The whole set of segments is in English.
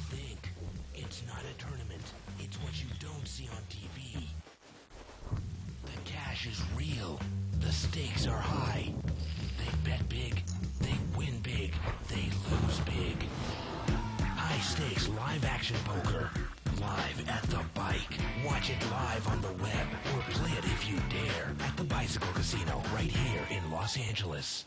think. It's not a tournament. It's what you don't see on TV. The cash is real. The stakes are high. They bet big. They win big. They lose big. High stakes live action poker. Live at the bike. Watch it live on the web or play it if you dare at the Bicycle Casino right here in Los Angeles.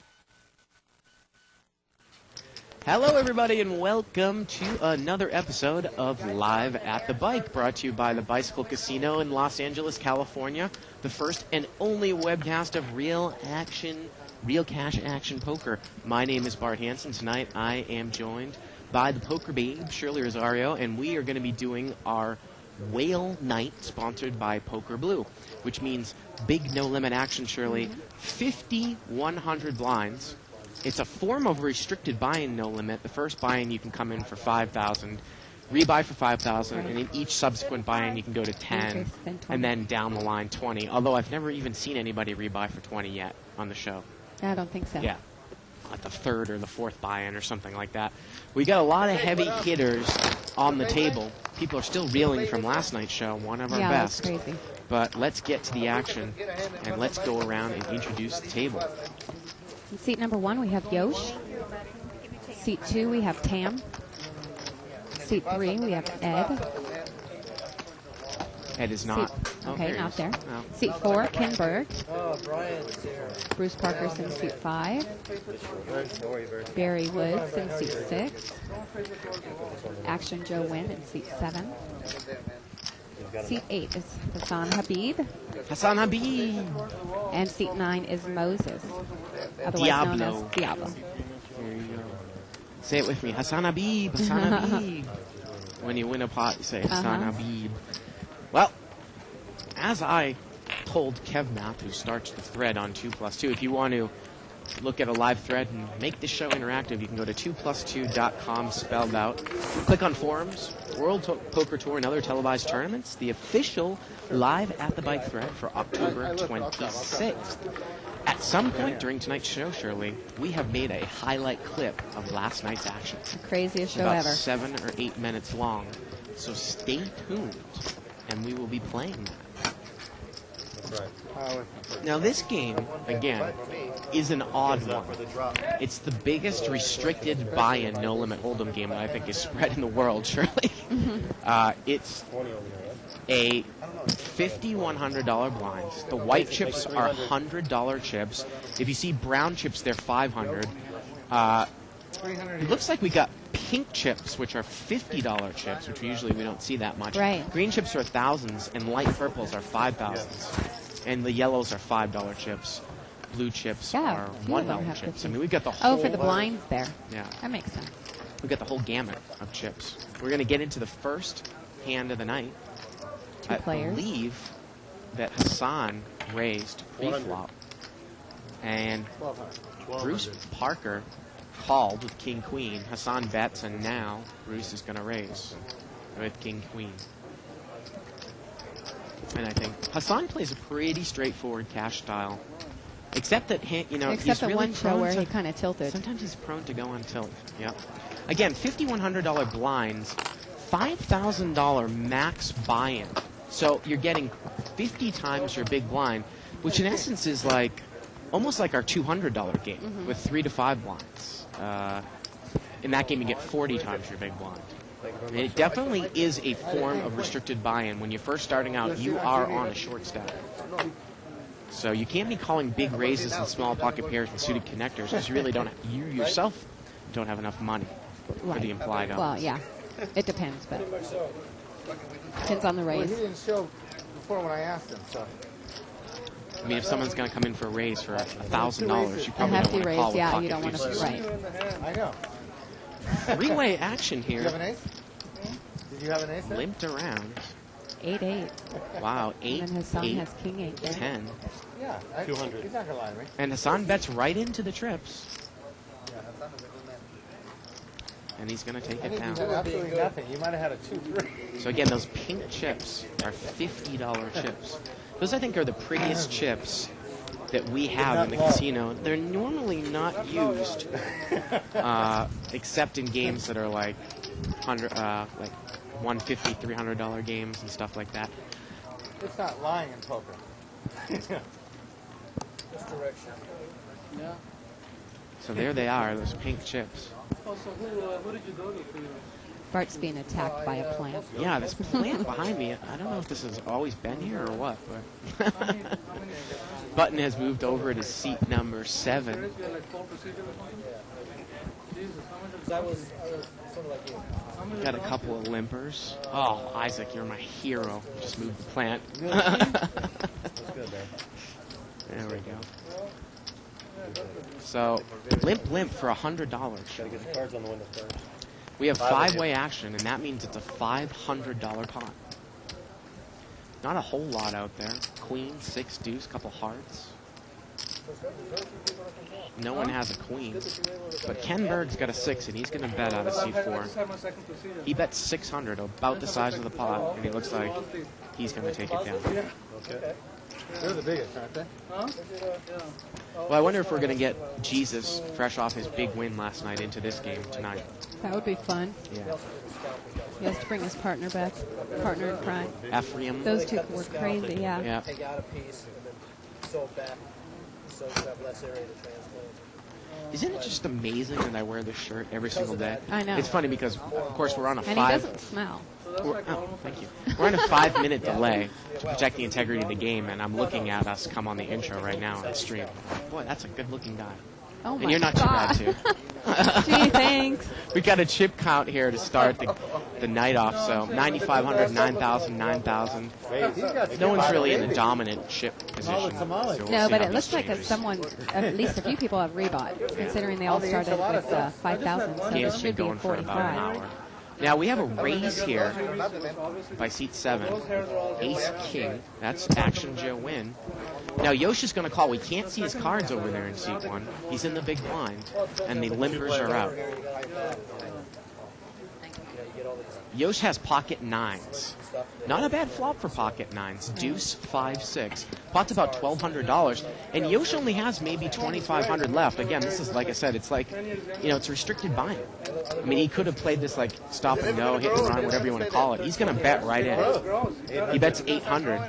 Hello, everybody, and welcome to another episode of Live at the Bike, brought to you by the Bicycle Casino in Los Angeles, California, the first and only webcast of real cash action poker. My name is Bart Hansen. Tonight, I am joined by the poker babe, Shirley Rosario, and we are going to be doing our Whale Night, sponsored by Poker Blue, which means big no-limit action, Shirley. 5,100 blinds. It's a form of restricted buy-in no limit. The first buy-in you can come in for 5,000, rebuy for 5,000, and in each subsequent buy-in you can go to 10, and then down the line 20. Although I've never even seen anybody rebuy for 20 yet on the show. I don't think so. Yeah, at the third or the fourth buy-in or something like that. We got a lot of heavy hitters on the table. People are still reeling from last night's show, one of our best. That's crazy. But let's get to the action, and let's go around and introduce the table. In seat number 1, we have Yosh. Seat 2, we have Tam. Seat 3, we have Ed. Ed is not. Okay, not there. No. Seat 4, Ken Berg. Bruce Parker's in seat 5. Barry Woods in seat 6. Action Joe Wynn in seat 7. Seat 8 is Hassan Habib. Hassan Habib. And seat 9 is Moses, otherwise Diablo. known as Diablo. There you go. Say it with me. Hassan Habib. Hassan Habib. When you win a pot, you say Hassan Habib. Well, as I told Kev Math, who starts the thread on 2+2, if you want to look at a live thread and make this show interactive, you can go to 2plus2.com, spelled out. Click on forums, World Poker Tour, and other televised tournaments, the official Live at the Bike thread for October 26th. At some point during tonight's show, Shirley, we have made a highlight clip of last night's action. The craziest show about ever. 7 or 8 minutes long. So stay tuned, and we will be playing that. Now, this game, again, is an odd one. It's the biggest restricted buy-in no-limit hold'em game that I think is spread in the world, Shirley. It's a $5,100 blinds. The white chips are $100 chips. If you see brown chips, they're $500. It looks like we got pink chips, which are $50 chips, which usually we don't see that much. Right. Green chips are thousands, and light purples are 5,000s. And the yellows are $5 chips. Blue chips are $1 chips. I mean, we've got the whole... Oh, for the blinds there. Yeah. That makes sense. We've got the whole gamut of chips. We're going to get into the first hand of the night. Two players. I believe that Hassan raised pre-flop. And Bruce Parker called with King-Queen. Hassan bets, and now Bruce is going to raise with King-Queen. And I think Hassan plays a pretty straightforward cash style. Except that, Except he's the really one show where he kind of tilted. Sometimes he's prone to go on tilt. Yep. Again, $5,100 blinds, $5,000 max buy-in. So you're getting 50 times your big blind, which in essence is like almost like our $200 game with 3 to 5 blinds. In that game, you get 40 times your big blind. And it definitely is a form of restricted buy-in. When you're first starting out, you are on a short stack. So you can't be calling big raises and small pocket pairs and suited connectors because you really don't. You yourself don't have enough money for the implied odds. Well, yeah, it depends, but depends on the raise. Well, he didn't show before when I asked him, so. I mean, if someone's going to come in for a raise for $1,000, you probably don't want to call with pocket you don't want to. deuces. Right. I know. Three-way action here. Did you have an ace? Did you have an ace there? Limped around. 8-8. Wow, 8, And then his son 8, has King 8 there. 10. Yeah. 200. He's not going to lie to me. And Hassan bets right into the trips. Yeah, that's not a good man. And he's going to take I it think you down. did absolutely nothing. You might have had a 2-3. So again, those pink chips are $50 chips. Those, I think, are the prettiest chips that we have in the casino. They're normally not used, except in games that are like like $150, $300 games and stuff like that. It's not lying in poker. This direction. Yeah. So there they are, those pink chips. Oh, so who did you go to for your... Bart's being attacked by a plant. Yeah, this plant behind me, I don't know if this has always been here or what, but Button has moved over to seat number 7. That was sort of like you. Got a couple of limpers. Oh, Isaac, you're my hero. Just moved the plant. That's good there. There we go. So, limp for $100. Gotta get the cards on the window first. We have 5-way action, and that means it's a $500 pot. Not a whole lot out there. Queen, 6 deuce, couple hearts. No one has a queen. But Ken Berg's got a 6, and he's going to bet out of C4. He bets 600, about the size of the pot, and he looks like he's going to take it down. Okay. They're the biggest, aren't they? Well, I wonder if we're going to get Jesus, fresh off his big win last night, into this game tonight. That would be fun. Yeah. He has to bring his partner back. Partner in crime. Ephraim. Those two were crazy, yeah. Yeah. Take out a piece and then sew it back so you have less area to transplant. Isn't it just amazing that I wear this shirt every single day? I know. It's funny because, of course, we're on a And he 5... doesn't smell. Thank you. We're on a 5-minute delay to protect the integrity of the game, and I'm looking at us come on the intro right now on the stream. Boy, that's a good-looking guy. Oh my And you're not God. too bad, too. Gee, thanks. We got a chip count here to start the night off, so 9,500, 9,000, 9,000. No one's really in a dominant chip position. So we'll No, see but how it this looks like changes. someone, at least a few people have rebought, considering they all started with 5,000, so Game's this been should be going for about an 45. hour. Now, we have a raise here by seat 7. Ace King. That's Action Joe Win. Now, Yosh is going to call. We can't see his cards over there in seat 1. He's in the big blind, and the limpers are out. Yosh has pocket 9s. Not a bad flop for pocket 9s. Deuce, 5, 6. Pot's about $1,200, and Yosh only has maybe $2,500 left. Again, this is, like I said, it's like, it's restricted buying. I mean, he could have played this like stop and go, hit and run, whatever you want to call it. He's going to bet right in. He bets 800.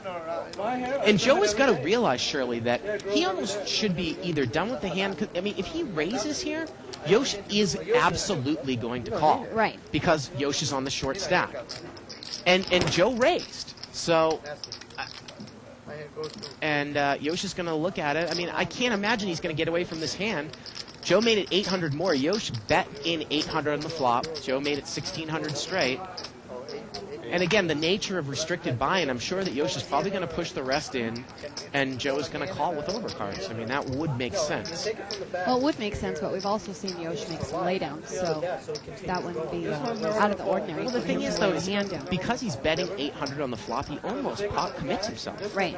And Joe has got to realize, surely, that he almost should be either done with the hand. 'Cause, I mean, if he raises here, Yosh is absolutely going to call. Right. Because Yosh is on the short stack. And Joe raised. So, and Yosh is going to look at it. I mean, I can't imagine he's going to get away from this hand. Joe made it 800 more. Yosh bet in 800 on the flop. Joe made it 1,600 straight. And again, the nature of restricted buying, I'm sure that Yosh is probably going to push the rest in, and Joe is going to call with overcards. I mean, that would make sense. Well, it would make sense, but we've also seen Yosh make some laydowns, so that wouldn't be out of the ordinary. Well, the for thing him is, to though, lay a is hand down. because he's betting 800 on the flop, he almost commits himself. Right.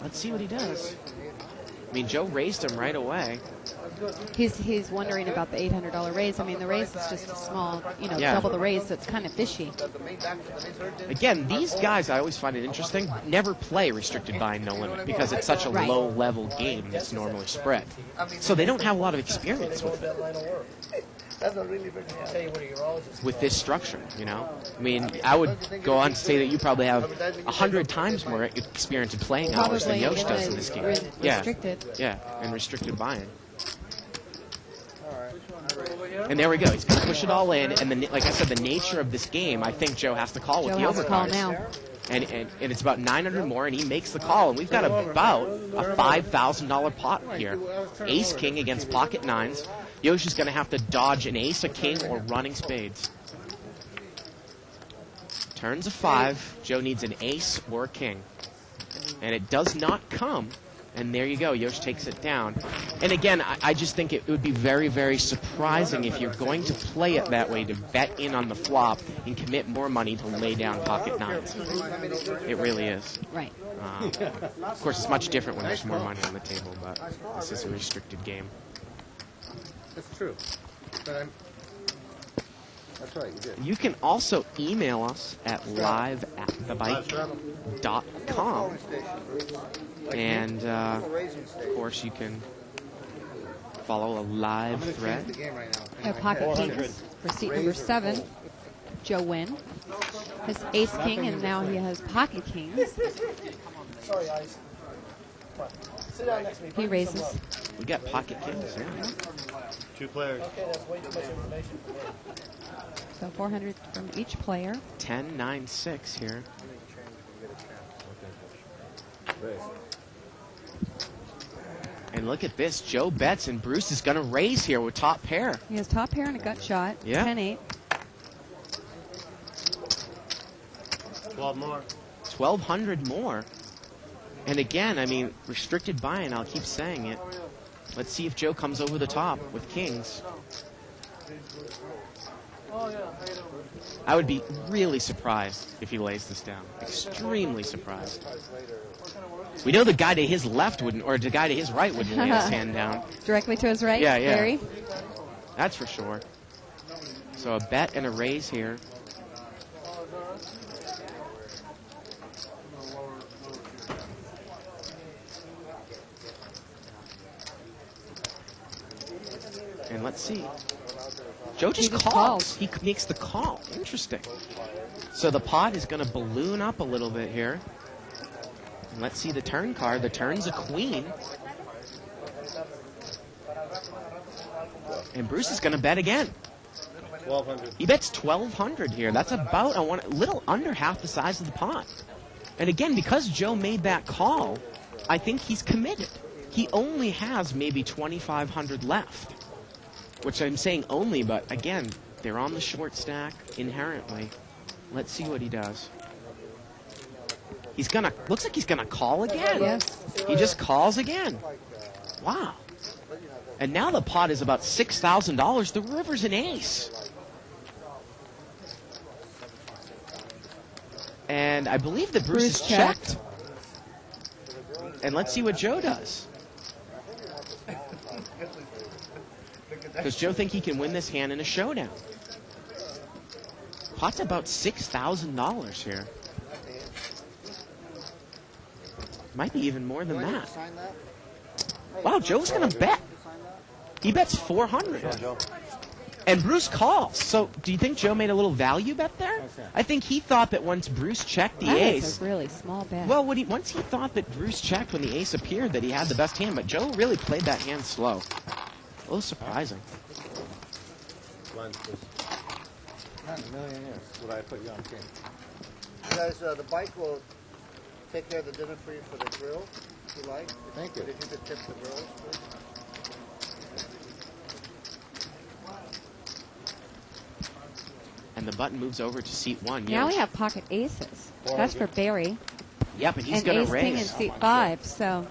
Let's see what he does. I mean, Joe raised him right away. He's wondering about the $800 raise. I mean, the raise is just a small, Yeah. double the raise, so it's kind of fishy. Again, these guys, I always find it interesting, never play restricted buying no limit because it's such a Right. low-level game that's normally spread. So they don't have a lot of experience with it. With this structure, I mean, I would go on to say that you probably have 100 times more experience in playing hours than Probably Yosh does in this game. restricted. Yeah, and restricted buying. And there we go. He's going to push it all in, and then, like I said, the nature of this game, I think Joe has to call with Joe the has to call overcards. now. And it's about 900 more, and he makes the call, and we've got about a $5,000 pot here. Ace King against pocket 9s. Yosh is going to have to dodge an ace, a king, or running spades. Turns a 5. Joe needs an ace or a king. And it does not come. And there you go. Yosh takes it down. And again, I just think it would be very, very surprising if you're going to play it that way, to bet in on the flop and commit more money to lay down pocket 9s. It really is. Right. Of course, it's much different when there's more money on the table, but this is a restricted game. That's true. But that's right, you did. You can also email us at live@thebike.com. And, of course, you can follow a live thread. Pocket kings. For seat number 7, Joe Wynn has ace king, and now he has pocket kings. Sorry, Ice. Come on. Sit down next to me. He raises. We got pocket kings, yeah. 2 players. Okay, that's way too much information for me. So 400 from each player. 10, 9, 6 here. Raise. And look at this. Joe bets, and Bruce is going to raise here with top pair. He has top pair and a gut shot. Yeah. 10-8. 12 more. 1,200 more. And again, I mean, restricted buy-in, I'll keep saying it. Let's see if Joe comes over the top with kings. I would be really surprised if he lays this down. Extremely surprised. We know the guy to his left wouldn't, or the guy to his right wouldn't lay his hand down. Directly to his right? Yeah, yeah. Barry? That's for sure. So a bet and a raise here. And let's see. Joe just just calls. calls. He makes the call. Interesting. So the pot is going to balloon up a little bit here. And let's see the turn card. The turn's a queen. And Bruce is going to bet again. 1,200. He bets 1,200 here. That's about a little under half the size of the pot. And again, because Joe made that call, I think he's committed. He only has maybe 2,500 left. Which I'm saying only, but again, they're on the short stack inherently. Let's see what he does. He's gonna, looks like he's gonna call again. Yes. He just calls again. Wow. And now the pot is about $6,000. The river's an ace. And I believe that Bruce is checked. And let's see what Joe does. Does Joe think he can win this hand in a showdown? Pot's about $6,000 here. Might be even more than that. Wow, Joe's going to bet. He bets 400. And Bruce calls. So do you think Joe made a little value bet there? I think he thought that once Bruce checked the That ace. is a really small bet. Well, once he thought that Bruce checked when the ace appeared that he had the best hand, but Joe really played that hand slow. A little surprising. Not in a million years would I put you on king. You guys, the bike will take care of the dinner for you for the grill, if you like. Thank you. But if you could tip the grills, please. And the button moves over to seat 1. now Yosh. we have pocket aces. That's for Barry. Yeah, but he's And going ace to king in raise. seat 5, so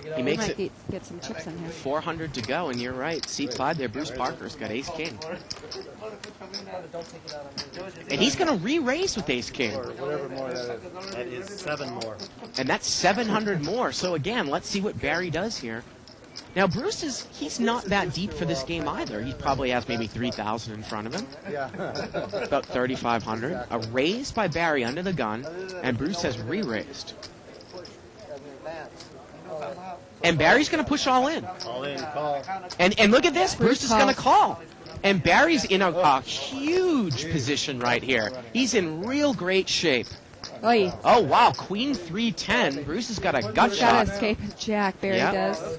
He we makes might it get some chips in here. 400 to go, and you're right. Seat 5 there, Bruce Parker's got ace king. And he's going to re-raise with ace king. Or whatever more that is. That is 7 more. And that's 700 more. So again, let's see what Barry does here. Now, Bruce he's not that deep for this game either. He probably has maybe 3,000 in front of him. Yeah. About 3,500. A raise by Barry under the gun, and Bruce has re-raised. And Barry's going to push all in. All in, call. And look at this. Bruce is calls. going to call. And Barry's in a huge position right here. He's in real great shape. Oy. Oh, wow. Queen 310. Bruce has got a gut Got shot. to escape with Jack. Barry Yep. does.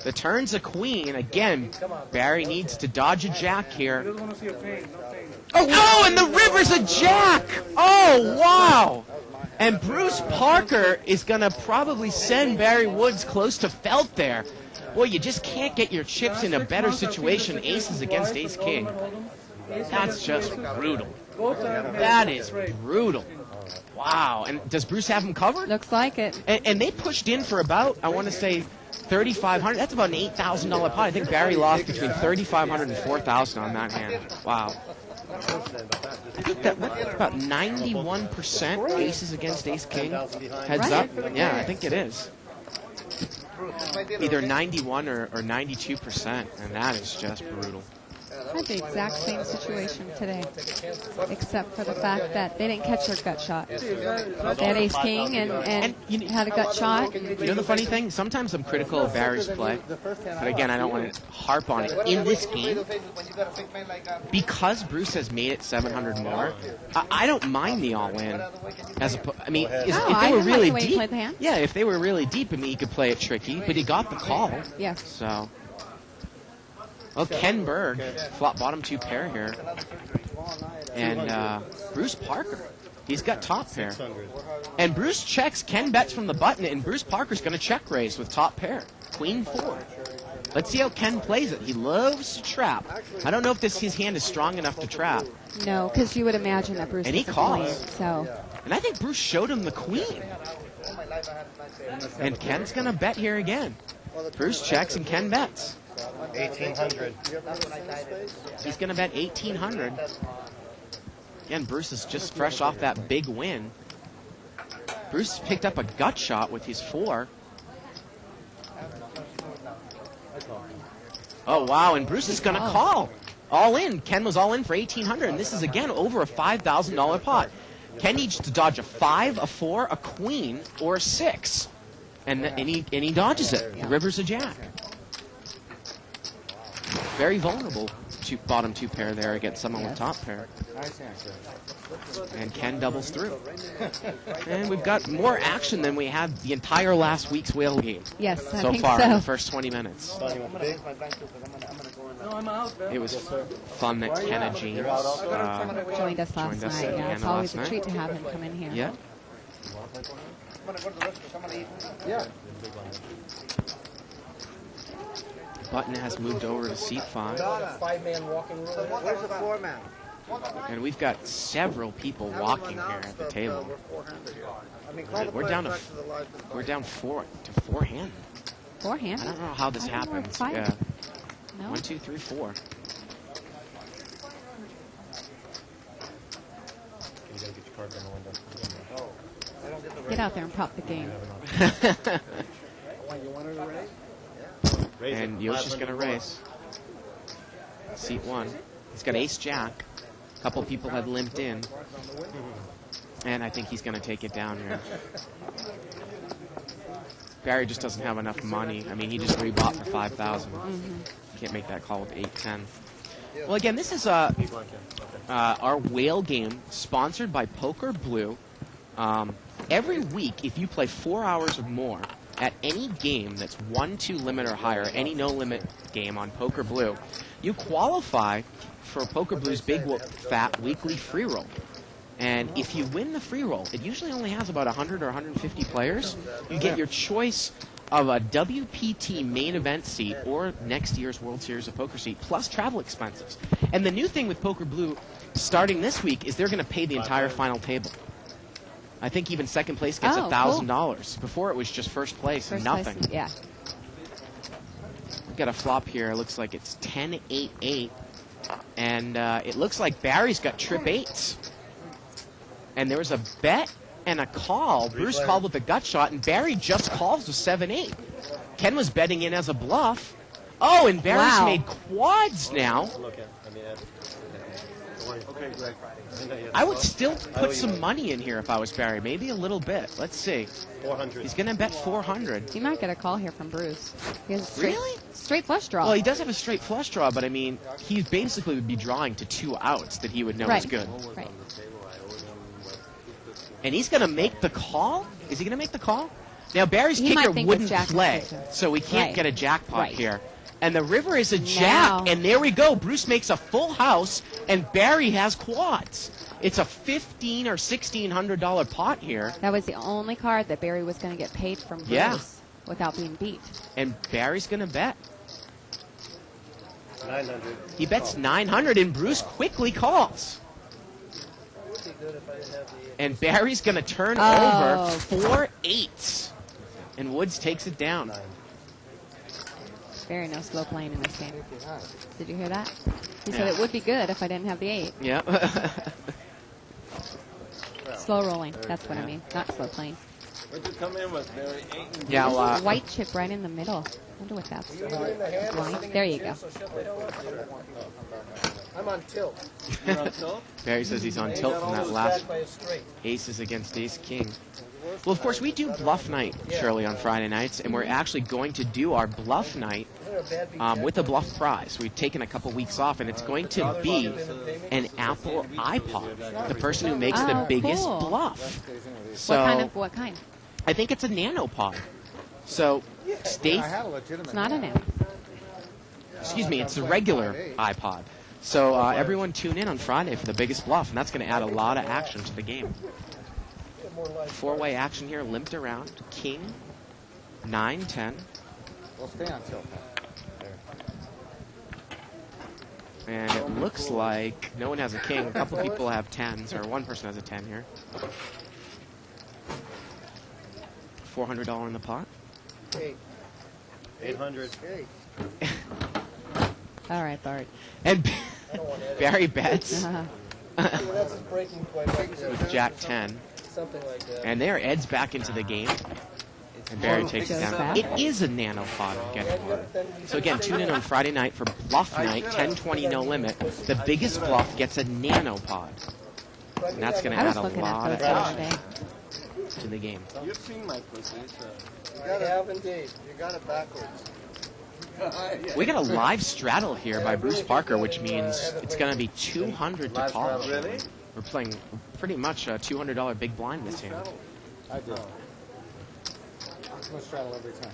The turn's a queen. Again, Barry needs to dodge a jack here. Oh, and the river's a jack. Oh, wow. And Bruce Parker is going to probably send Barry Woods close to felt there. Boy, you just can't get your chips in a better situation. Aces against ace king. That's just brutal. That is brutal. Wow. And does Bruce have him covered? Looks like it. And they pushed in for about, I want to say, $3,500. That's about an $8,000 pot. I think Barry lost between $3,500 and $4,000 on that hand. Wow. I think that's about 91% aces against ace king. Heads up. Yeah, I think it is. Either 91 or 92%, and that is just brutal. I had the exact same situation today, except for the fact that they didn't catch their gut shot. They had ace king and had a gut shot. You know the funny thing? Sometimes I'm critical of Barry's play, but again, I don't want to harp on it. In this game, because Bruce has made it 700 more, I don't mind the all-in. I mean, if they were really deep, yeah, if they were really deep, I mean, he could play it tricky, but he got the call. Yes. So, well, Ken Berg, flop bottom 2 pair here, and Bruce Parker. He's got top pair. And Bruce checks, Ken bets from the button, and Bruce Parker's going to check raise with top pair. Queen 4. Let's see how Ken plays it. He loves to trap. I don't know if his hand is strong enough to trap. No, because you would imagine that Bruce And he is a calls. queen, so. And I think Bruce showed him the queen. And Ken's going to bet here again. Bruce checks and Ken bets. 1,800. He's going to bet 1,800. Again, Bruce is just fresh off that big win. Bruce picked up a gut shot with his 4. Oh, wow, and Bruce is going to call. All in. Ken was all in for 1,800, and this is, again, over a $5,000 pot. Ken needs to dodge a 5, a 4, a queen, or a 6. And he dodges it. The river's a jack. Very vulnerable to bottom 2 pair there against someone with top pair. And Ken doubles through. And we've got more action than we had the entire last week's whale game. Yes, I so think far so. in the first 20 minutes. It was fun that Kenna James joined us last night. Yeah, it's always a treat to have him come in here. Yeah. Button has moved over to seat 5. Five-man walking rule. Where's the 4-man? And we've got several people walking here at the table. We're down 4 to 4 hand. 4 hand? I don't know how this happens. Yeah. No? 1, 2, 3, 4. Get out there and prop the game. And Yoshi's going to race. Seat 1. He's got ace-jack. A couple people had limped in. And I think he's going to take it down here. Barry just doesn't have enough money. I mean, he just rebought for 5,000. Can't make that call with 8-10. Well, again, this is our whale game sponsored by Poker Blue. Every week, if you play 4 hours or more at any game that's 1-2 limit or higher, any no-limit game on Poker Blue, you qualify for Poker Blue's big fat weekly free roll. And if you win the free roll, it usually only has about 100 or 150 players. You get your choice of a WPT main event seat or next year's World Series of Poker seat, plus travel expenses. And the new thing with Poker Blue, starting this week, is they're going to pay the entire final table. I think even second place gets $1,000. Cool. Before it was just first place and nothing. Place, yeah. We've got a flop here. It looks like it's 10-8-8. And it looks like Barry's got trip 8s. And there was a bet and a call. Bruce called with a gut shot, and Barry just calls with 7-8. Ken was betting in as a bluff. Oh, and Barry's made quads now. I would still put some money in here if I was Barry. Maybe a little bit. Let's see. 400. He's going to bet 400. He might get a call here from Bruce. He has Really? Straight flush draw. Well, he does have a straight flush draw, but I mean, he basically would be drawing to 2 outs that he would know is good. Right. And he's going to make the call? Is he going to make the call? Now, Barry's He kicker might think wouldn't it's play, position. so we can't get a jackpot Right. here. And the river is a jack, Now. and there we go. Bruce makes a full house, and Barry has quads. It's a $1,500 or $1,600 pot here, That was the only card that Barry was going to get paid from Bruce without being beat. and Barry's going to bet. 900. He bets 900, and Bruce quickly calls. And Barry's going to turn over 4 8s. And Woods takes it down. Barry no slow playing in this game. Did you hear that? He said it would be good if I didn't have the 8. Yeah. Slow rolling. That's what I mean. Not slow playing. What'd you come in with, Barry? 8 and Yeah, well, White chip right in the middle. wonder what that's blind. There you go. I'm on tilt. You're on tilt? Barry says he's on tilt from that last aces against ace king. Well, of course, we do bluff night, Shirley, on Friday nights, and we're actually going to do our bluff night with a bluff prize. We've taken a couple weeks off, and it's going to be an Apple iPod, the person who makes the biggest cool. bluff. So What kind? I think it's a nanopod. So stay. It's not an app. Excuse me, it's a regular iPod. So everyone tune in on Friday for the biggest bluff, and that's going to add a lot of action to the game. Four-way action here, limped around. King, 9, 10. We'll stay on tilt. And it looks like no one has a king. A couple people have 10s, or one person has a 10 here. $400 in the pot. 800. All right, Bart. And Barry bets That's his breaking point right there. with Jack 10. Something like that. And there, Ed's back into the game. And Barry takes it down. It is a nanopod I'm getting for. So again, tune in on Friday night for Bluff Night, 10-20 no limit. The biggest bluff gets a nanopod. And that's going to I was add a looking lot at of those the other action day. to the game. You've seen my pussy, so. You have indeed. You got it backwards. We got a live straddle here by Bruce Parker, which means it's going to be 200 to call. Really? We're playing pretty much a $200 big blind this hand. I do. I'm going to straddle every time.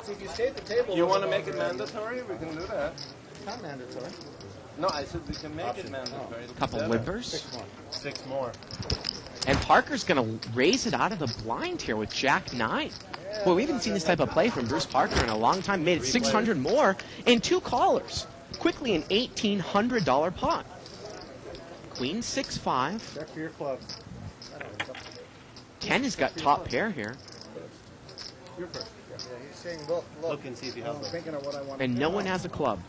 See, if you stay at the table... You want to make it mandatory? We can do that. It's not mandatory. No, I said we can make it mandatory. A couple livers. 6 more. And Parker's going to raise it out of the blind here with Jack 9. Boy, we haven't seen this type of play from Bruce Parker in a long time. Made it 600 more and 2 callers. Quickly an $1,800 pot. Queen 6-5. Check for your clubs. Ken has got top pair here. You're first. Yeah, he's saying, look. Look and see if you have them. Thinking of what I want And no one has a club.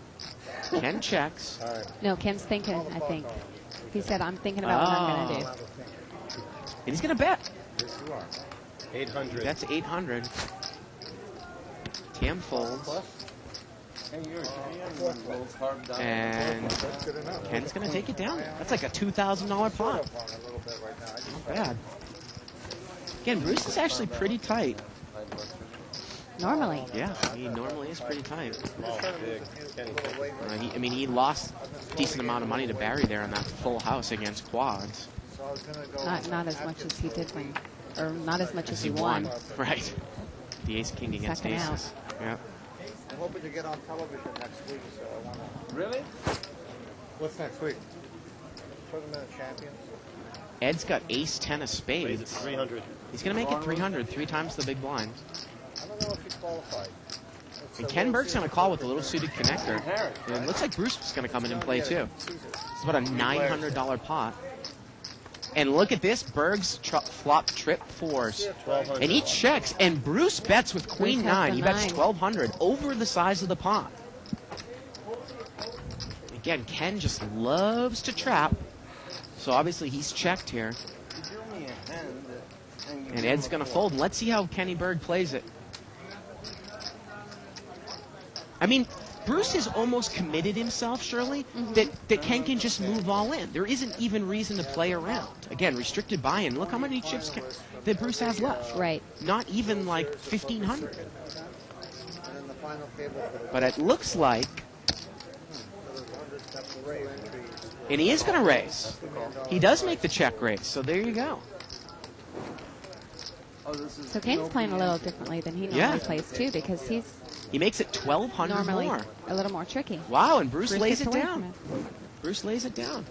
Ken checks. All right. No, Ken's thinking, I think. He said, I'm thinking about what I'm going to do. And he's going to bet. Yes, you are. 800. That's 800. Tam folds. Hey, you're a little carved down. And Ken's going to take it down. That's like a $2,000 pot. Not bad. Again, Bruce is actually pretty tight. Normally. Yeah, he normally is pretty tight. Oh, big. Kenny. He lost a decent amount of money to Barry there on that full house against quads. Not as much as he did when, or not as much as he won. Right. The ace king against Second out. aces. Yeah. I'm hoping to get on television next week, so I want to... Really? What's next week? Tournament of Champions. Ed's got ace 10 of spades. It's 300. He's going to make it 300, 3 times the big blind. I don't know if he qualified. And Ken Burke's going to call with a little suited connector. And it looks like Bruce is going to come in and play too. It's about a $900 pot. And look at this, Berg's flop trip fours. And he checks, and Bruce bets with Queen Bruce has 9. He the bets 9. 1,200 over the size of the pot. Again, Ken just loves to trap. So obviously he's checked here. And Ed's going to fold. And let's see how Kenny Berg plays it. I mean, Bruce has almost committed himself, Shirley, that Ken can just move all in. There isn't even reason to play around. Again, restricted buy-in. Look how many chips that Bruce has left. Right. Not even like 1,500. And then the final table for the... But it looks like, there's 100 steps of raise entries. and he is going to raise. He does make the check raise, so there you go. So Ken's playing a little differently than he normally Yeah. plays too, because he's He makes it 1,200 normally more. a little more tricky. Wow, and Bruce Bruce lays gets it away down. from it. Bruce lays it down.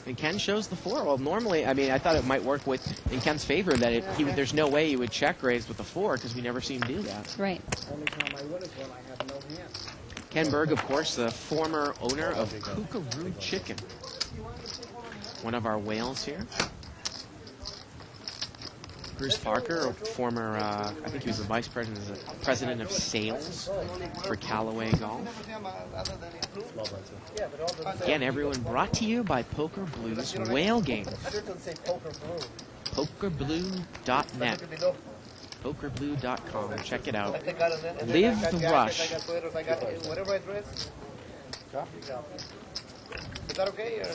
And Ken shows the 4. Well, normally, I mean, I thought it might work in Ken's favor that there's no way he would check raise with the 4 because we never see him do that. Right. Only time I win is when I have no hands. Ken Berg, of course, the former owner of Kookaroo Chicken. One of our whales here. Bruce Parker, former, I think he was the vice president of sales for Callaway Golf. Again, everyone brought to you by Poker Blues Whale Games. Sure doesn't say poker blue. PokerBlue.net. pokerblue.com. Check it out. I got it. And then Live I got the jackets, rush. I got sweaters, I got whatever I dress. Is that okay? Or?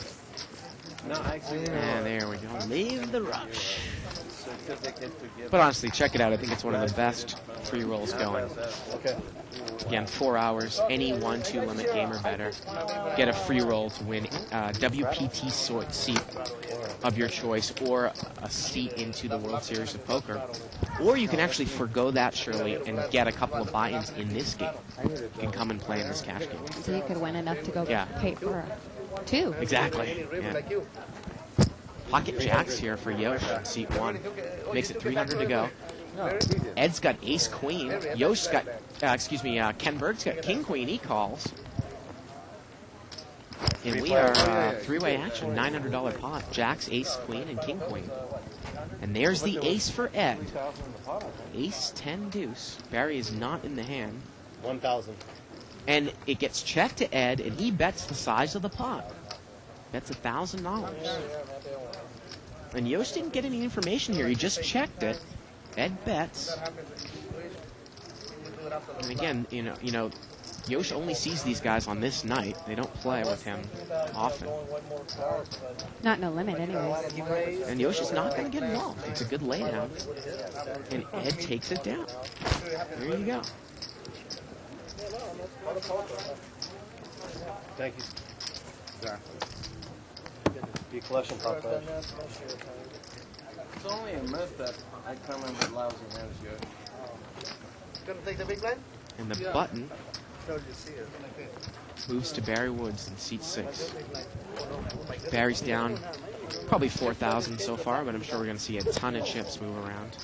No, actually, And there we go. Live the rush. certificate to give. But honestly, check it out. I think it's one of the best free rolls going. Okay. Again, 4 hours, any 1-2 limit game or better. Get a free roll to win WPT seat of your choice or a seat into the World Series of Poker. Or you can actually forgo that, Shirley, and get a couple of buy-ins in this game. You can come and play in this cash game. So you could win enough to go Yeah. pay for 2. Exactly. Yeah. Pocket jacks here for Yosh in seat 1. Makes it 300 to go. Ed's got ace queen. Yosh's got, Ken Berg's got king queen. He calls. And we are three-way action, $900 pot. Jacks, ace, queen, and king queen. And there's the ace for Ed. Ace, 10, deuce. Barry is not in the hand. 1,000. And it gets checked to Ed, and he bets the size of the pot. Bets $1,000. And Yosh didn't get any information here. He just checked it. Ed bets. And again, you know, Yosh only sees these guys on this night. They don't play with him often. Not no limit, anyways. And Yosh is not going to get involved. It's a good laydown. And Ed takes it down. There you go. Thank you. Your collection pop up. It's only a myth that I come in with lousy hands here. Gonna take the big blind? And the button So you see it. moves to Barry Woods in seat 6. Barry's down probably 4,000 so far, but I'm sure we're going to see a ton of chips move around.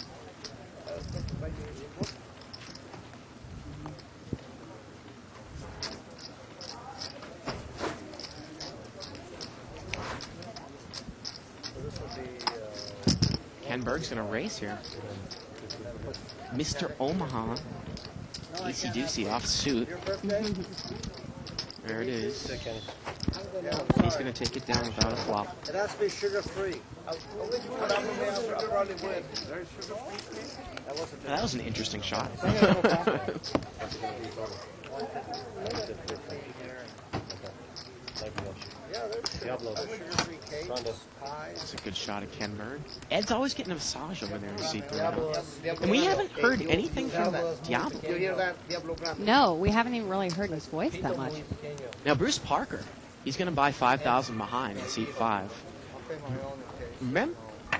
Ken Berg's going to race here. Mr. Omaha. Easy Doocy off suit. There it is. He's going to take it down without a flop. It has to be sugar-free. I probably would. That was an interesting shot. That's a good shot of Ken Berg. Ed's always getting a massage over there in seat 3. And we haven't heard anything from Diablo. You hear that? Diablo Grande. No, we haven't even really heard his voice that much. Now, Bruce Parker, he's going to buy 5,000 behind in seat 5. Remember?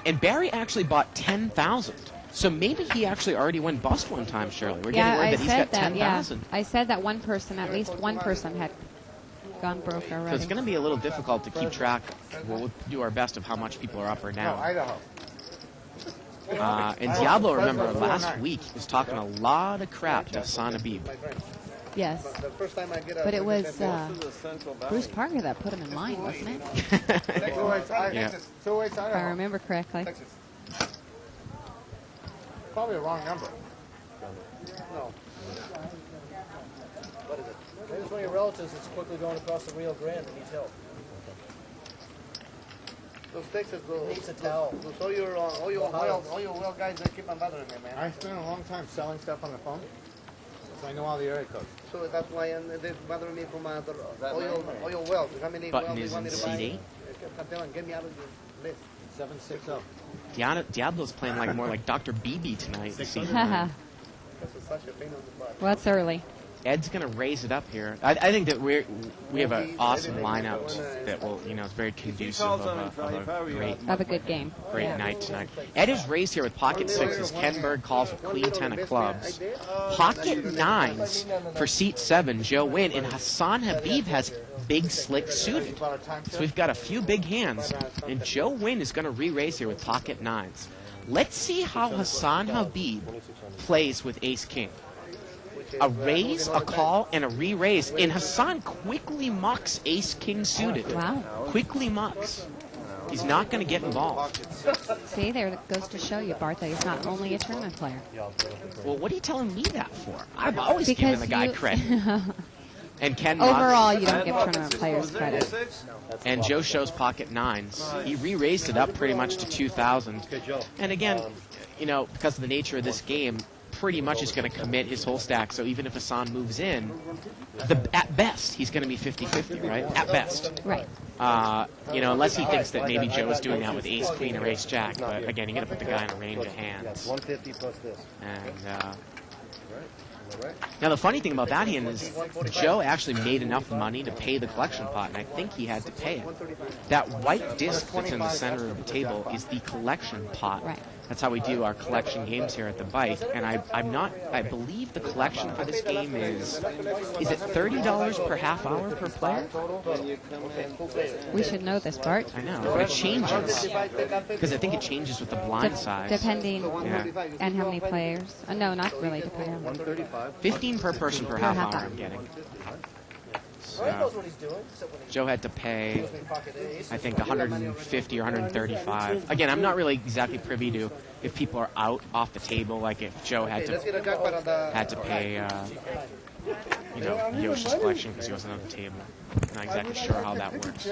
And Barry actually bought 10,000. So maybe he actually already went bust one time, Shirley. We're getting word that he's got 10,000. I said that one person, at least one person, had gone broke So already. it's going to be a little difficult to keep track. We'll do our best of how much people are up or down. Idaho. And Diablo, remember, last week was talking a lot of crap to Hassan Habib. Yes. The first time I get a But it was Central Valley. Bruce Parker that put him in line, wasn't it? Yeah. If I remember correctly. Probably a wrong number. No. What is it? Maybe it's one of your relatives that's quickly going across the Rio Grande and needs help. Those Texas, those, Needs a towel. those all your well guys that keep on bothering me, man. I spent a long time selling stuff on the phone, so I know all the area codes. So that's why they're bothering me from the oil wells. How many Button wells is they want in me to seat buy? 8. I'm telling, get me out of your list. 760. Diablo's playing like more like Dr. BB tonight. in seat Haha. 9. This is such a pain in the butt. Well, it's early. Ed's going to raise it up here. I think that we have an awesome lineup that will, is very conducive of a Good game. great Yeah. night tonight. Ed is raised here with pocket 6s. Ken Berg calls with queen 10 of clubs. Pocket 9s for seat 7, Joe Wynn. And Hassan Habib has big slick suited. So we've got a few big hands. And Joe Wynn is going to re-raise here with pocket 9s. Let's see how Hassan Habib plays with ace-king. A raise, a call, and a re-raise. And Hassan quickly mucks ace-king suited. Wow. Quickly mucks. He's not going to get involved. See, there it goes to show you, Bart, that he's not only a tournament player. Well, what are you telling me that for? I've always Because given the guy you- credit. And Ken Overall, mucks. you don't give tournament players credit. And Joe shows pocket 9s. He re-raised it up pretty much to 2,000. And again, because of the nature of this game, pretty much is going to commit his whole stack. So even if Hassan moves in, at best, he's going to be 50-50, right? At best. Right. Unless he thinks that maybe Joe's doing that with ace queen or ace jack. But again, you got to put the guy in a range of hands. 150 plus this. And now the funny thing about that hand is Joe actually made enough money to pay the collection pot, and I think he had to pay it. That white disc that's in the center of the table is the collection pot. Right. That's how we do our collection games here at the Bike. And I believe the collection for this game is it $30 per half hour per player? We should know this, Bart. I know, but it changes. Because I think it changes with the blind size. Depending and how many players. No, not really depending. 15 per person per half hour I'm getting. Joe had to pay, I think, 150 or 135. Again, I'm not really exactly privy to if people are out off the table, like if Joe had to pay, Yoshi's collection because he wasn't on the table. Not exactly sure how that works.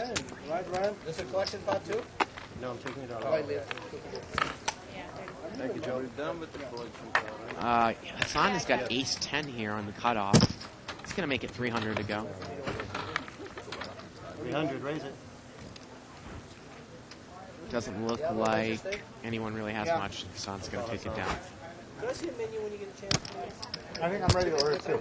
Right, Brian? This a collection pot too? No, I'm taking it out. Thank you, Joe. We're done with the collection pot. Hassan has got ace 10 here on the cutoff. He's going to make it 300 to go. 300, raise it. Doesn't look like anyone really has much. Hassan's going to take it down. Can I see a menu when you get a chance, please? I think I'm ready to order too.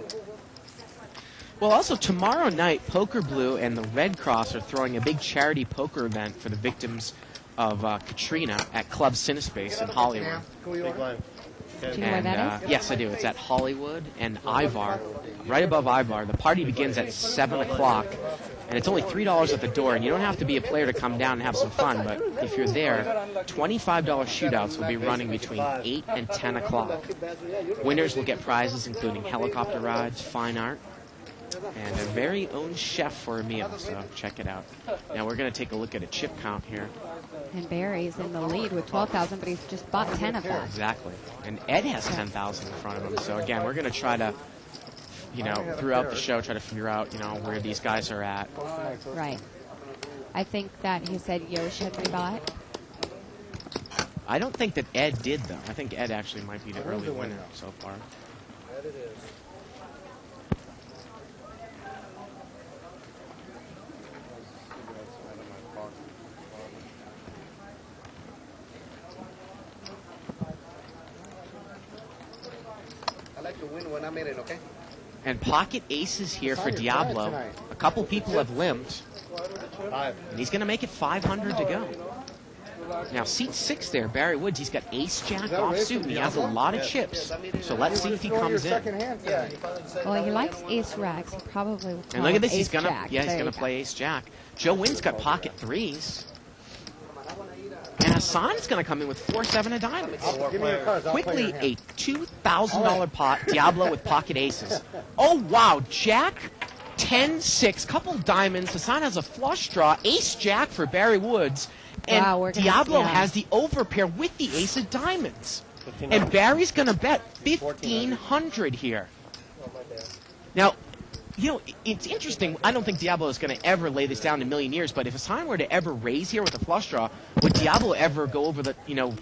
Well, also tomorrow night, Poker Blue and the Red Cross are throwing a big charity poker event for the victims of Katrina at Club Cinespace in Hollywood. Big line. Do you know where that is? Yes, I do. It's at Hollywood and Ivar, right above Ivar. The party begins at 7 o'clock, and it's only $3 at the door, and you don't have to be a player to come down and have some fun, but if you're there, $25 shootouts will be running between 8 and 10 o'clock. Winners will get prizes including helicopter rides, fine art, and a very own chef for a meal, so check it out. Now we're going to take a look at a chip count here. And Barry's in the lead with 12,000, but he's just bought 10 of that. Exactly. And Ed has 10,000 in front of him. So again, we're going to try to, throughout the show, try to figure out, where these guys are at. Right. I think that he said Yoshi had rebought. I don't think that Ed did, though. I think Ed actually might be the early winner so far. That it is. Okay? And pocket aces here for Diablo. A couple people have limped. And he's going to make it 500 to go. Now, seat 6 there, Barry Woods, he's got ace-jack offsuit, and he has a lot of chips. So let's see if he comes in. Well, he likes ace-racks. He probably will call And look at this, he's ace-jack. going to play ace-jack. Joe Wynn's got pocket 3s. And Hassan's going to come in with 4-7 of diamonds. Quickly, a $2,000 pot, Diablo with pocket aces. Oh, wow, Jack, 10-6, couple diamonds. Hassan has a flush draw, ace-jack for Barry Woods. And wow, Diablo has the overpair with the ace of diamonds. And Barry's going to bet 1,500 here. Now, it's interesting. I don't think Diablo is going to ever lay this down in a million years, but if Hassan were to ever raise here with a flush draw, would Diablo ever go over the,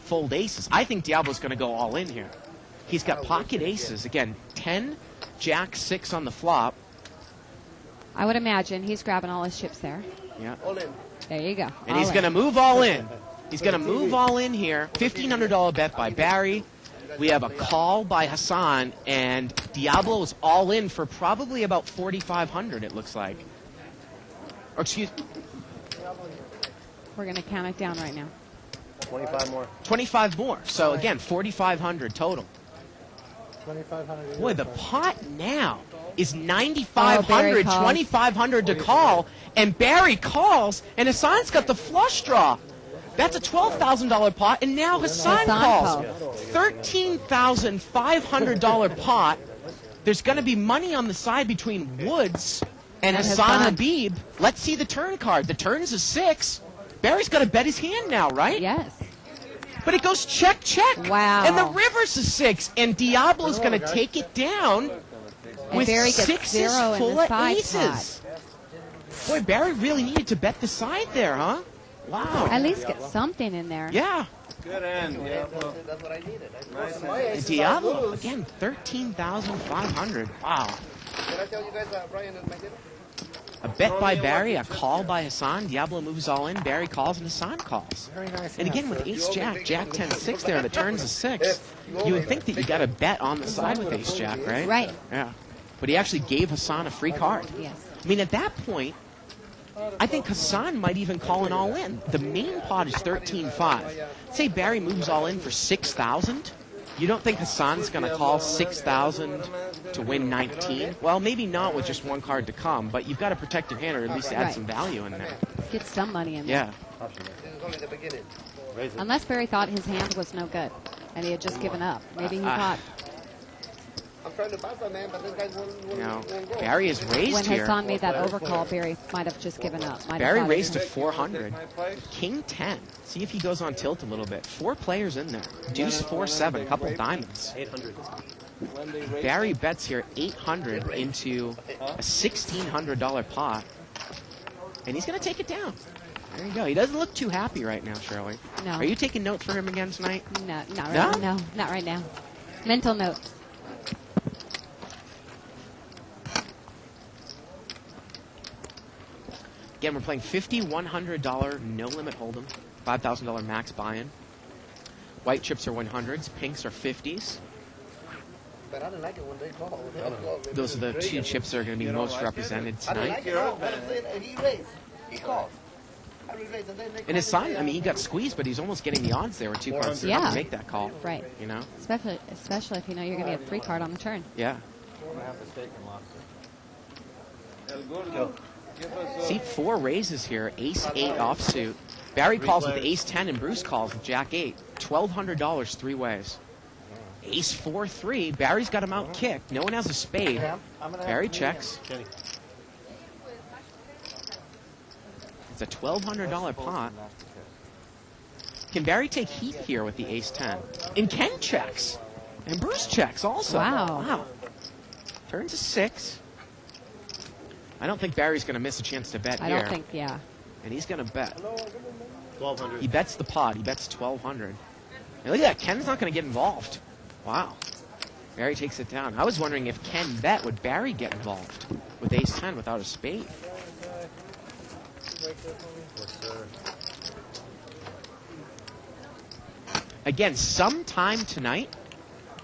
fold aces? I think Diablo's going to go all in here. He's got pocket aces. Again, 10, Jack, 6 on the flop. I would imagine he's grabbing all his chips there. Yeah. There you go. And he's going to move all in. He's going to move all in here. $1,500 bet by Barry. We have a call by Hassan, and Diablo is all in for probably about 4,500, it looks like. Or, excuse me. We're going to count it down right now. 25 more. 25 more. So, again, 4,500 total. 2,500. Boy, the pot now is 9,500, 2,500 to call, and Barry calls, and Hassan's got the flush draw. That's a $12,000 pot, and now Hassan calls. $13,500 pot. There's going to be money on the side between Woods and Hassan Habib. Let's see the turn card. The turn is a 6. Barry's got to bet his hand now, right? Yes. But it goes check, check. Wow. And the river's a 6, and Diablo's going to take it down with Barry gets 6s 0 full in the of side aces. Boy, Barry really needed to bet the side there, huh? Wow. At least get something in there. Yeah. Good end, yeah. That's what I needed. Nice My hand. ace is Diablo, loose. again, 13,500. Wow. Did I tell you guys Brian is my dinner? A bet by Barry, a call by Hassan. Diablo moves all in. Barry calls and Hassan calls. Very nice. And again, hand, with sir. Ace Jack, Jack 10 6 there, the turn's a 6. You would think that you got a bet on the side with Ace Jack, right? Right. Yeah. But he actually gave Hassan a free card. Yes. I mean, at that point, I think Hassan might even call an all in. The main pot is 13.5. Say Barry moves all in for 6,000. You don't think Hassan's going to call 6,000 to win 19? Well, maybe not with just one card to come, but you've got to protect your hand or at least add Right. some value in there. Get some money in there. Yeah. This is only the beginning. Unless Barry thought his hand was no good and he had just given up. Maybe he thought I'm trying to pass that man, but this guy won't go. Barry is raised when here. Hassan made that overcall, Barry might have just given up. Might have Barry thought raised he- to 400. King 10. See if he goes on tilt a little bit. 4 players in there. Deuce 4-7, couple diamonds. 800. Barry bets here 800 into a $1,600 pot, and he's going to take it down. There you go. He doesn't look too happy right now, Shirley. No. Are you taking notes for him again tonight? No, not No? right now. No, not right now. Mental notes. Again, we're playing $50, $100 no limit hold'em, $5,000 max buy-in. White chips are 100s, pinks are 50s. But I didn't like it when they called. Those are the 2 chips that are going to be most represented I didn't tonight. like it. No, but I'm saying he raised. He called. I raised, and then they And his called son, I mean, he got squeezed, but he's almost getting the odds there with 2 cards to Yeah. make that call. Right. You know? Especially if you know you're going to get a free card on the turn. Yeah. Seat 4 raises here, ace 8 offsuit. Barry calls with ace 10 and Bruce calls with jack 8. $1,200 3 ways. Ace 4-3. Barry's got him out kicked. No one has a spade. Barry checks. It's a $1,200 pot. Can Barry take heat here with the ace 10? And Ken checks. And Bruce checks also. Wow. Turns a 6. I don't think Barry's going to miss a chance to bet I here. don't think, yeah. And he's going to bet. 1,200. He bets the pot. He bets 1,200. And look at that. Ken's not going to get involved. Wow. Barry takes it down. I was wondering if Ken bet, would Barry get involved with ace 10 without a spade? Again, sometime tonight,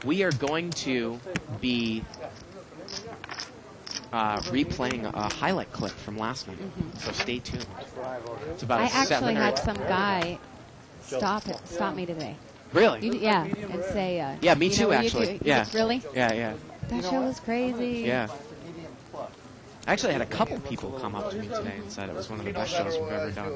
we are going to be replaying a highlight clip from last night. So stay tuned. It's about I a 7 actually or had some guy stop me today. Really? Yeah, and say, Yeah, me you know too, what you actually. do? Yeah. Really? Yeah. That show was crazy. Yeah. I actually had a couple people come up to me today and said it was one of the best shows we've ever done.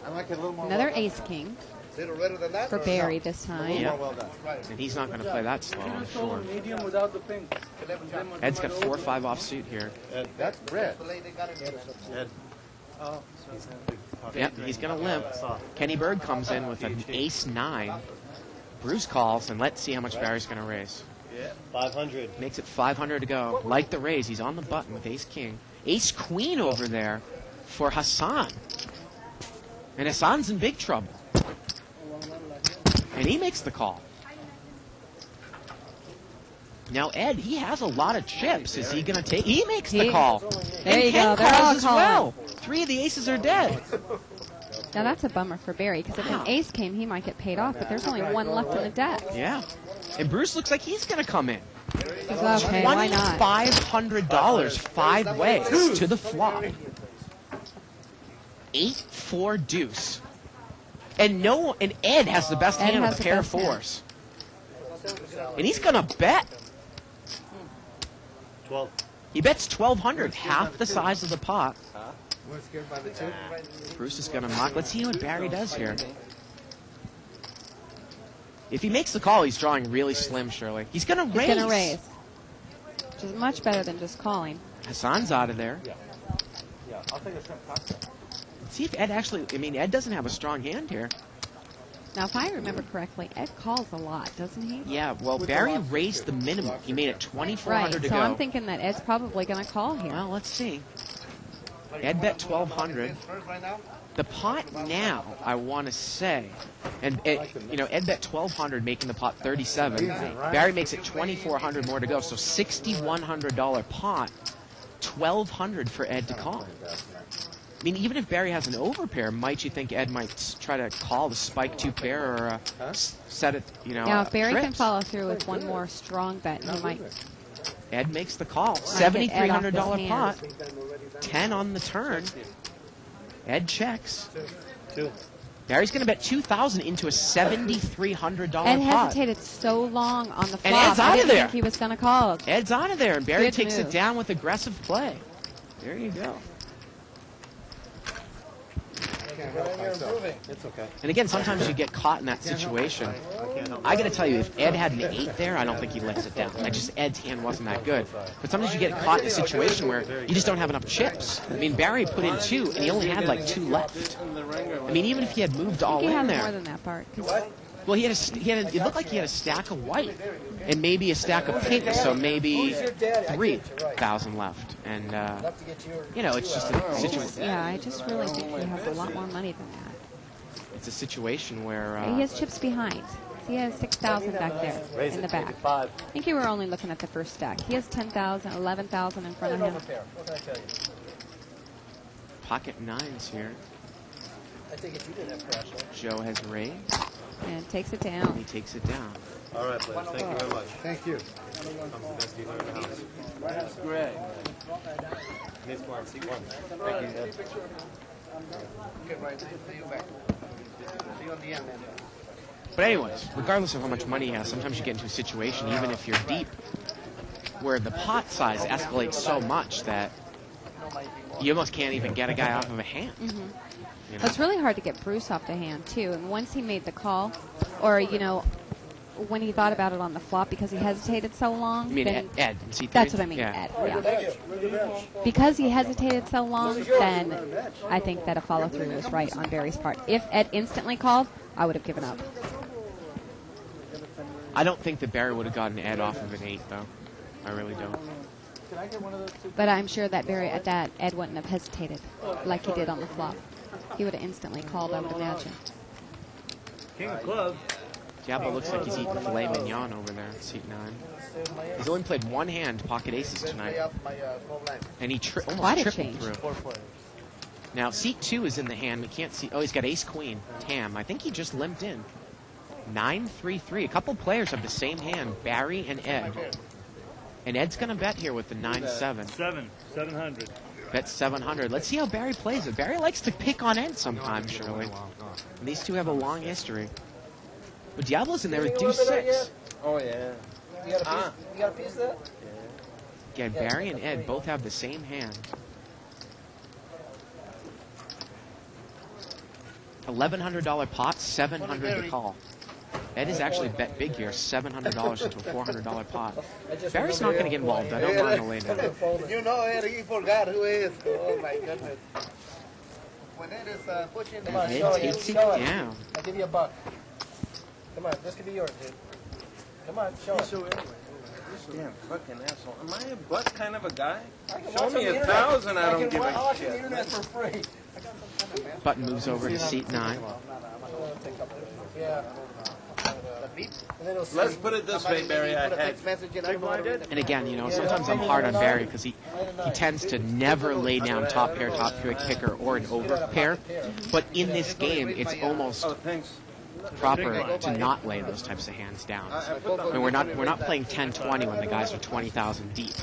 I like it a little more. Another ace king Little redder than that? for or Barry this time. Yeah. well done. And he's not going to play that slow, I'm sure. Medium without the pink. Ed's got 4-5 offsuit here. That's red. Yep, he's going to limp. Kenny Berg comes in with an ace 9. Bruce calls, and let's see how much Barry's going to raise. 500. Makes it 500 to go. Like the raise, he's on the button with ace king. Ace queen over there for Hassan. And Hassan's in big trouble. And he makes the call. Now, Ed, he has a lot of chips. Is he going to take? He makes the call. There and you Ken go. They're all calls as calling. well. 3 of the aces are dead. Now that's a bummer for Barry because if an ace came, he might get paid off. But there's only one left in the deck. Yeah. And Bruce looks like he's going to come in. He's okay, why not? $2,500 5 ways to the flop. 8-4 deuce. And Ed has the best Ed hand has with a the pair of best hand. fours. And he's going to bet. 12. He bets 1,200, half the size of the pot. We're scared by the two. Bruce is going to mock. Let's see what Barry does here. If he makes the call, he's drawing really slim, Shirley. He's going to raise. He's going to raise, which is much better than just calling. Hassan's out of there. Yeah, I'll take a shrimp cocktail. Let's see if Ed actually, Ed doesn't have a strong hand here. Now, if I remember correctly, Ed calls a lot, doesn't he? Yeah, well, Barry raised the minimum. He made it 2,400 Right. to So go. I'm thinking that Ed's probably going to call here. Well, let's see. Ed bet 1,200. The pot now, I want to say, and Ed bet 1,200, making the pot 37. Barry makes it 2,400 more to go, so $6,100 pot, 1,200 for Ed to call. I mean, even if Barry has an overpair, might you think Ed might try to call the spike 2 pair or set it, Now, if Barry can trips? follow through with one more strong bet, he might. Ed makes the call. Might get Ed off $7,300 his pot. hand. 10 on the turn. Ed checks. 2. Barry's going to bet 2,000 into a $7,300 pot. Ed hesitated so long on the flop. And Ed's I out of didn't there. think he was going to call. Ed's out of there, and Barry Good takes it move. down with aggressive play. There you go. You're improving. It's okay. And again, sometimes you get caught in that situation. I got to tell you, if Ed had an 8 there, I don't think he lets it down. Ed's hand wasn't that good. But sometimes you get caught in a situation where you just don't have enough chips. I mean, Barry put in 2, and he only had like 2 left. I mean, even if he had moved all He in had more there. than that part. 'Cause Well, it looked like he had a stack of white and maybe a stack of pink, so maybe 3,000 left. And, it's just a situation. yeah, I just really think he has a lot more money than that. It's a situation where He has chips behind. He has 6,000 back there in the back. I think you were only looking at the first stack. He has 10,000, 11,000 in front of him. What can I tell you? pocket 9s here. I think if you didn't have crash, right? Joe has raised, And takes it and down. he takes it down. All right, players. Thank you very much. Thank you. I'm the best dealer in the house. That's great. Miss Warren, C1. Thank you, Ed. Okay, right. See you back. See you on the end, man. But anyways, regardless of how much money he has, sometimes you get into a situation, even if you're deep, where the pot size escalates so much that you almost can't even get a guy off of a hand. You know? It's really hard to get Bruce off the hand, too. And once he made the call, or, when he thought about it on the flop because he hesitated so long. You mean then Ed in C3? That's what I mean, Yeah. Ed. Yeah. Because he hesitated so long, then I think that a follow-through was right on Barry's part. If Ed instantly called, I would have given up. I don't think that Barry would have gotten Ed off of an 8, though. I really don't. But I'm sure that Ed wouldn't have hesitated like he did on the flop. He would have instantly called, I would imagine. King of clubs. Diablo looks like he's eating filet mignon over there at seat 9. He's only played one hand, pocket aces tonight, Pay up my small blind. and he Quite almost a tripled change. through. 4 players. Now, seat 2 is in the hand. We can't see. Oh, he's got ace-queen, tam. I think he just limped in. 9-3-3. A couple players have the same hand, Barry and Ed. And Ed's going to bet here with the 9-7. 700. Bet 700. Let's see how Barry plays it. Barry likes to pick on Ed sometimes, surely. And these two have a long history. But Diablo's in there with deuce 6. Oh, yeah. You got a piece? You got a piece of that? Again, Barry and Ed both have the same hand. $1,100 pot, $700 to call. Ed is actually bet big here, $700 into a $400 pot. Barry's not going to get involved. I don't mind the lay down. You know, Ed, he forgot who is. Oh, my goodness. When Ed is pushing the Ed show it, takes it show it. down. I'll give you a buck. Come on, this could be yours, dude. Come on, show it. Damn fucking asshole. Am I a butt kind of a guy? I can Show watch me on the 1,000, internet. I don't can give a watch shit. on the internet for free. Button moves over to seat 9. Yeah. The beat. And then it'll Let's say, put it this way, Barry. I Put a had text message in. I don't know what it is. And again, sometimes I'm hard on Barry because he tends to never lay down top pair, picker, or an over pair. But in this game, it's almost Oh, thanks. proper to not lay those types of hands down. I mean, we're not playing 10-20 when the guys are 20,000 deep.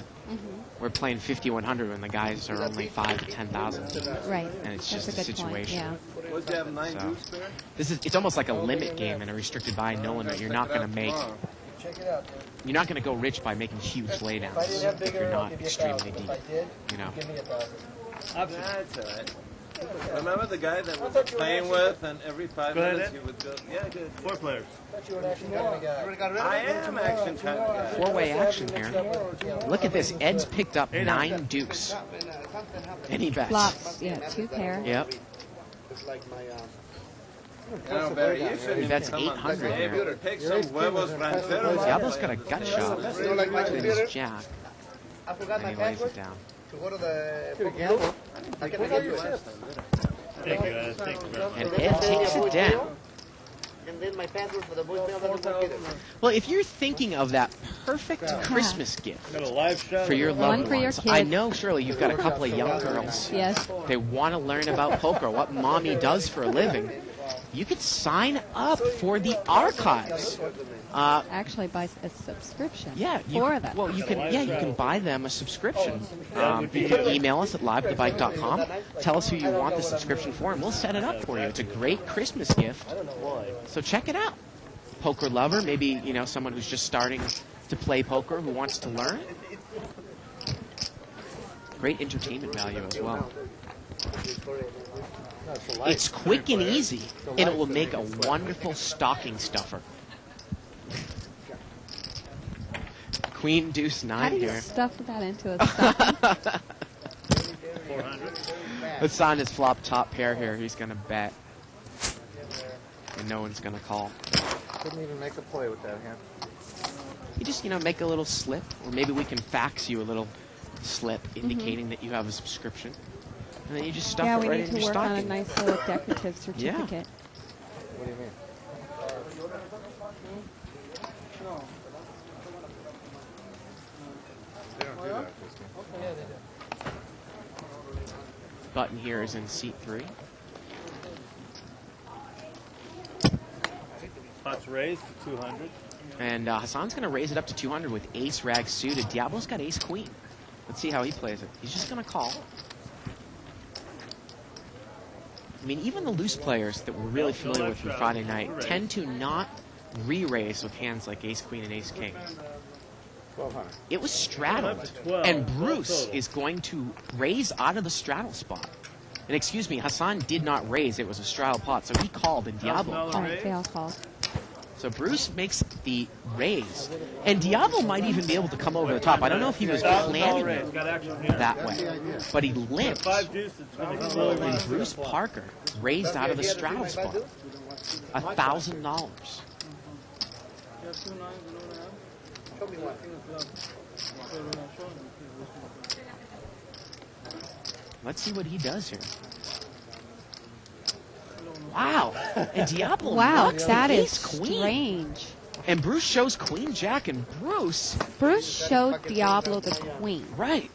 We're playing 5,100 when the guys are only 5 to 10,000. Right. And it's That's just a a good point, situation. yeah. Would you have 9 So, deuce there? it's almost like a limit game in a restricted buy, knowing that you're not going to make, check it out, dude. you're not going to go rich by making huge If I didn't have laydowns if bigger, you're I'll not give you extremely 1,000. deep. If I did, You know. give me 1,000. That's all right. Remember the guy that was playing with, and every 5 minutes he would go, yeah, good. 4 players. I thought you were an action kind of guy. Already got rid of I it? am action kind of guy. Four-way action here. Look at this. Ed's picked up 9 deuce. Something happened. And he bets. Flops, yeah, 2 pair. Yep. It's like my You know, Barry, you shouldn't That's come on 800 this here. table. Take some huevos rancheros. Diablo's got a gut shot. You know, like my Then computer. he's jack, I forgot and my he lays password. it down. to go to the Good poker gamble. room. I can give you it. Thank you, guys. Thank you, brother. And Ed takes it down. And then my password for the voicemail doesn't work either. Well, if you're thinking of that perfect Christmas gift Got a live shot. for your loved One for your ones, kids. I know, Shirley, you've got a couple of young girls. Yes. They want to learn about poker, what mommy does for a living. You could sign up for the archives. Actually, buy a subscription Yeah, for them. Well, you can buy them a subscription. You can email us at livethebike.com. Tell us who you want the subscription for, and we'll set it up for you. It's a great Christmas gift. So check it out. Poker lover, maybe someone who's just starting to play poker who wants to learn. Great entertainment value as well. It's quick and easy, and it will make a wonderful stocking stuffer. Queen Deuce How 9 do you here. stuff that into a stocking? 400. Hassan has flopped top pair here. He's going to bet. And no one's going to call. Couldn't even make a play with that hand. You just, make a little slip, or maybe we can fax you a little slip indicating that you have a subscription. And then you just stuff Yeah, it we right need in to your work on a stocking. nice little decorative certificate. What do you mean? They don't do that at this game. Button here is in seat 3. Pot's raised to 200. And Hassan's going to raise it up to 200 with ace rag suited. Diablo's got ace queen. Let's see how he plays it. He's just going to call. I mean, even the loose players that we're really familiar with from Friday night tend to not re-raise with hands like ace queen and ace king. 1,200. It was straddled, Up to 12. and Bruce 12 total. is going to raise out of the straddle spot. And excuse me, Hassan did not raise. It was a straddle pot, so he called, and Diablo $1,000 called. Right, they all called. So Bruce makes the raise, and Diablo might even be able to come over the top. I don't know if he was planning raise. it Got action here. that way, but he limped, 5 deuce. It's going to explode. and Bruce Parker raised out of the straddle spot. $1,000. Show me one. Let's see what he does here. Wow, and Diablo Wow, knocks that the is ace queen. strange. And Bruce shows queen jack, and Bruce, Bruce showed Diablo the queen. right.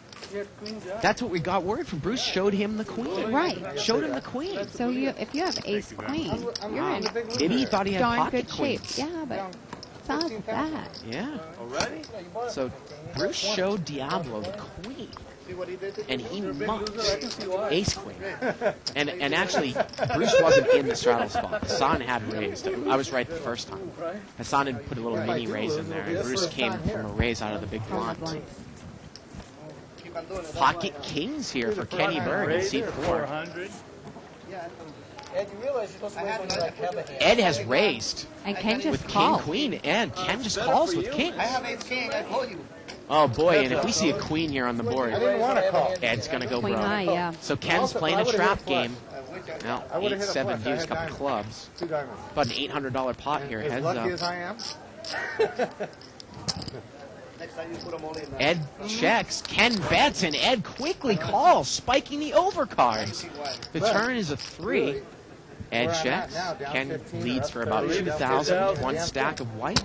That's what we got word from. Bruce showed him the queen. Right. Showed him the queen. So if you have ace queen, you're in Maybe he thought he had darn pocket good shape. queens. Yeah, but it's not that. Yeah. Already? So Bruce showed Diablo the queen, See what he did? and he mucked ace queen. And actually, Bruce wasn't in the straddle spot. Hassan had raised. I was right the first time. Hassan had put a little mini raise in there, and Bruce came from a raise out of the big From the blind. blind. Keep on doing it. Pocket kings here for Kenny Berg in Raised seat to 4. 400. Ed, you realize you're supposed to wait when you have a hand. Ed has raised And Ken just with king called. queen, and Ken just calls with kings. I have ace king. I told you. Oh boy, and if we see a queen here on the board, I didn't want to call. Ed's gonna go Queen high, broke. yeah. So Ken's playing a trap game. Now, I would've hit a 8-7 flush. I deuce, had couple diamonds. clubs. 2 diamonds. About an $800 pot here, As heads lucky as up. I am, Next time you put them all in. Ed checks, Ken bets, and Ed quickly calls, spiking the overcards. The turn is a 3. Ed Where I'm at checks. now, down Ken 15 or leads up for about 30, 2,000. One down stack of white.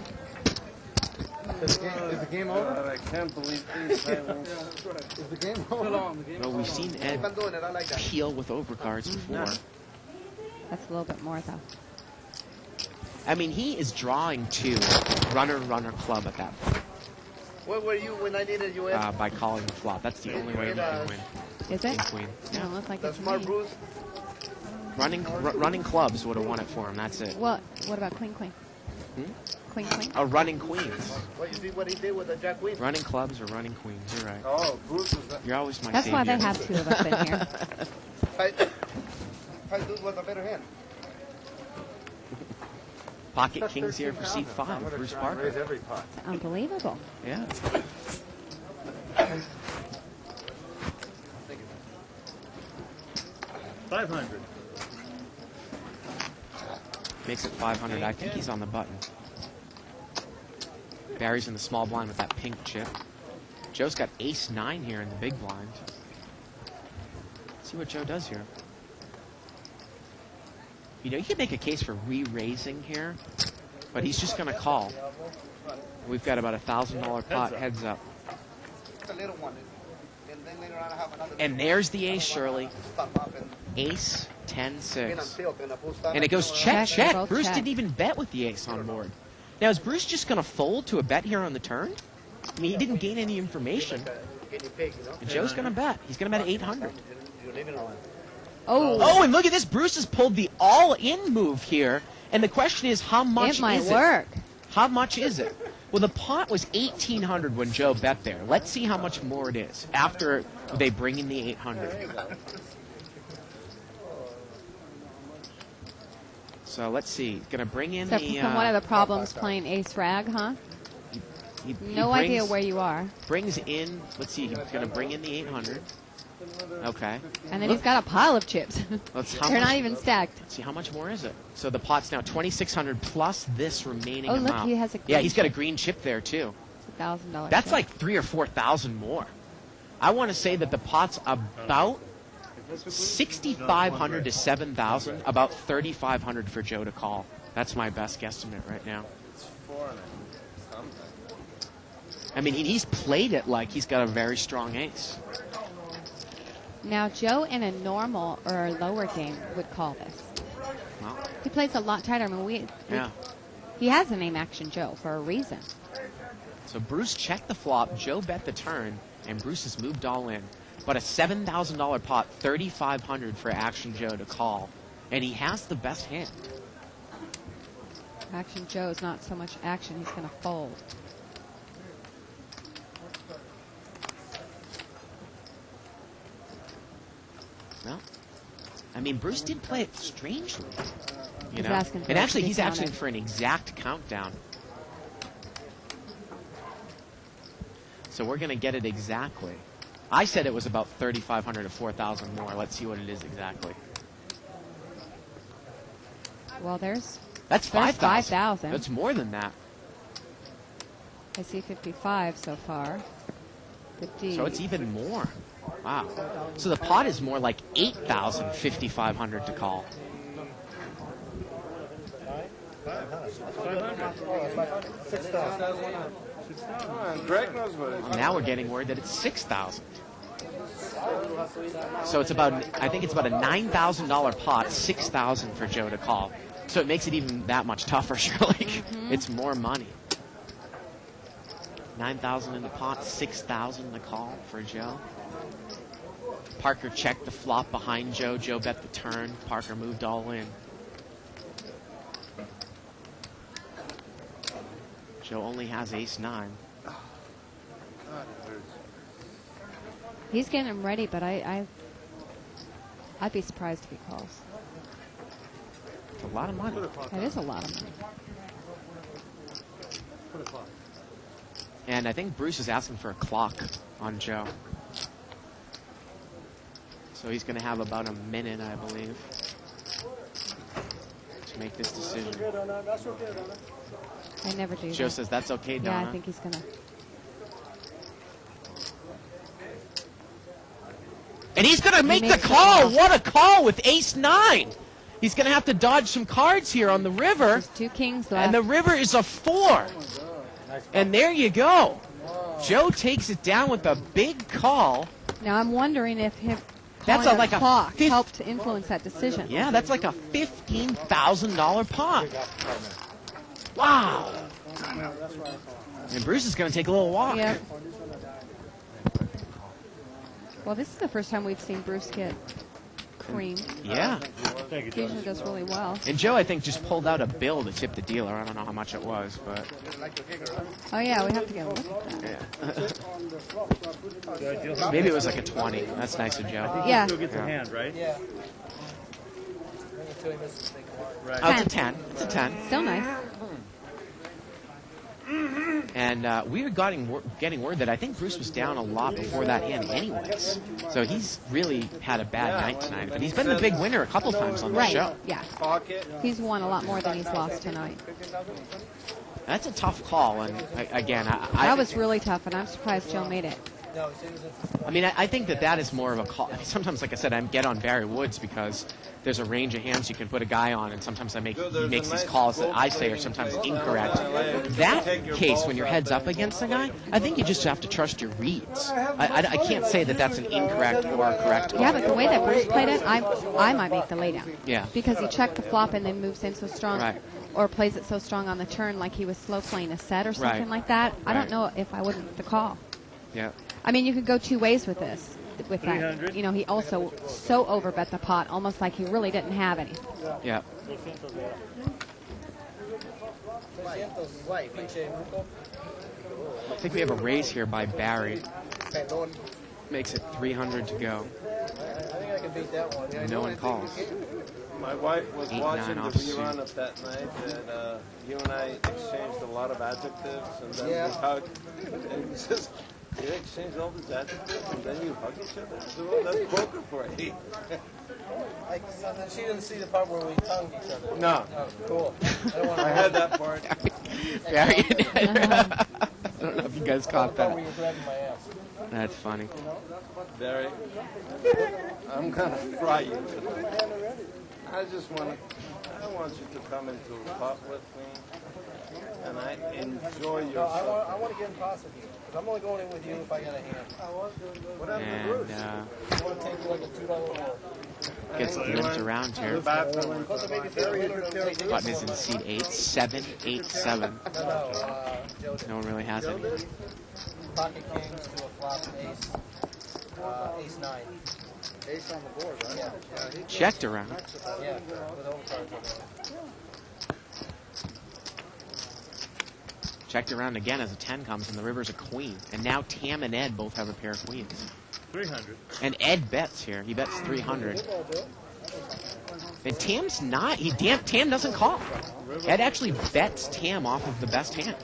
is the game over? God, I can't believe these silence. Is the game over? Well, we've seen Ed Keep on doing it. I like that. peel with overcards before. That's a little bit more, though. I mean, he is drawing to runner club at that point Where were you when I needed you, Ed? by calling the flop. That's the only way you can win. Is King it? queen. Doesn't look like The it to smart me. Bruce. Running clubs would have won it for him. That's it. What about queen? Queen? Running queens. Well, you see what he did with the jack queen? Running clubs or running queens. You're right. Oh, Bruce is You're always my That's savior. why they have 2 of us in here. Five dudes was a better hand. Pocket kings here for seat 5. I'm gonna Bruce try and Parker. raise every pot. Unbelievable. Yeah. $500. Makes it 500. I think he's on the button. Barry's in the small blind with that pink chip. Joe's got ace 9 here in the big blind. see what Joe does here. You know, you could make a case for re-raising here, but he's just going to call. We've got about $1,000 pot heads up. It's a little one. And then later on I have another. And there's the ace, Shirley. Stop up and Ace, 10-6. tilt and I pull stop. And it goes Check, check, check. both Bruce check. didn't even bet with the ace on board. Now, is Bruce just going to fold to a bet here on the turn? I mean, he didn't gain any information. Guinea pig, you know? And Joe's going to bet. He's going to bet 800. You're leaving it on. Oh, Oh, and look at this. Bruce has pulled the all-in move here. And the question is, how much it might is work. it? How much is it? Well, the pot was 1,800 when Joe bet there. Let's see how much more it is after they bring in the 800. So let's see. Going to bring in So the... from one of the problems playing ace rag, huh? he No idea where you are. Brings in... Let's see. He's going to bring in the 800. Okay. And then he's got a pile of chips. Let's how They're much, not even stacked. let's see, how much more is it? So the pot's now 2,600 plus this remaining Oh, look, amount. he has a Yeah, green he's got a chip. green chip there, too. It's $1,000. That's chip. like 3,000 or 4,000 more. I want to say that the pot's about 6,500 to 7,000, about 3,500 for Joe to call. That's my best guesstimate right now. It's 400 something. I mean, he's played it like he's got a very strong ace. Now, Joe in a normal or a lower game would call this. Well, He plays a lot tighter. I mean, yeah. he has the name Action Joe for a reason. So Bruce checked the flop, Joe bet the turn, and Bruce has moved all in. But a $7,000 pot, 3,500 for Action Joe to call. And he has the best hand. Action Joe is not so much action. He's going to fold. Well, I mean, Bruce did play it strangely. You He's know? asking for And it to actually, be he's asking counted. for an exact countdown. So we're going to get it exactly. I said it was about 3,500 to 4,000 more. Let's see what it is exactly. Well, there's That's There's 5,000. 5,000. That's more than that. I see 55 so far. 50. So it's even more. Wow. So the pot is more like 8,000, 5,500 to call. 6,000. Greg knows what it is. Now we're getting word that it's 6,000. So it's about, I think it's about a $9,000 pot, 6,000 for Joe to call. So it makes it even that much tougher, Shirley. It's more money. 9,000 in the pot, 6,000 to call for Joe. Parker checked the flop behind Joe. Joe bet the turn. Parker moved all in. Joe only has ace-9. He's getting him ready, but I'd be surprised if he calls. It's a lot of money. That is a lot of money. And I think Bruce is asking for a clock on Joe. So he's going to have about a minute, I believe, to make this decision. I never do Joe that. says that's okay, Donna. Yeah, I think he's going to. And he's going to make the makes the call. call. What a call with ace-9. He's going to have to dodge some cards here on the river. There's 2 kings left. And the river is a 4. And there you go. Joe takes it down with a big call. Now I'm wondering if him That's calling like a clock fifth- helped to influence that decision. Yeah, that's like a $15,000 pot. Wow. And Bruce is going to take a little walk. Yep. Well, this is the first time we've seen Bruce get creamed. Yeah. Thank you, He usually Joe. does really well. And Joe, I think, just pulled out a bill to tip the dealer. I don't know how much it was, but Oh, yeah, we have to get a look at that. yeah. Maybe it was like a 20. That's nice of Joe. Yeah. Still gets Yeah. a hand, right? Yeah. Bring it to him, this is big one. Oh, it's a 10. It's a 10. Still nice. And we were getting word that I think Bruce was down a lot before that hand anyways. So he's really had a bad night tonight. But he's been the big winner a couple times on the Right. show. Yeah. Pocket. He's won a lot more than he's lost tonight. That's a tough call. And again, That was really tough, and I'm surprised Joe made it. No, he said he was in I mean, I think that is more of a call. Sometimes, like I said, I get on Barry Woods because there's a range of hands you can put a guy on, and sometimes he makes these calls that I say are sometimes incorrect. That case, when you're heads up against a guy, I think you just have to trust your reads. I can't say that that's an incorrect or a correct call. Yeah, but the way that Bruce played it, I might make the laydown. Yeah. Because he checked the flop and then moves in so strong. Right. Or plays it so strong on the turn like he was slow playing a set or something Right. like that. I Right. don't know if I wouldn't the call. Yeah. I mean, you could go two ways with this. With that, 300. you know, he also so overbet the pot, almost like he really didn't have any. Yeah. I think we have a raise here by Barry. Makes it 300 to go. I think I can beat that one. Yeah, No one calls. My wife was 8-9 watching the offsuit. rerun of that night, and you and I exchanged a lot of adjectives, and then Yeah. we hugged. And he says, "You exchanged all these adjectives, and then you hug each other?" I said, "Well, that's poker for you." So then she didn't see the part where we tongued each other. No, Oh, cool. I don't want I to had that part. Barry. I don't know if you guys caught where that. you were grabbing my ass. That's funny. Barry, I'm gonna fry you tonight. I want you to come into a pot with me, and I enjoy your No, I supper. want to get in pots with you. 'Cause I'm only going in with you if I got a hand. What happened to And Bruce? I want to take you like a $2 roll. gets limped around here. Plus it may be $300. Button is in seat 8, 7, 8, 7. No, Joe did. No one really has any. Pocket kings to a flop ace. Ace 9. Ace on the board, right? Yeah. Checked around. Yeah, with overcards on it. Checked around again as a 10 comes, and the river's a queen. And now Tam and Ed both have a pair of queens. 300. And Ed bets here. He bets 300. And Tam's not. Tam doesn't call. Ed actually bets Tam off of the best hand.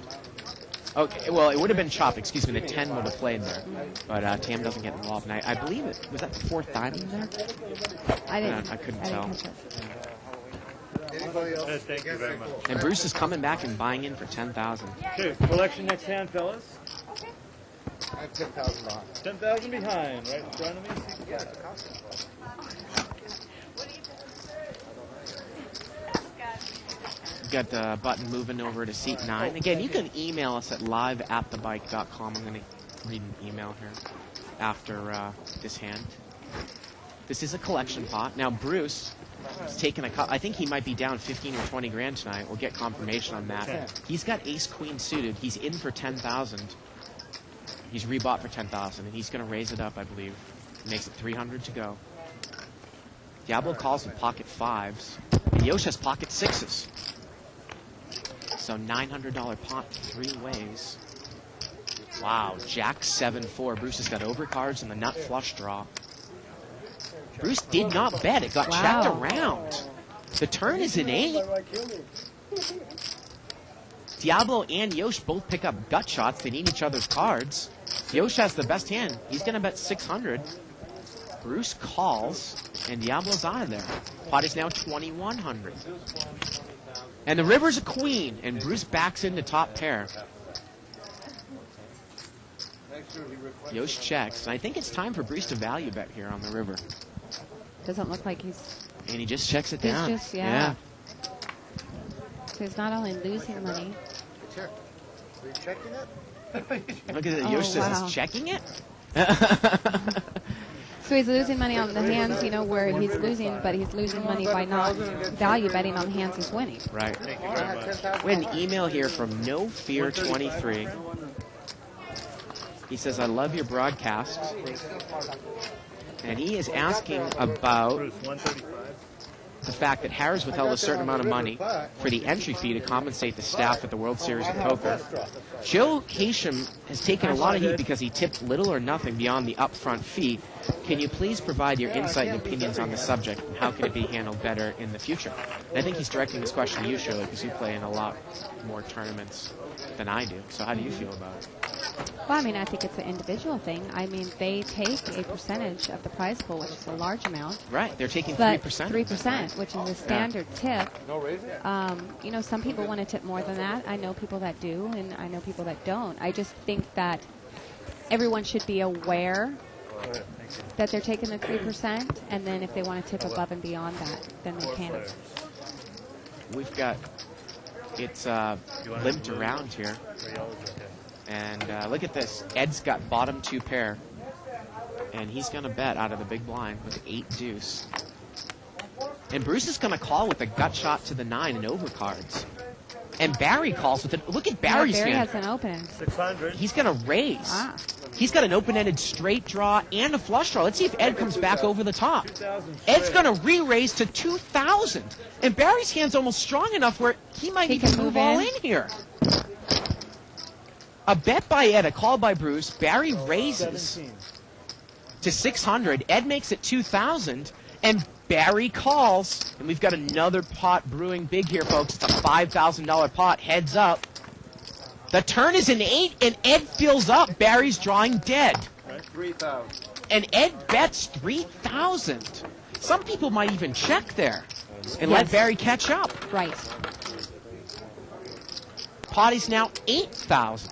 Okay, well, it would have been chop. Excuse me, the 10 would have played there. But Tam doesn't get involved. And I believe it. Was that the fourth diamond there? I couldn't tell. catch it. Anybody else? Thank you very much. And Bruce is coming back and buying in for 10,000. Okay, collection next hand, fellas. I have 10,000 behind. 10,000 behind, right in front of me. Got the button moving over to seat 9. Again, you can email us at live@thebike.com. I'm going to read an email here after this hand. This is a collection pot. Now, Bruce is taking a cut. I think he might be down 15 or 20 grand tonight. We'll get confirmation on that. He's got ace-queen suited. He's in for 10,000. He's rebought for 10,000, and he's going to raise it up, I believe. Makes it 300 to go. Diablo calls with pocket 5s, and Yosh has pocket 6s. So $900 pot 3 ways. Wow, Jack 7-4. Bruce has got overcards and the nut flush draw. Bruce did not bet. It got checked around. The turn is an 8. Diablo and Yosh both pick up gut shots. They need each other's cards. Yosh has the best hand. He's going to bet 600. Bruce calls, and Diablo's out of there. Pot is now 2,100. And the river's a queen, and Bruce backs into top pair. Yosh checks, and I think it's time for Bruce to value bet here on the river. Doesn't look like he's. And he just checks it He's down. just, yeah. So he's not only losing money. Check. Are you checking it? Look at it. Oh, Yosh says wow. he's checking it. So he's losing money on the hands, you know, where he's losing, but he's losing money by not value betting on the hands he's winning. Right. Thank you very much. We had an email here from No Fear 23. He says, I love your broadcast. And he is asking about Bruce, 135. the fact that Harris withheld a certain amount of money for the entry fee to compensate the staff at the World Series of Poker. Joe Haysham has taken a lot of heat because he tipped little or nothing beyond the upfront fee. Can you please provide your insight and opinions on the subject, and how can it be handled better in the future? And I think he's directing this question to you, Shirley, because you play in a lot more tournaments than I do. So how do you feel about it? Well, I mean, I think it's an individual thing. I mean, they take a percentage of the prize pool, which is a large amount. Right, they're taking But 3%. 3%, which is a standard tip. No raising? You know, some people want to tip more than that. I know people that do, and I know people that don't. I just think that everyone should be aware that they're taking the 3%, and then if they want to tip above and beyond that, then they can. We've got, it's limped around here. And look at this. Ed's got bottom 2 pair. And he's going to bet out of the big blind with 8 deuce. And Bruce is going to call with a gut shot to the 9 and overcards. And Barry calls with it. Look at Barry's Barry hand. has an open. 600. He's going to raise. Ah. He's got an open-ended straight draw and a flush draw. Let's see if Ed comes back over the top. Ed's going to re-raise to 2,000. And Barry's hand's almost strong enough where he might even move all in here. A bet by Ed, a call by Bruce. Barry raises 17. to 600. Ed makes it 2,000. And Barry calls. And we've got another pot brewing big here, folks. It's a $5,000 pot. Heads up. The turn is an 8, and Ed fills up. Barry's drawing dead. 3,000. And Ed bets 3,000. Some people might even check there and let Barry catch up. Right. Pot is now 8,000.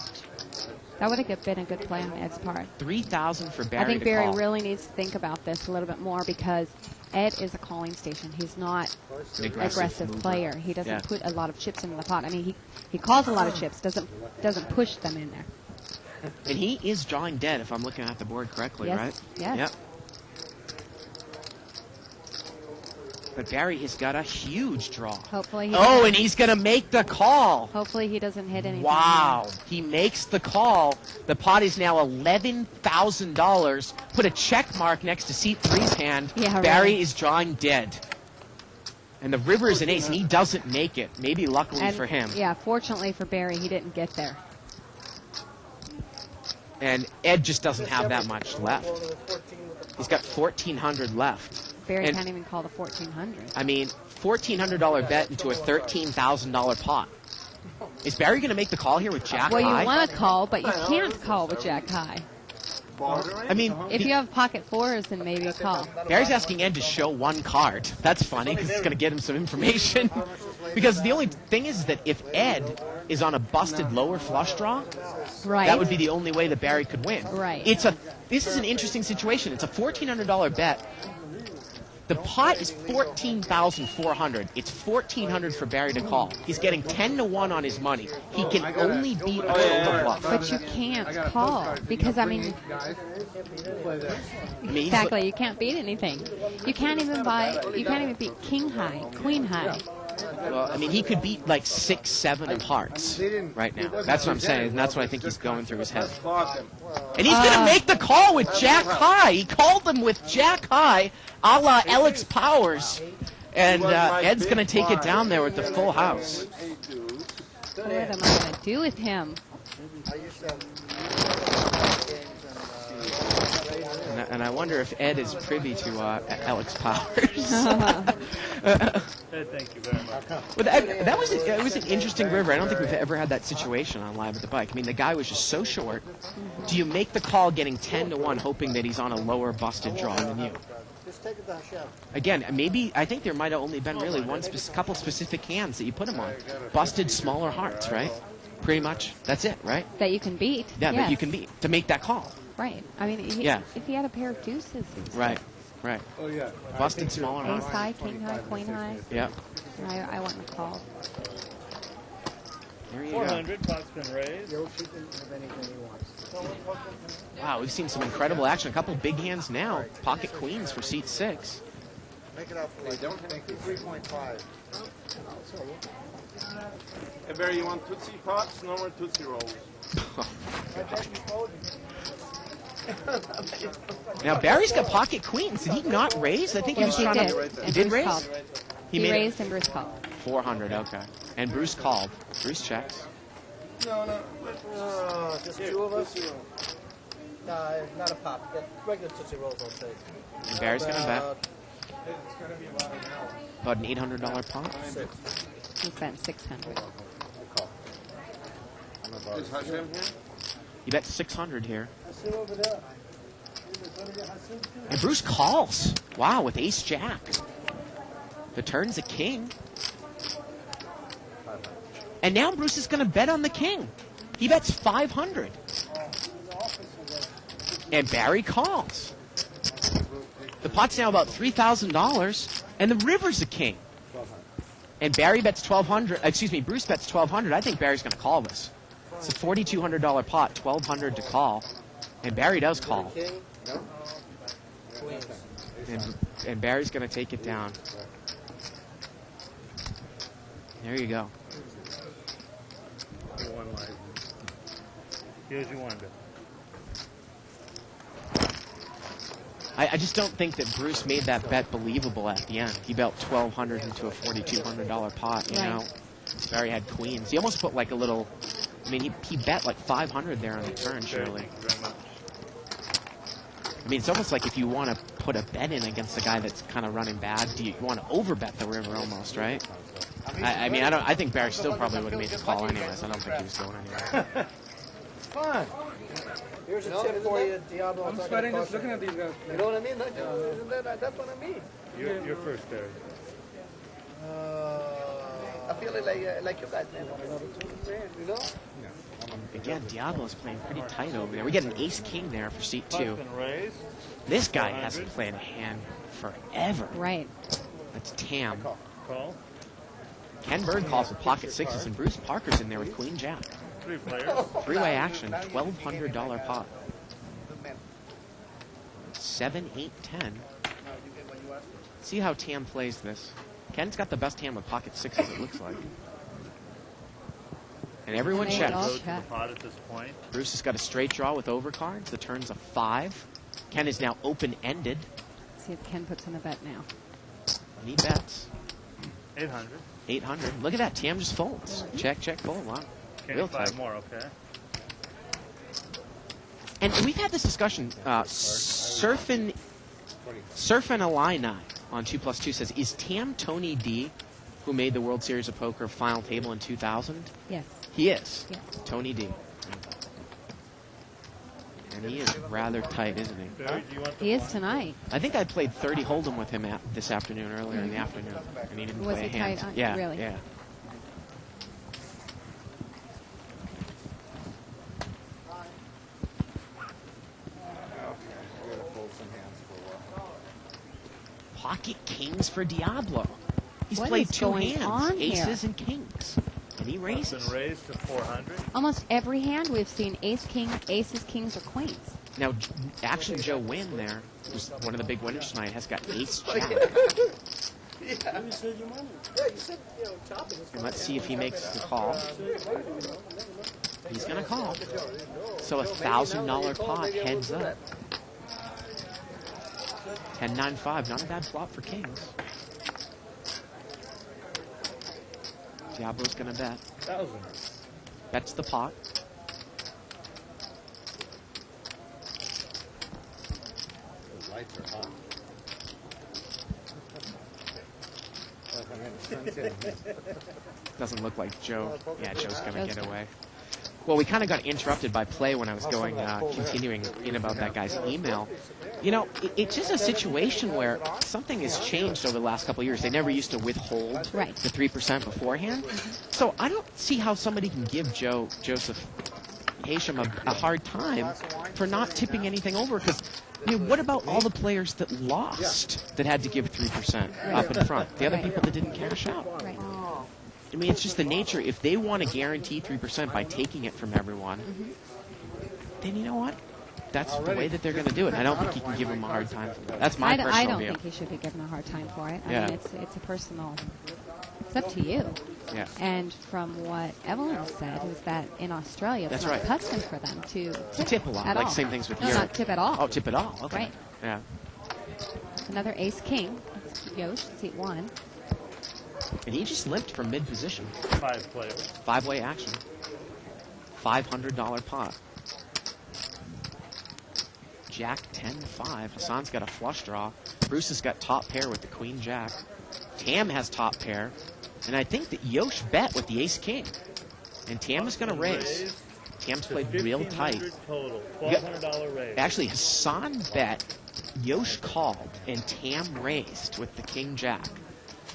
That would have been a good play on Ed's part. 3,000 for Barry I think to Barry call. really needs to think about this a little bit more because Ed is a calling station. He's not An an aggressive mover. player. He doesn't Yeah. put a lot of chips in the pot. I mean, he calls a lot of chips, doesn't push them in there. And he is drawing dead, if I'm looking at the board correctly, Yes, right? yes. Yep. But Barry has got a huge draw. Hopefully he Oh, and he's going to make the call. hopefully he doesn't hit anything. Wow. He makes the call. The pot is now $11,000. Put a check mark next to seat 3's hand. Yeah, Barry right. is drawing dead. And the river is an ace, and he doesn't make it. Maybe luckily And, for him. Yeah, fortunately for Barry, he didn't get there. And Ed just doesn't have that much left. He's got 1,400 left. Barry And- can't even call the 1,400. I mean, $1,400 bet into a $13,000 pot. Is Barry going to make the call here with Jack Well, high? you want to call, but you can't call with Jack high. I mean, If you have pocket 4s, then maybe a call. Barry's asking Ed to show one card. That's funny because it's going to get him some information. Because the only thing is that if Ed is on a busted lower flush draw, Right. that would be the only way that Barry could win. Right. This is an interesting situation. It's a $1,400 bet. The pot is $14,400. It's $1,400 for Barry to call. He's getting 10-1 on his money. He can only beat a total bluff. But you can't call because, I mean, I mean, he's- exactly, you can't beat anything. You can't even beat king high, queen high. Well, I mean, he could beat like 6, 7 of hearts right now. That's what I'm saying, and that's what I think he's going through his head. And he's going to make the call with Jack high. He called them with Jack high, a la Alex Powers. And Ed's going to take it down there with the full house. What am I going to do with him? I used to have games And I wonder if Ed is privy to Alex Powers. Thank you very much. But that was it was an interesting river. I don't think we've ever had that situation on Live at the Bike. I mean, the guy was just so short. Do you make the call getting 10-1, hoping that he's on a lower busted draw than you? just take it to Hashem. Again, maybe I think there might have only been really couple specific hands that you put him on. Busted smaller hearts, right? Pretty much. That's it, right? That you can beat. Yeah, yes. that you can beat to make that call. Right. I mean, Yeah. if he had a pair of deuces, Right. Right. Oh, yeah. Busted smaller ace hearts. high, king high, queen high, Yeah. I want to call. There you go. 400, pot's been raised. He'll shoot with anything he wants. Wow, we've seen some incredible action. A couple big hands now. Pocket queens for seat 6. Make it out for like 3.5. Hey, Barry, you want Tootsie Pops? No more Tootsie Rolls. Now Barry's got pocket queens. Did he not raise? I think he was Yes, he trying did. to. He And did Bruce raise. called. He made it raised and Bruce called. 400. Okay. And Bruce called. Bruce checks. No. Just two of us? Nah, not a pop. Get regular Tootsie Rolls, I'll take. And Barry's gonna bet It's going to be about an hour. about an $800 pot. He spent 600. Is Hashem here? He bet 600 here. And Bruce calls. Wow, with ace jack. The turn's a king. And now Bruce is going to bet on the king. He bets 500. And Barry calls. The pot's now about $3,000, and the river's a king. And Barry bets $1,200. Excuse me, Bruce bets $1,200. I think Barry's going to call this. It's a $4,200 pot, $1,200 to call, and Barry does call. And Barry's going to take it down. There you go. One line. Here's your wonder. I just don't think that Bruce made that bet believable at the end. He bet $1,200 into a $4,200 pot, you know. Barry had queens. He almost put like a little, I mean, he bet like $500 there on the turn, surely. I mean, it's almost like if you want to put a bet in against a guy that's kind of running bad, do you want to overbet the river almost, right? I mean, I think Barry still probably would have made the call anyways. I don't think he was going anywhere. Fine. Here's a tip for you, Diablo. I'm sweating just looking at these guys. You know what I mean? That's what I mean. You're first, Barry. I feel it like you guys, man. You know? Again, Diablo's playing pretty tight over there. We get an ace-king there for seat 2. Button raise. This guy hasn't played a hand forever. Right. That's Tam. Call. Ken Bird calls with pocket sixes, and Bruce Parker's in there with queen jack. 3 players. Three-way action, $1,200 pot. 7, 8, 10. See how Tam plays this. Ken's got the best hand with pocket sixes, it looks like. And everyone They checks. all Go to the check. pot at this point. Bruce has got a straight draw with overcards. The turn's a 5. Ken is now open-ended. See if Ken puts in a bet now. And he bets. 800. 800. Look at that. Tam just folds. Check, check, fold. Wow. Can Real you 5 tight. more, okay? And we've had this discussion. Surfin' Illini on 2+2 says, is Tam Tony D, who made the World Series of Poker final table in 2000? Yes. He is. Yes. Tony D. And he is rather tight, isn't he? Barry, do you want the He is blind? tonight. I think I played 30 Hold'em with him this afternoon, earlier in the afternoon. And he didn't Was play he a hand. tight on- Yeah, really? yeah. Pocket kings for Diablo. He's What played is 2 going hands, on here? aces and kings. And he raises. Button raised to 400. Almost every hand we've seen ace, king, aces, kings, or queens. Now, Action Joe Wynn there, who's one of the big winners tonight, has got ace jack. Yeah, you said, chopping. And let's see if he makes the call. He's going to call. So $1,000 pot heads up. 10-9-5, not a bad flop for kings. Diablo's going to bet. 1,000. Bets the pot. The lights are hot. Doesn't look like Joe. Yeah, Joe's going to get away. Well, we kind of got interrupted by play when I was going, continuing in about that guy's email. You know, it's just a situation where something has changed over the last couple of years. They never used to withhold Right. the 3% beforehand. So I don't see how somebody can give Joseph Haysham a hard time for not tipping anything over. Because, I mean, what about all the players that lost that had to give 3% up in front? The other Right. people that didn't cash out. Right. I mean, it's just the nature. If they want to guarantee 3% by taking it from everyone, then you know what? That's the way that they're going to do it. I don't think you can give them a hard time for that. That's my I personal don't view. think he should be given a hard time for it. I Yeah. mean, it's a personal. It's up to you. Yeah. And from what Evelyn said, is that in Australia, it's That's not right. custom for them to Tip a lot, at like all. same things with no, Europe. not tip at all. Oh, tip it all. Okay. Right. Yeah. Another ace king. Yosh, seat 1. And he just limped from mid position. 5 players. 5-way action. $500 pot. Jack 10-5. Hassan's got a flush draw. Bruce has got top pair with the queen jack. Tam has top pair. And I think that Yosh bet with the ace king. And Tam is going to raise. Tam's played real tight. Total. $1,200 raise. Actually, Hassan bet, Yosh called, and Tam raised with the king jack.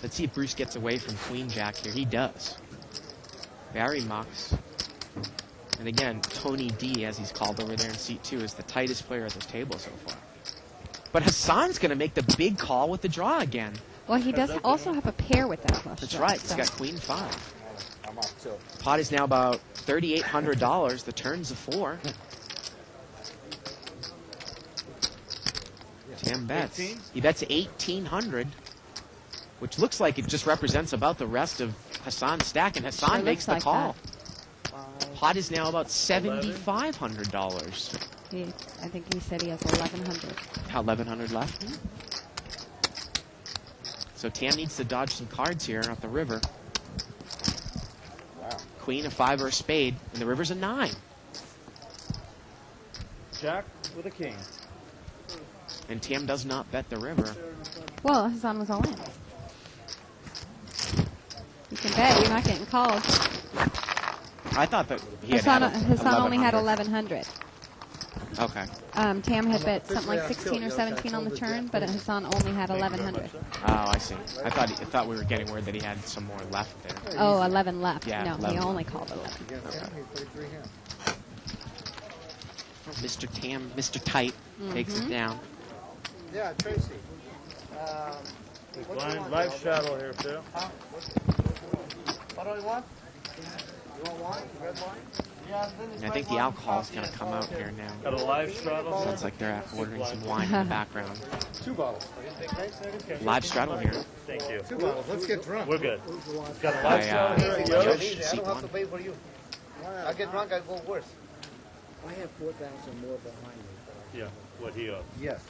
Let's see if Bruce gets away from queen jack here. He does. Barry mucks. And again, Tony D, as he's called over there in seat 2, is the tightest player at this table so far. But Hassan's going to make the big call with the draw again. Well, he does also have a pair with that flush That's draw, right. so- He's got queen 5. I'm up too. Pot is now about $3,800. The turn's a 4. Tam bets. 18? He bets 1,800, which looks like it just represents about the rest of Hassan's stack, and Hassan Sure makes looks the like call. Pot is now about $7,500. I think he said he has 1,100. How 1,100 left? So Tam needs to dodge some cards here up the river. Queen, a 5, or a spade, and the river's a 9. Jack with a king. And Tam does not bet the river. Well, Hassan was all in. You can bet you're not getting called. I thought that he had Hassan only had 1,100. 1,100. Okay. Tam had bet something like 16 or 17 on the turn, but Hassan only had 1,100. Oh, I see. I thought we were getting word that he had some more left there. Oh, 11 left. Yeah, no, 11. he only called 11. Mr. Tam, Mr. Tight takes it down. Yeah, Tracy. Blind live shadow here, too. What do you want? You want wine? Red wine? Yeah, And I think the alcohol's going to come out here now. Got a live straddle. Sounds like they're ordering some wine in the background. 2 bottles. Live straddle here. Thank you. 2 bottles. Let's get drunk. We're good. Got a By live straddle here. I Yo. don't have to pay for you. I get drunk, I go worse. I have 4,000 more behind me. Yeah, what he owes. Yes.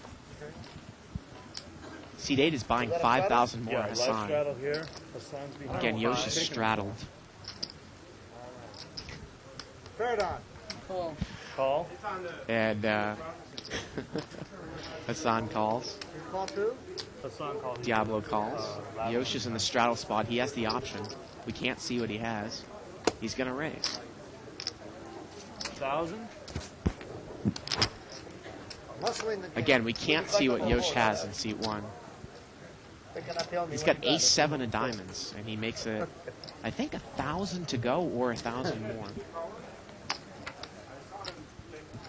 Seat 8 is buying 5,000 more Yeah, live Hassan. straddle here. Hassan's behind. Again, Yosh is straddled. Fair on. Call. And Hassan calls. Call through? Hassan called. Diablo calls. Yosh is in the straddle spot. He has the option. We can't see what he has. He's going to raise. 1,000. Again, we can't see what Yosh has in seat 1. They cannot tell me He's what got you got. ace 7 of diamonds, and he makes it, I think, 1,000 to go or 1,000 more.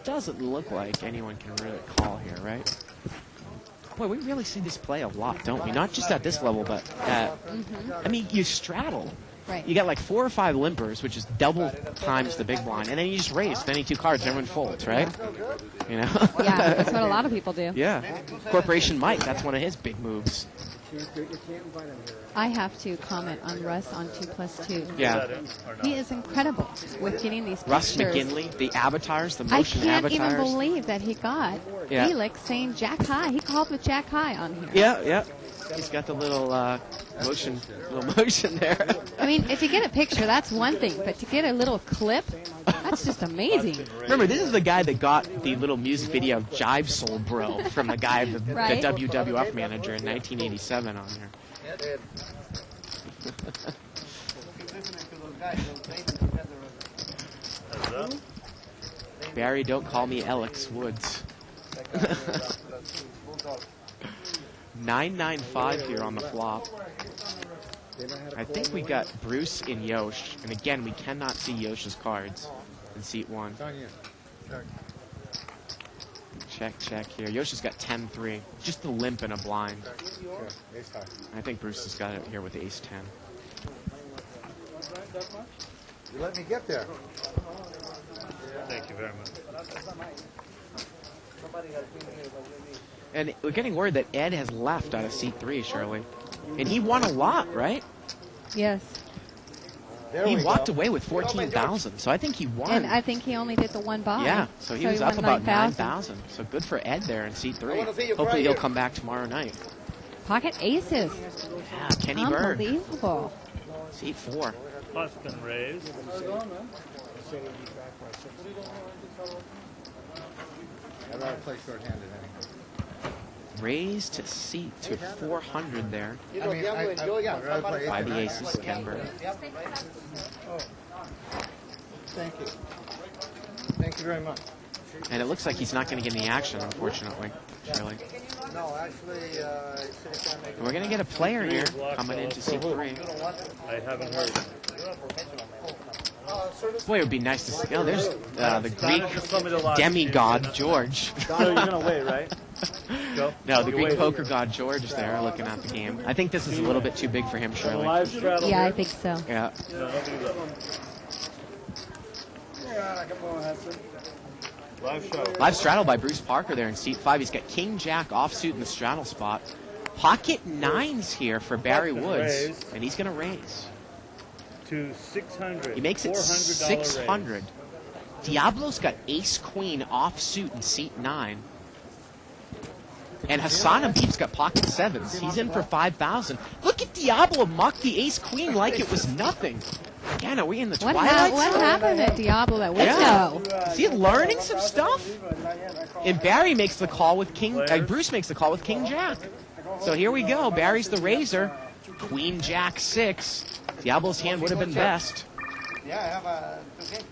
Doesn't look like anyone can really call here, right? Boy, we really see this play a lot, don't we? Not just at this level, but at, I mean, you straddle. Right. You got like 4 or 5 limpers, which is double times the big blind, and then you just raise 22 cards, and everyone folds, right? You know? Yeah, that's what a lot of people do. Yeah. Corporation Mike, that's one of his big moves. I have to comment on Russ on 2+2. Yeah. He is incredible with getting these Russ pictures. McGinley, the avatars, the I motion can't avatars. even believe that he got Yeah. Felix saying Jack High. He called with Jack High on here. Yeah, yeah. He's got the little motion there. I mean, if you get a picture, that's one thing, but to get a little clip, that's just amazing. Remember, this is the guy that got the little music video of Jive Soul Bro from the guy, the Right. WWF manager in 1987 on here. Barry, don't call me Alex Woods. 995 here on the flop. I think we got Bruce in Yosh, and again, we cannot see Yosh's cards in seat 1. Check, check here. Yosh has got 10-3. Just a limp and a blind. I think Bruce has got it here with ace 10. You let me get there. Thank you very much. And we're getting word that Ed has left out of seat 3, Shirley. And he won a lot, right? Yes. He walked away with 14,000, so I think he won. And I think he only did the one buy. Yeah, so he was up won about 9,000. 9,000. So good for Ed there in seat 3. wanna see you Hopefully right he'll here. come back tomorrow night. Pocket aces. Yeah, Kenny Bird, Unbelievable. seat 4. Pot's been raised. I'd rather play short-handed anyway. Raised to seat to 400 there You know, Diablo and Joe, yeah, I'd rather play by 8 the aces, Ken Bird. Thank you. Thank you very much. And it looks like he's not going to get any action, unfortunately, Shirley. No, actually, he said he can't make And we're going to get a player here coming into seat 3. I haven't heard. Boy, it would be nice to see. Oh, there's the Greek Tell me the last demigod, George. So you're going to wait, right? Go. No, the You Greek wait. poker god George is there looking at the game. I think this is a little bit too big for him, Shirley. Live straddle Yeah, I here. think so. Yeah. No, nobody look. Live show. Live straddle by Bruce Parker there in seat 5. He's got King Jack offsuit in the straddle spot. Pocket nines here for Barry Pocket Woods, raise. and he's going to raise. To 600. He makes it $400 600. raise. Diablo's got ace queen offsuit in seat 9. And Hassan Habib's got pocket sevens. He's in for 5,000. Look at Diablo muck the ace queen like it was nothing. Again, are we in the What, twilight what zone? happened at Diablo that Yeah. window? Is he learning some stuff? And Barry makes the call with King. Bruce makes the call with King Jack. So here we go. Barry's the raiser. Queen Jack 6. Diablo's hand would have been best. Yeah, I have two kings.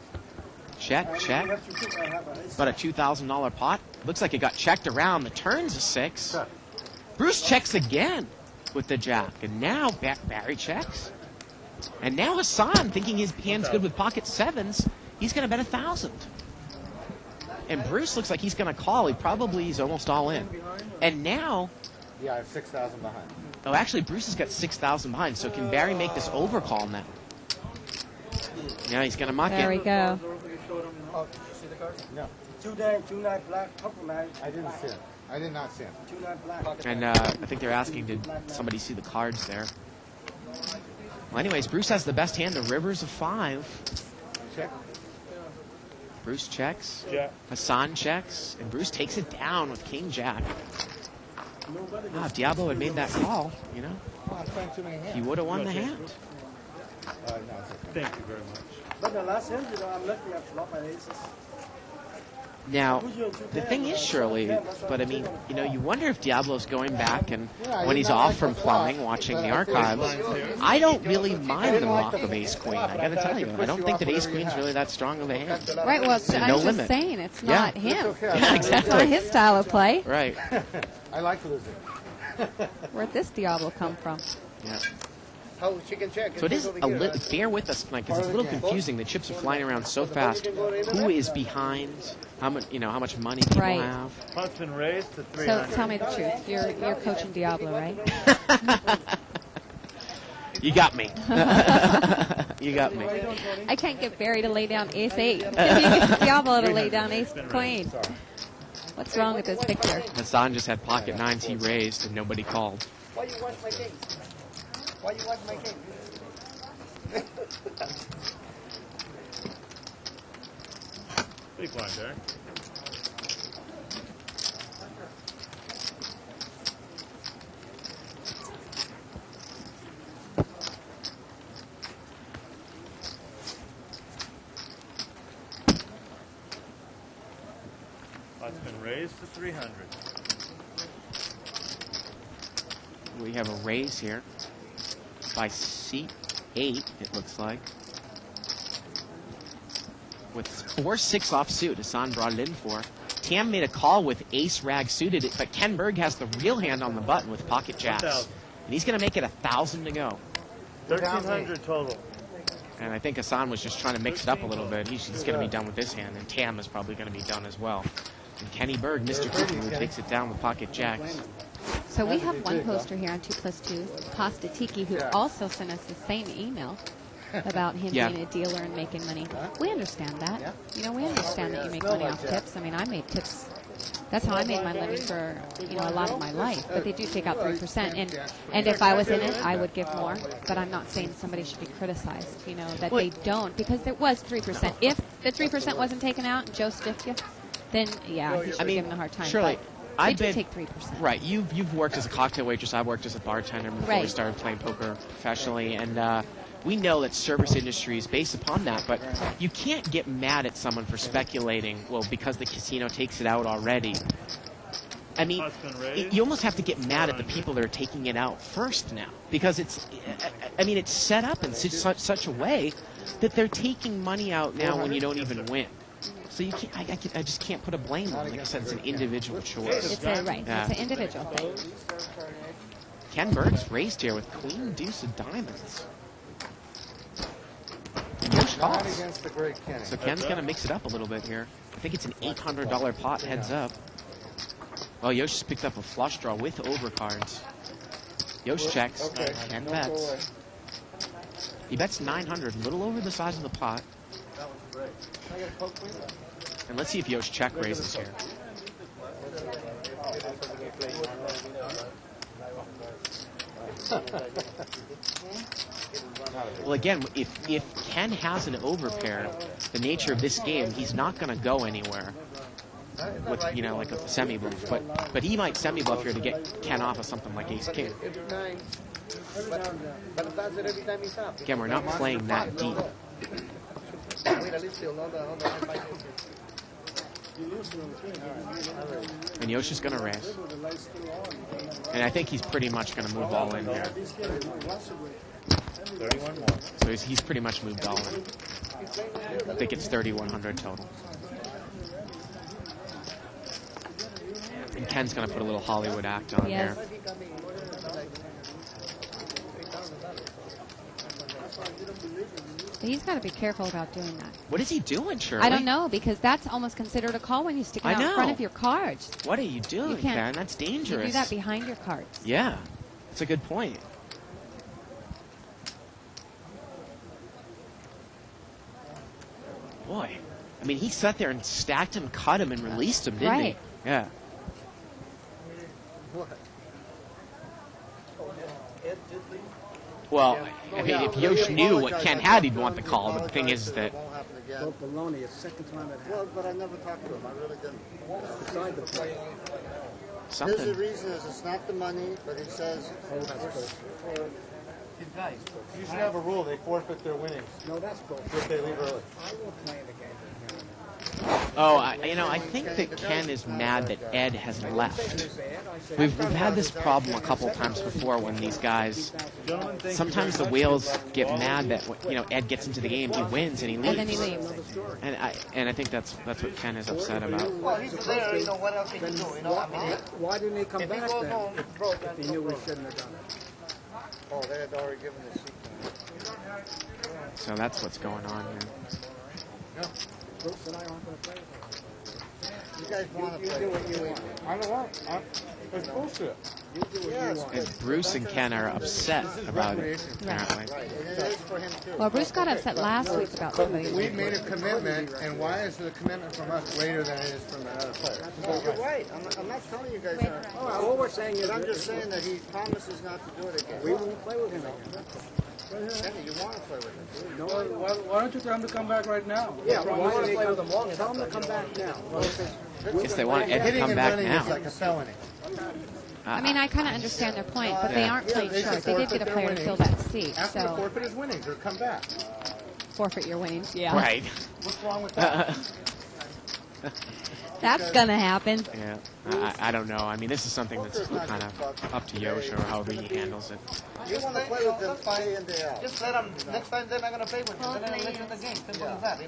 Check, check. About a $2,000 pot. Looks like it got checked around. The turn's a 6. Bruce checks again with the jack. And now Barry checks. And now Hassan, thinking his hand's good with pocket sevens, he's going to bet 1,000. And Bruce looks like he's going to call. He's almost all in. And now, Yeah, I have 6,000 behind. oh, actually, Bruce has got 6,000 behind. So can Barry make this overcall now? Yeah, he's going to muck There we it. go. Oh, did you see the cards? No, 2-9 black, couple nine, I didn't see it. I did not see it. 2-9 black. And I think they're asking, did somebody see the cards there? Well, anyways, Bruce has the best hand, the rivers of 5. Check. Bruce checks. Jack. Hassan checks. And Bruce takes it down with King Jack. If Diablo had made that call, you know, Oh, I'm playing too many hands. he would have won the hand. No, it's okay. Thank you very much. But the last hand, I'm lucky I flop my aces. Now, the thing is, Shirley, but I mean, you know, you wonder if Diablo's going back and when he's off from plumbing, watching the archives. I don't really mind the mock of ace queen. I gotta tell you, I don't think that ace queen's really that strong of a hand. Right, well, I No was limit. just saying, it's Yeah. not him. Yeah, It's not exactly. his style of play. Right. I like losing. Where'd this Diablo come from? Yeah. How chicken check? So it is over a here, little, right? bear with us, Mike, 'cause it's a little confusing. The chips are flying around so fast. Who is behind? How much, how much money people Right. have? Pot's been raised to So 300. tell me the truth. You're coaching Diablo, right? You got me. You got me. I can't get Barry to lay down ace 8. Can you get Diablo to lay down ace queen? What's wrong with this picture? Hassan just had pocket nines. He raised and nobody called. Why you watch my king? Why you watch my king? Big blind, Derek. Pot's been raised to 300. We have a raise here by seat 8, it looks like. With 4-6 offsuit, Hassan brought it in for. Tam made a call with ace rag suited, but Ken Berg has the real hand on the button with pocket jacks. 1,000. And he's going to make it 1,000 to go. 1,300 total. And I think Hassan was just trying to mix it up a little bit. He's going to be done with this hand, and Tam is probably going to be done as well. And Kenny Berg, Mr. Cookie, who takes it down with pocket jacks. So we have one poster here on 2+2, Pasta Tiki, who also sent us the same email about him Yeah. being a dealer and making money. We understand that. You know, we understand that you make money off tips. I mean, I made tips. That's how I made my living for, you know, a lot of my life. But they do take out 3%. And if I was in it, I would give more. But I'm not saying somebody should be criticized, you know, that they don't. Because there was 3%. If the 3% wasn't taken out and Joe stiffed you, then, yeah, he should be given a hard time. Shirley, But I've they been do take 3%. Right, you've worked as a cocktail waitress. I've worked as a bartender before we Right. started playing poker professionally, and we know that service industry is based upon that. But you can't get mad at someone for speculating. Well, because the casino takes it out already. I mean, Pot's been raised. you almost have to get mad at the people that are taking it out first now, because it's, I mean, it's set up in such a way that they're taking money out now when you don't even win. So you can't, I just can't put a blame on. Like I said, it's an individual choice. It's a, right. Yeah. It's an individual thing. Ken Berg's raised here with Queen Deuce of Diamonds. Emotion calls. against the great Kenny. So Ken's going to mix it up a little bit here. I think it's an $800 pot heads up. Well, Yosh just picked up a flush draw with overcards. Yosh checks. Okay. Ken No bets. boy. He bets 900, a little over the size of the pot. That was great. Can I get a Coke, please? And let's see if Yosh check raises here. Well, again, if Ken has an overpair, the nature of this game, he's not going to go anywhere with, like a semi-bluff. But he might semi-bluff here to get Ken off of something like ace-king. Every time. But does it every time he's up. Again, we're not playing that deep. Wait, at least he'll hold on. And Yosh is going to raise. And I think he's pretty much going to move all in here. 31 more. So he's pretty much moved all in. I think it's 3,100 total. And Ken's going to put a little Hollywood act on Yes. here. He's got to be careful about doing that. What is he doing, Shirley? I don't know, because that's almost considered a call when you stick it I out in front know. of your cards. What are you doing, You can't- Ken? That's You dangerous. do that behind your cards. Yeah, that's a good point. Boy, I mean, he sat there and stacked him, cut him, and released him, didn't Right. he? Yeah. Well, I mean, if Yosh knew what Ken had, he'd want the call. But the thing is that Won't happen again. Well, baloney, a second time it Well, happened. but I never talked to him. I really didn't. Beside the play. His something. reason is it's not the money, but he says You should have a rule, they forfeit their winnings. No, that's bullshit. If they leave early. I will play the game from here on out. Oh, I think that Ken is mad that Ed has left. We've had this problem a couple times before when these guys. Sometimes the whales get mad that Ed gets into the game, he wins, and he leaves. And then he leaves. And I think that's what Ken is upset about. Well, he's there, what else he can do, Why didn't he come If he back goes then? home, broke, If he knew we shouldn't have done it. oh, they had already given the sequence. So that's what's going on here. Bruce and I aren't going to play with him. You guys want to You play. do what you want. I don't want. It's bullshit. You do what Yes, you want. And Bruce and Ken are upset about it, apparently. Right, and it is for him too. Well, Bruce got upset last week about But somebody. we made a commitment, and why is the commitment from us greater than it is from another player? No, you're right. I'm not telling you guys that. All right, all we're saying is But I'm just saying that he promises not to do it again. we won't play with him again. Kenny, you want to play with him. No, Why don't you tell him to come back right now? yeah, we why want don't to they play come, with him long tell enough. them to come back now. Guess they want Ed to Hitting come and back running now. is like a felony. I mean, I kind of understand their point, but they Yeah. aren't Yeah, playing they short. should They did forfeit get a their player to winnings. fill that seat, Ask him to so forfeit his winnings or come back. forfeit your winnings. Yeah, Right. What's wrong with that? that's gonna happen. Yeah. I don't know. I mean, this is something that's kind of up to Yosh or however he handles it. You want to play with them day in, day out. Just let him, next time they're not going to play with him, then they'll let you in the game, simple as that,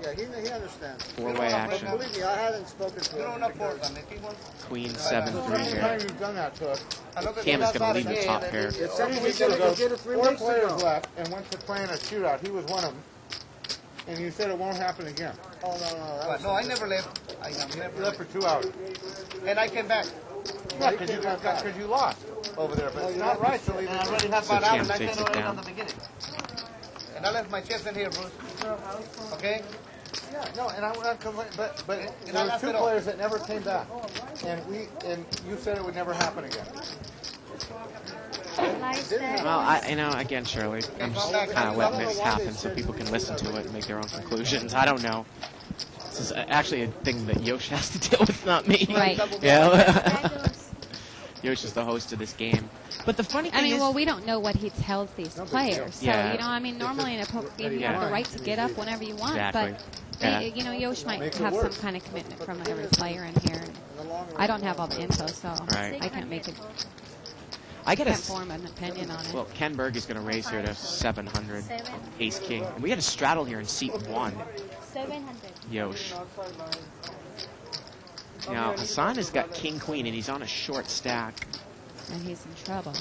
Yeah, he understands. Four-way But action. believe me, I hadn't spoken to You him. don't have force on it, if he wants, Queen 7-3 Every here. time you've done that to us, I look at Cam is the going to lead outside the top again, pair. and It's then- something we we did did it 3 4 weeks players ago. left and went to playing a shootout. He was one of them. And you said it won't happen again. Oh, no, that But was no, I never left. I You never left left. for 2 hours. And I came back. Yeah, because you lost over there. But it's not right to leave And I it. already had So my out, Cam and I takes said it already down. from the beginning. And I left my chips in here, Bruce. Okay? Yeah, no, and I would not complain. But And there I were left 2 it all. players that never came back. And you said it would never happen again. Well, again, Shirley, I'm just kind of letting this happen so people can listen to it and make their own conclusions. I don't know. This is actually a thing that Yosh has to deal with, not me. Right. Yeah. Yosh is the host of this game. But the funny thing I mean, is, well, we don't know what he tells these players. So, Yeah. I mean, normally in a poker game, you Yeah. have the right to get up whenever you want. Exactly. But, Yeah. Yosh might Makes it have some worse. kind of commitment from every player in here. I don't have all the info, so Right. I can't make it. I get Can't a. form an opinion on it. Well, Ken Berg is going to raise here to 700. Ace King. And we got a straddle here in seat 1. 700. Yosh. Now, Hassan has got King Queen, and he's on a short stack. And he's in trouble.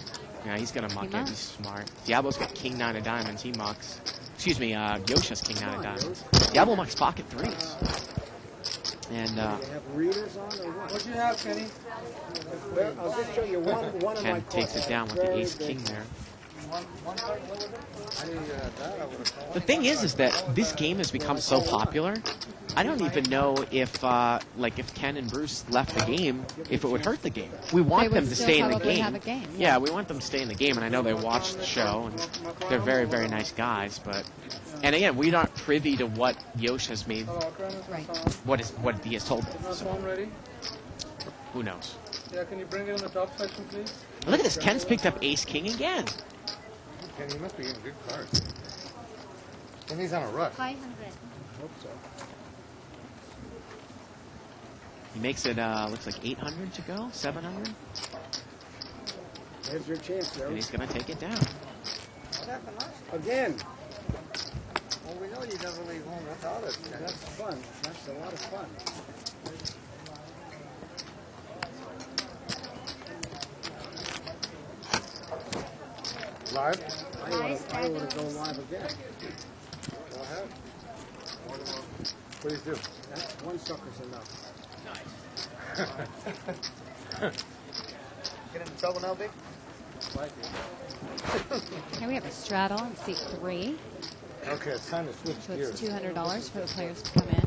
Yeah, he's going to muck He it. mucks. He's smart. Diablo's got king 9 of diamonds. He mucks. Excuse me, Yosha's king 9 of diamonds. Diablo mucks pocket 3s. And You have readers on or what? What you have, Kenny? Well, I'll just show you one of my Ken takes cards. it down with the ace king there. I didn't get at that. I would have called. The thing is that this game has become so popular. I don't even know if, if Ken and Bruce left the game, if it would hurt the game. We want They would them to still stay in the probably game. have a game, Yeah, we want them to stay in the game, and I know they watch the show, and they're very, very nice guys. But, and again, we aren't privy to what Yosh has made, Right. what he has told them. Is So phone ready? who knows? Yeah, can you bring it in the top section, please? Look at this. Ken's picked up ace king again. Kenny, you must be getting good cards. And he's on a rush. 500. Hope so. He makes it, looks like 800 to go, 700, There's your chance, and Joe. he's going to take it down. What happened last time? Again. Well, we know you never leave home without it. That's fun. That's a lot of fun. Live? I want to go live again. Go ahead. Please do. That's one sucker's enough. Get into trouble now, Big? Here we have a straddle in seat 3. Okay, it's time to switch So gears. it's $200 for the players to come in.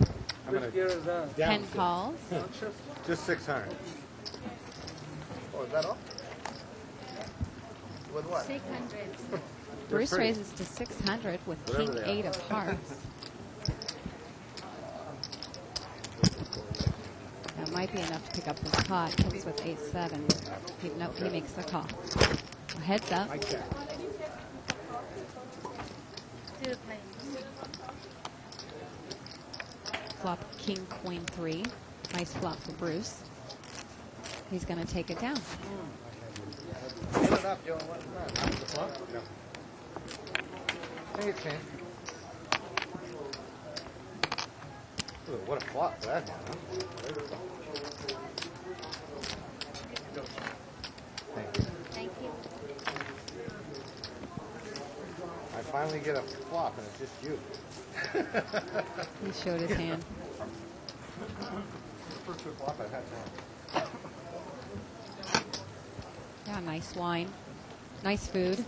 I'm going Which to gear is that? 10 calls. just 600. Oh, is that all? With what? 600. They're Bruce pretty. raises to 600 with Whatever king they are. 8 of hearts. That might be enough to pick up this pot. Kings with ace 7. He makes the call. Heads up. I check. Flop king queen 3. Nice flop for Bruce. He's going to take it down. Give it up, Joe. What is that? The flop? No. I think it's changed. Ooh, what a flop for that hand, huh? Thank you. I finally get a flop and it's just you. He showed his hand. First good flop I've had now. Yeah, nice wine. Nice food.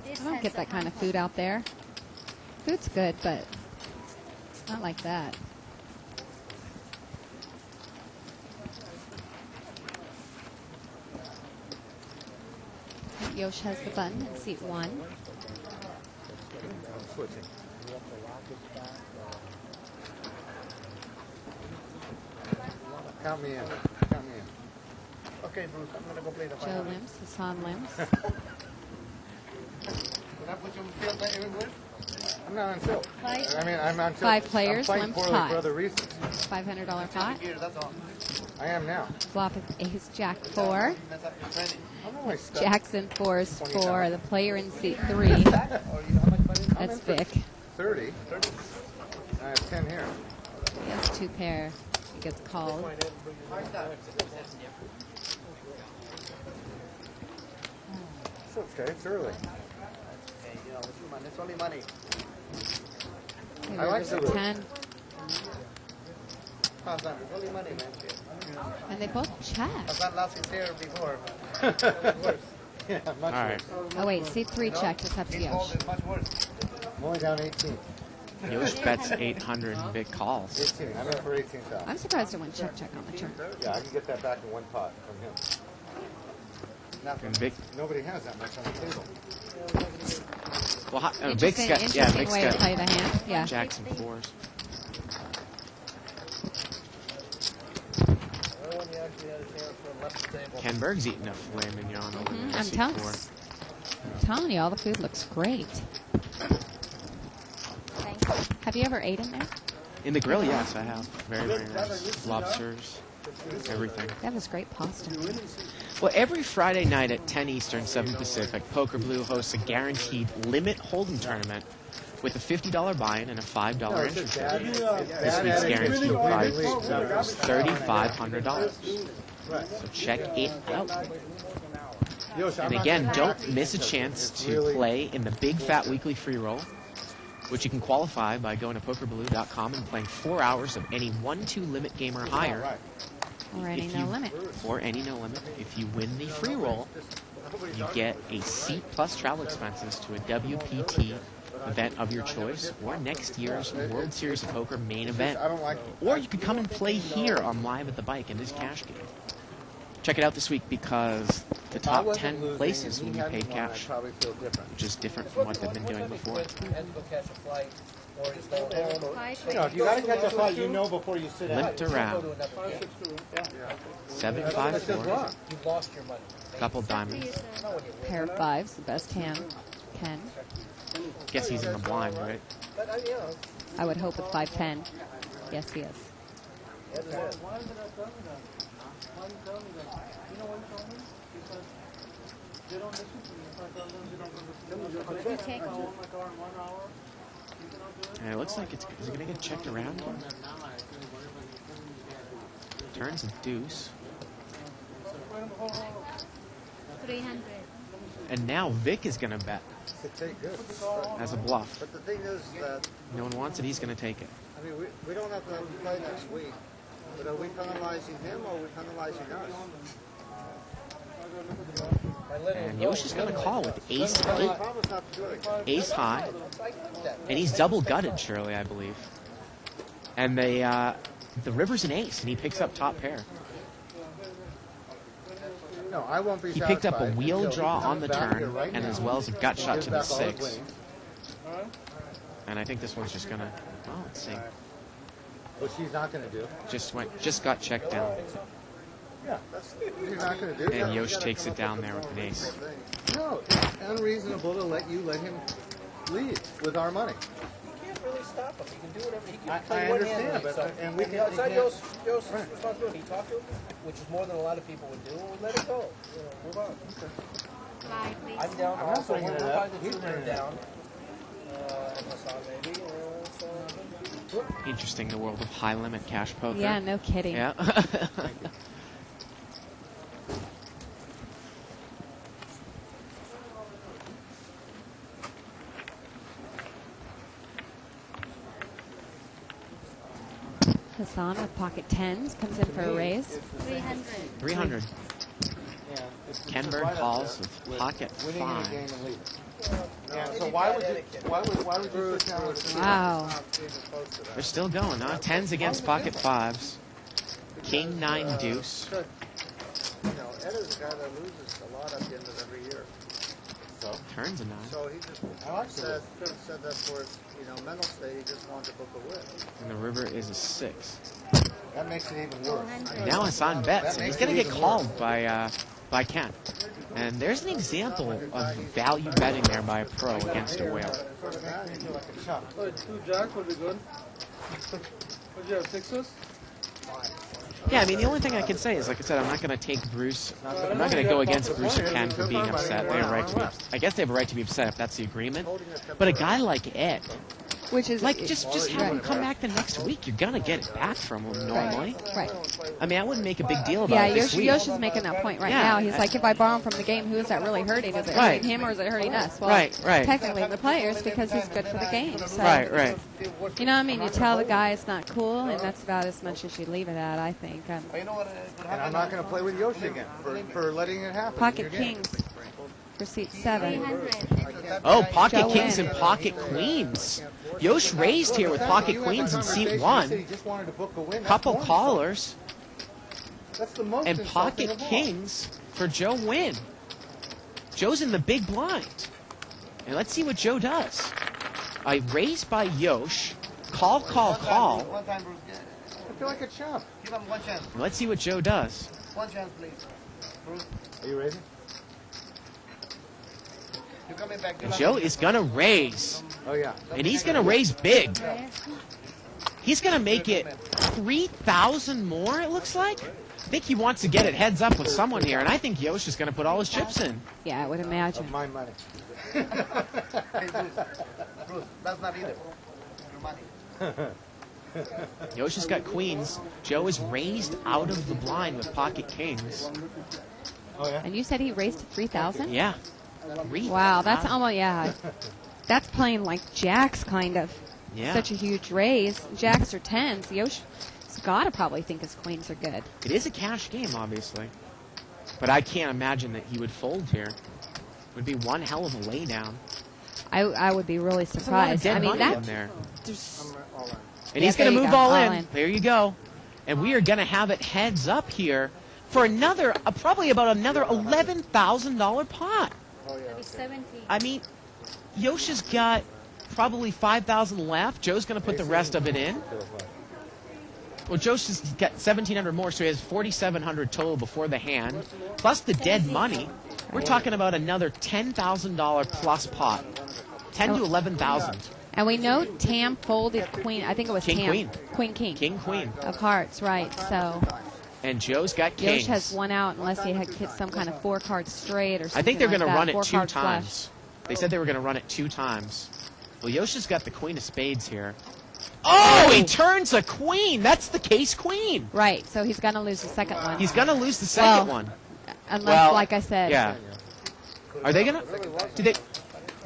I don't get that kind of food out there. Food's good, but not like that. Yosh has the button in seat 1. I'm switching. Count me in. Count me in. Okay, Bruce, I'm going to go play the Joe final. limps, Hassan limps. Can I put you on the field that you're with? I'm not on tilt. I mean, I'm on tilt. 5 players, I'm limp fighting poorly pot. for other reasons. $500 pot. Gears, that's all. I am now. Flop is ace jack 4. Mess up your training. I don't know my stuff. Jackson 4's 4. The player in seat 3. Or you, how much money? That's Vic. 30. I have 10 here. He has 2 pair. He gets called. It's okay. It's early. Okay, you know, it's only money. He I like loses a the- 10. Hassan, it's only money, man. And they both check. Hassan lost his hair before. Yeah, much All right. worse. Oh, wait. Seat 3 checked. It's up to His fault Yosh. is much worse. I'm only down 18. Yosh bets 800 and Vic calls. 18. I'm in for 18,000. I'm surprised it went check on the turn. Yeah, I can get that back in one pot from him. And Vic, Nobody has that much on the table. well, Vic's Interesting, got, yeah, interesting Vic's way to got play the hand. Yeah. jacks and 4s. Oh, he actually had his hair from left the table. Ken Berg's eating a filet mignon over there. in I'm seat telling, 4. telling you, all the food looks great. Have you ever eaten there? In the grill, yes, I have. Very, very nice. Lobsters, everything. That was great pasta. Well, every Friday night at 10 Eastern, 7 Pacific, Poker Blue hosts a guaranteed limit hold'em tournament with a $50 buy-in and a $5 entry fee. This week's guaranteed prize is $3,500. Right. So check it out. Yosh, I'm And not again, gonna don't practice miss a because chance it's to really- play in the Big Fat Weekly Free Roll, which you can qualify by going to pokerbaloo.com and playing 4 hours of any 1-2 limit game or higher. Right. Or any If no you- limit. Or any no limit. If you win the free roll, you get a seat plus travel expenses to a WPT event of your choice or next year's World Series of Poker main event. I don't like Or you could come and play here on Live at the Bike in this cash game. Check it out this week because the If I top wasn't 10 losing places and will he be hadn't paid won, cash, I'd probably feel different. which is different from what they've been doing before. Had to go catch a flight, or he's going home. You know, if you got to catch a flight, you know before you sit down. Limped Go to around. another game. 7-5-4. You've lost your money. Couple diamonds. Not when you win. Pair of fives, the best hand. 10. Guess he's in the blind, right? But, you know, I would hope with 5-10. Yes, he is. that's it. And it looks like it's. Is it going to get checked around? Turns a deuce. 300. And now Vic is going to bet Take good. as a bluff. But the thing is that, No one wants it, he's going to take it. I mean, we don't have to play next week. But are we penalizing him or are we penalizing us? And Yosh is going to call with ace The 8, problem is not to do it. ace high. And he's double gutted, Shirley, I believe. And the river's an ace, and he picks up top pair. No, I won't be He picked up a satisfied wheel until he draw comes on the back here turn, right and now as well as a gut shot gives to the back all his 6. winnings. And I think this one's just going to, oh, let's see. Which he's not going to do. Just got checked down. Yeah, he's not going to do. And Yosh takes it down there with an ace. No, it's unreasonable to let him lead with our money. You can't really stop him. He can do whatever. He can I play one hand understand, lead, but- so- and we you can- know, it's we not can't- Yos's Right. responsibility. He talked to him, which is more than a lot of people would do. We'll let it go. You know, move on. Five, please. I'm down. I'm not Also, bringing we're it up. probably the He's two that are bringing it down. Hassan maybe. So, Interesting, the world of high limit cash poker. Yeah, no kidding. Yeah. Hassan with pocket 10s comes in for a raise. 300. 300. Yeah, it's Ken right Bird up calls there with pocket winning in a 5. game and leading. Yeah, so why would you sit down with Wow. They're still going, huh? 10s against pocket 5s. King 9 deuce. You know, Ed is a guy that loses a lot at the end of every year. Turns a 9. So he just said that for his, mental state, he just wanted to book a win. And the river is a 6. That makes it even worse. 400. Now Hassan bets, That and he's makes going it to get even called by Ken. And there's an example of value betting there by a pro against a whale. Sort of makes me feel like a chump. Oh, 2 jacks would be good. Would you have 6s? Yeah, I mean, the only thing I can say is, like I said, I'm not going to take Bruce. I'm not going to go against Bruce or Ken for being upset. They have a right to be. I guess they have a right to be upset if that's the agreement. But a guy like Ed, Which is like just have him come back the next week. You're gonna get it back from him normally. Right. I mean, I wouldn't make a big deal about Yeah, it this week. Yosh is making that point right Yeah. now. He's like, if I borrow him from the game, who is that really hurting? Is it Right. hurting him or is it hurting us? Well, Right. technically the players because he's good for the game. So, Right. You know, I mean, you tell the guy it's not cool, and that's about as much as you leave it at, I think. And I'm not going to play with Yoshi again for letting it happen. Pocket kings for seat 7. 300. Oh, pocket Joe kings in. and pocket queens. Yosh raised here with pocket queens in seat He 1. just wanted to book a win. That's Couple more callers That's the most and insulting pocket of all. kings for Joe Wynn. Joe's in the big blind. And let's see what Joe does. A raise by Yosh. Call. One time, Bruce, I feel like a chump. give him one chance. Let's see what Joe does. One chance, please. Bruce, Are you raising? you're coming back. And Joe is gonna raise. Oh, yeah. And he's gonna raise big. He's gonna make it 3,000 more, it looks like. I think he wants to get it heads up with someone here, and I think Yosh is gonna put all his chips in. Yeah, I would imagine. Of my money. Hey, Bruce, that's not either. Your money. Yoshi's got queens. Joe is raised out of the blind with pocket kings. Oh, yeah? And you said he raised to 3,000? Yeah. Wow, that's almost, yeah. That's playing like jacks, kind of. Yeah. Such a huge raise. Jacks are 10s. Yoshi's got to probably think his queens are good. It is a cash game, obviously. But I can't imagine that he would fold here. It would be one hell of a laydown. I would be really There's a lot of surprised. dead I mean, money in there. there's, And Yeah, he's going there to you move go. all All in. in. There you go. And we are going to have it heads up here for another, probably about another $11,000 pot. That'd be 70. I mean, Yoshi's got probably 5,000 left. Joe's going to put the rest of it in. Well, Joe's just got 1,700 more, so he has 4,700 total before the hand, plus the dead money. We're talking about another $10,000 plus pot, 10 to 11,000. and we know Tam folded queen. I think it was King, Tam. queen. Queen, king. King, queen, Of hearts, right. So and Joe's got kings. Yosh has one out unless he had hit some kind of 4-card straight or something. I think they're going to run it 2 4-card times. They said they were going to run it 2 times. Well, Yoshi's got the queen of spades here. Oh, he turns a queen. That's the case queen. Right, so he's going to lose the second one. He's going to lose the second Well, one. Unless, like I said. Yeah. Are they going to? Did they?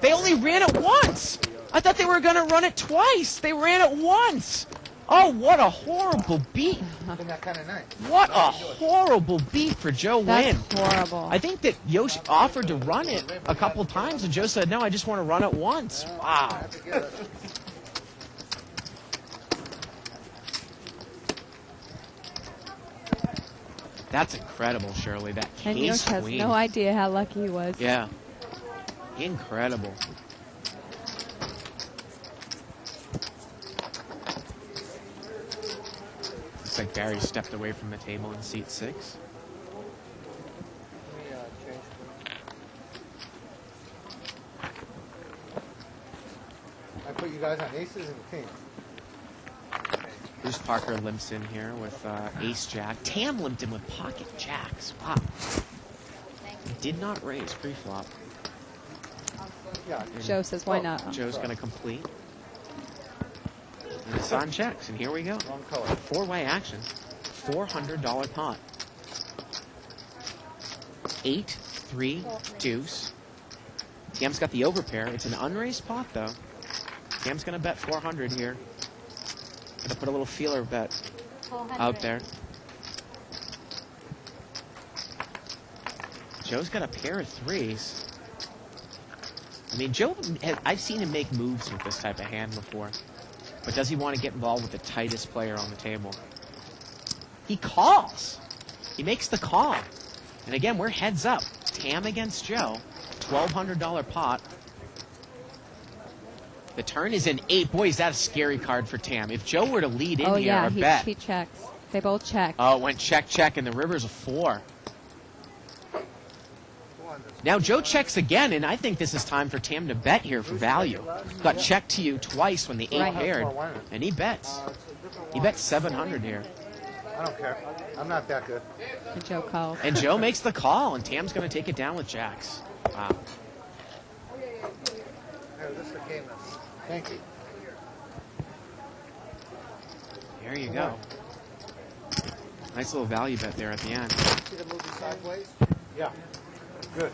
They only ran it once. I thought they were going to run it twice. They ran it once. Oh, what a horrible beat. Isn't that kind of nice? What a horrible beat for Joe That's Wynn. horrible. I think that Yoshi offered to run it a couple of times, and Joe said, no, I just want to run it once. Wow. That's incredible, Shirley. That And case Yosh has queen. no idea how lucky he was. Yeah. Incredible. Looks like Barry stepped away from the table in seat 6. I put you guys on aces and kings. Bruce Parker limps in here with ace jack. Tam limped in with pocket jacks. Wow. He did not raise pre-flop. Yeah. Joe says, why not? Joe's going to complete. And Hassan checks, and here we go. Wrong color. 4-way action. $400 pot. 8, 3, deuce. Tam's got the overpair. It's an unraised pot, though. Tam's going to bet 400 here. Going to put a little feeler bet 400. out there. Joe's got a pair of threes. I mean, Joe, I've seen him make moves with this type of hand before. But does he want to get involved with the tightest player on the table? He calls. He makes the call. And again, we're heads up. Tam against Joe. $1,200 pot. The turn is an 8. Boy, is that a scary card for Tam. If Joe were to lead in Oh, here yeah, or bet. he checks. They both check. Oh, it went check, check, and the river's a 4. Now Joe checks again, and I think this is time for Tam to bet here for value. Got checked to you twice when the 8 Right. paired, and he bets. He bets 700 here. I don't care. I'm not that good. And Joe calls. And Joe makes the call, and Tam's going to take it down with jacks. Wow. Here, this is the Cayman. Thank you. There you go. Nice little value bet there at the end. See the movie Sideways? Yeah. Good.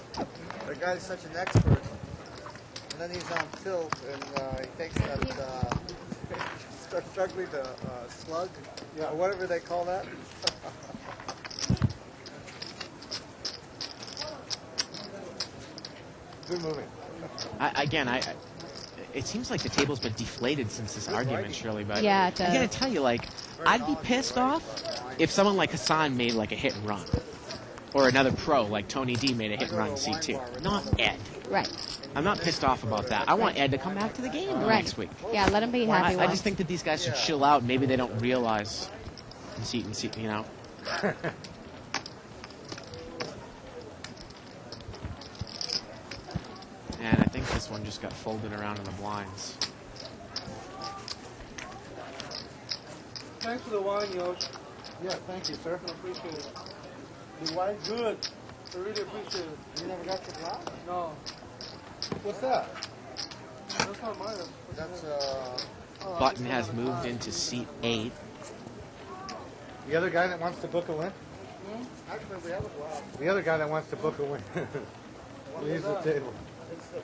The guy's such an expert, and then he's on tilt, and he takes that, starts struggling to slug, or whatever they call that. Good movie. It seems like the table's been deflated since this argument, Shirley, but Yeah, it I gotta does. tell you, like, I'd be pissed off if someone like Hassan made like a hit and run. Or another pro like Tony D made a hit and run C2. Not Ed. Right. I'm not pissed off about that. I want Ed to come back to the game Right. next week. Yeah, let him be happy. I just think that these guys should chill out. Maybe they don't realize you know. And I think this one just got folded around in the blinds. Thanks for the wine, Yosh. Yeah, thank you, sir. I appreciate it. The wine, good. I really appreciate it. You never got your glass? No, What's that? that's not mine. That's Button has moved into seat 8. The other guy that wants to book a win? Actually, we have a wow. The other guy that wants to book a win. Leaves the table. It's the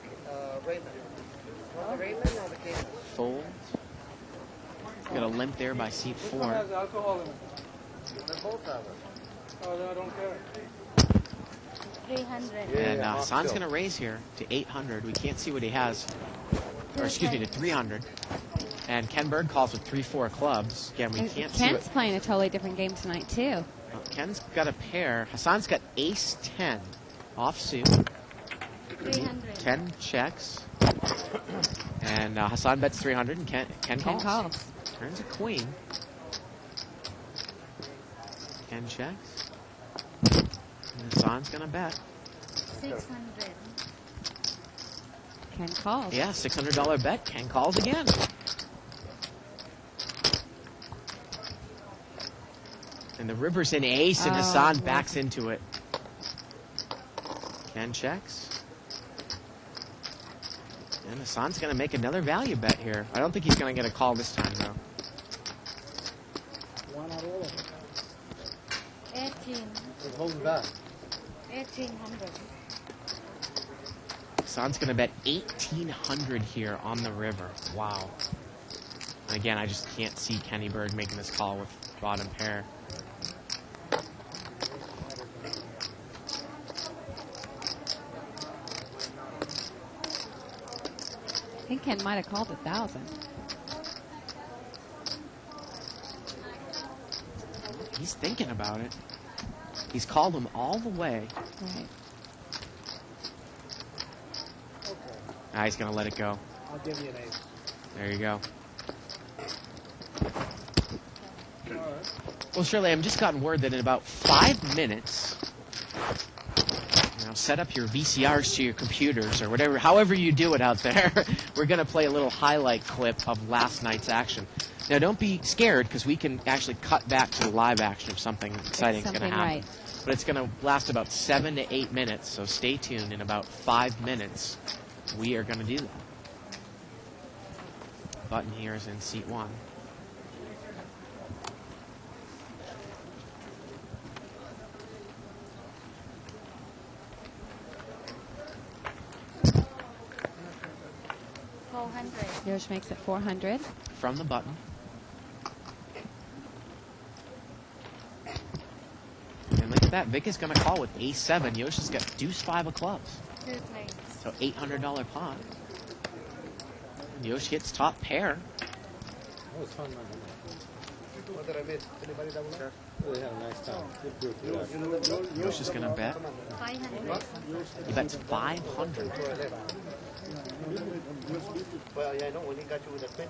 Raymond. The Raymond or the Cayman? Fold. Got a limp there by seat 4. has alcohol in it. They both have it. Oh, I don't care. 300. And Hassan's going to raise here to 800. We can't see what he has. Or excuse me, to 300. And Ken Berg calls with 3-4 clubs. Again, we can't see Ken's what... playing a totally different game tonight, too. Ken's got a pair. Hassan's got ace 10 offsuit. 300. 10 checks. And Hassan bets 300 and Ken calls. Turns a queen. Ken checks. And Hassan's going to bet. 600. Ken calls. Yeah, $600 bet. Ken calls again. And the river's in ace, and Hassan backs into it. Ken checks. And Hassan's going to make another value bet here. I don't think he's going to get a call this time, though. Why not all of them? 18. He's holding back. 1800. Hassan's going to bet 1,800 here on the river. Wow. And again, I just can't see Kenny Berg making this call with bottom pair. I think Ken might have called 1,000. He's thinking about it. He's called him all the way. Right. Now he's going to let it go. I'll give you an ace. There you go. Well, Shirley, I've just gotten word that in about 5 minutes, set up your VCRs to your computers or whatever, however you do it out there. We're going to play a little highlight clip of last night's action. Now, don't be scared, because we can actually cut back to the live action if something exciting is going to happen. Right. But it's going to last about 7 to 8 minutes, so stay tuned. In about 5 minutes, we are going to do that. Button here is in seat 1. Yosh makes it 400. From the button. And look at that. Vic is going to call with ace 7. Yosh has got deuce 5 of clubs. So $800 pot. And Yosh hits top pair. That was fun, man. What did I miss? Anybody that was there? Really had a nice time. Good group. Yosh is going to bet. 500. He bets 500. Well, yeah, I know. When he got you with a pin.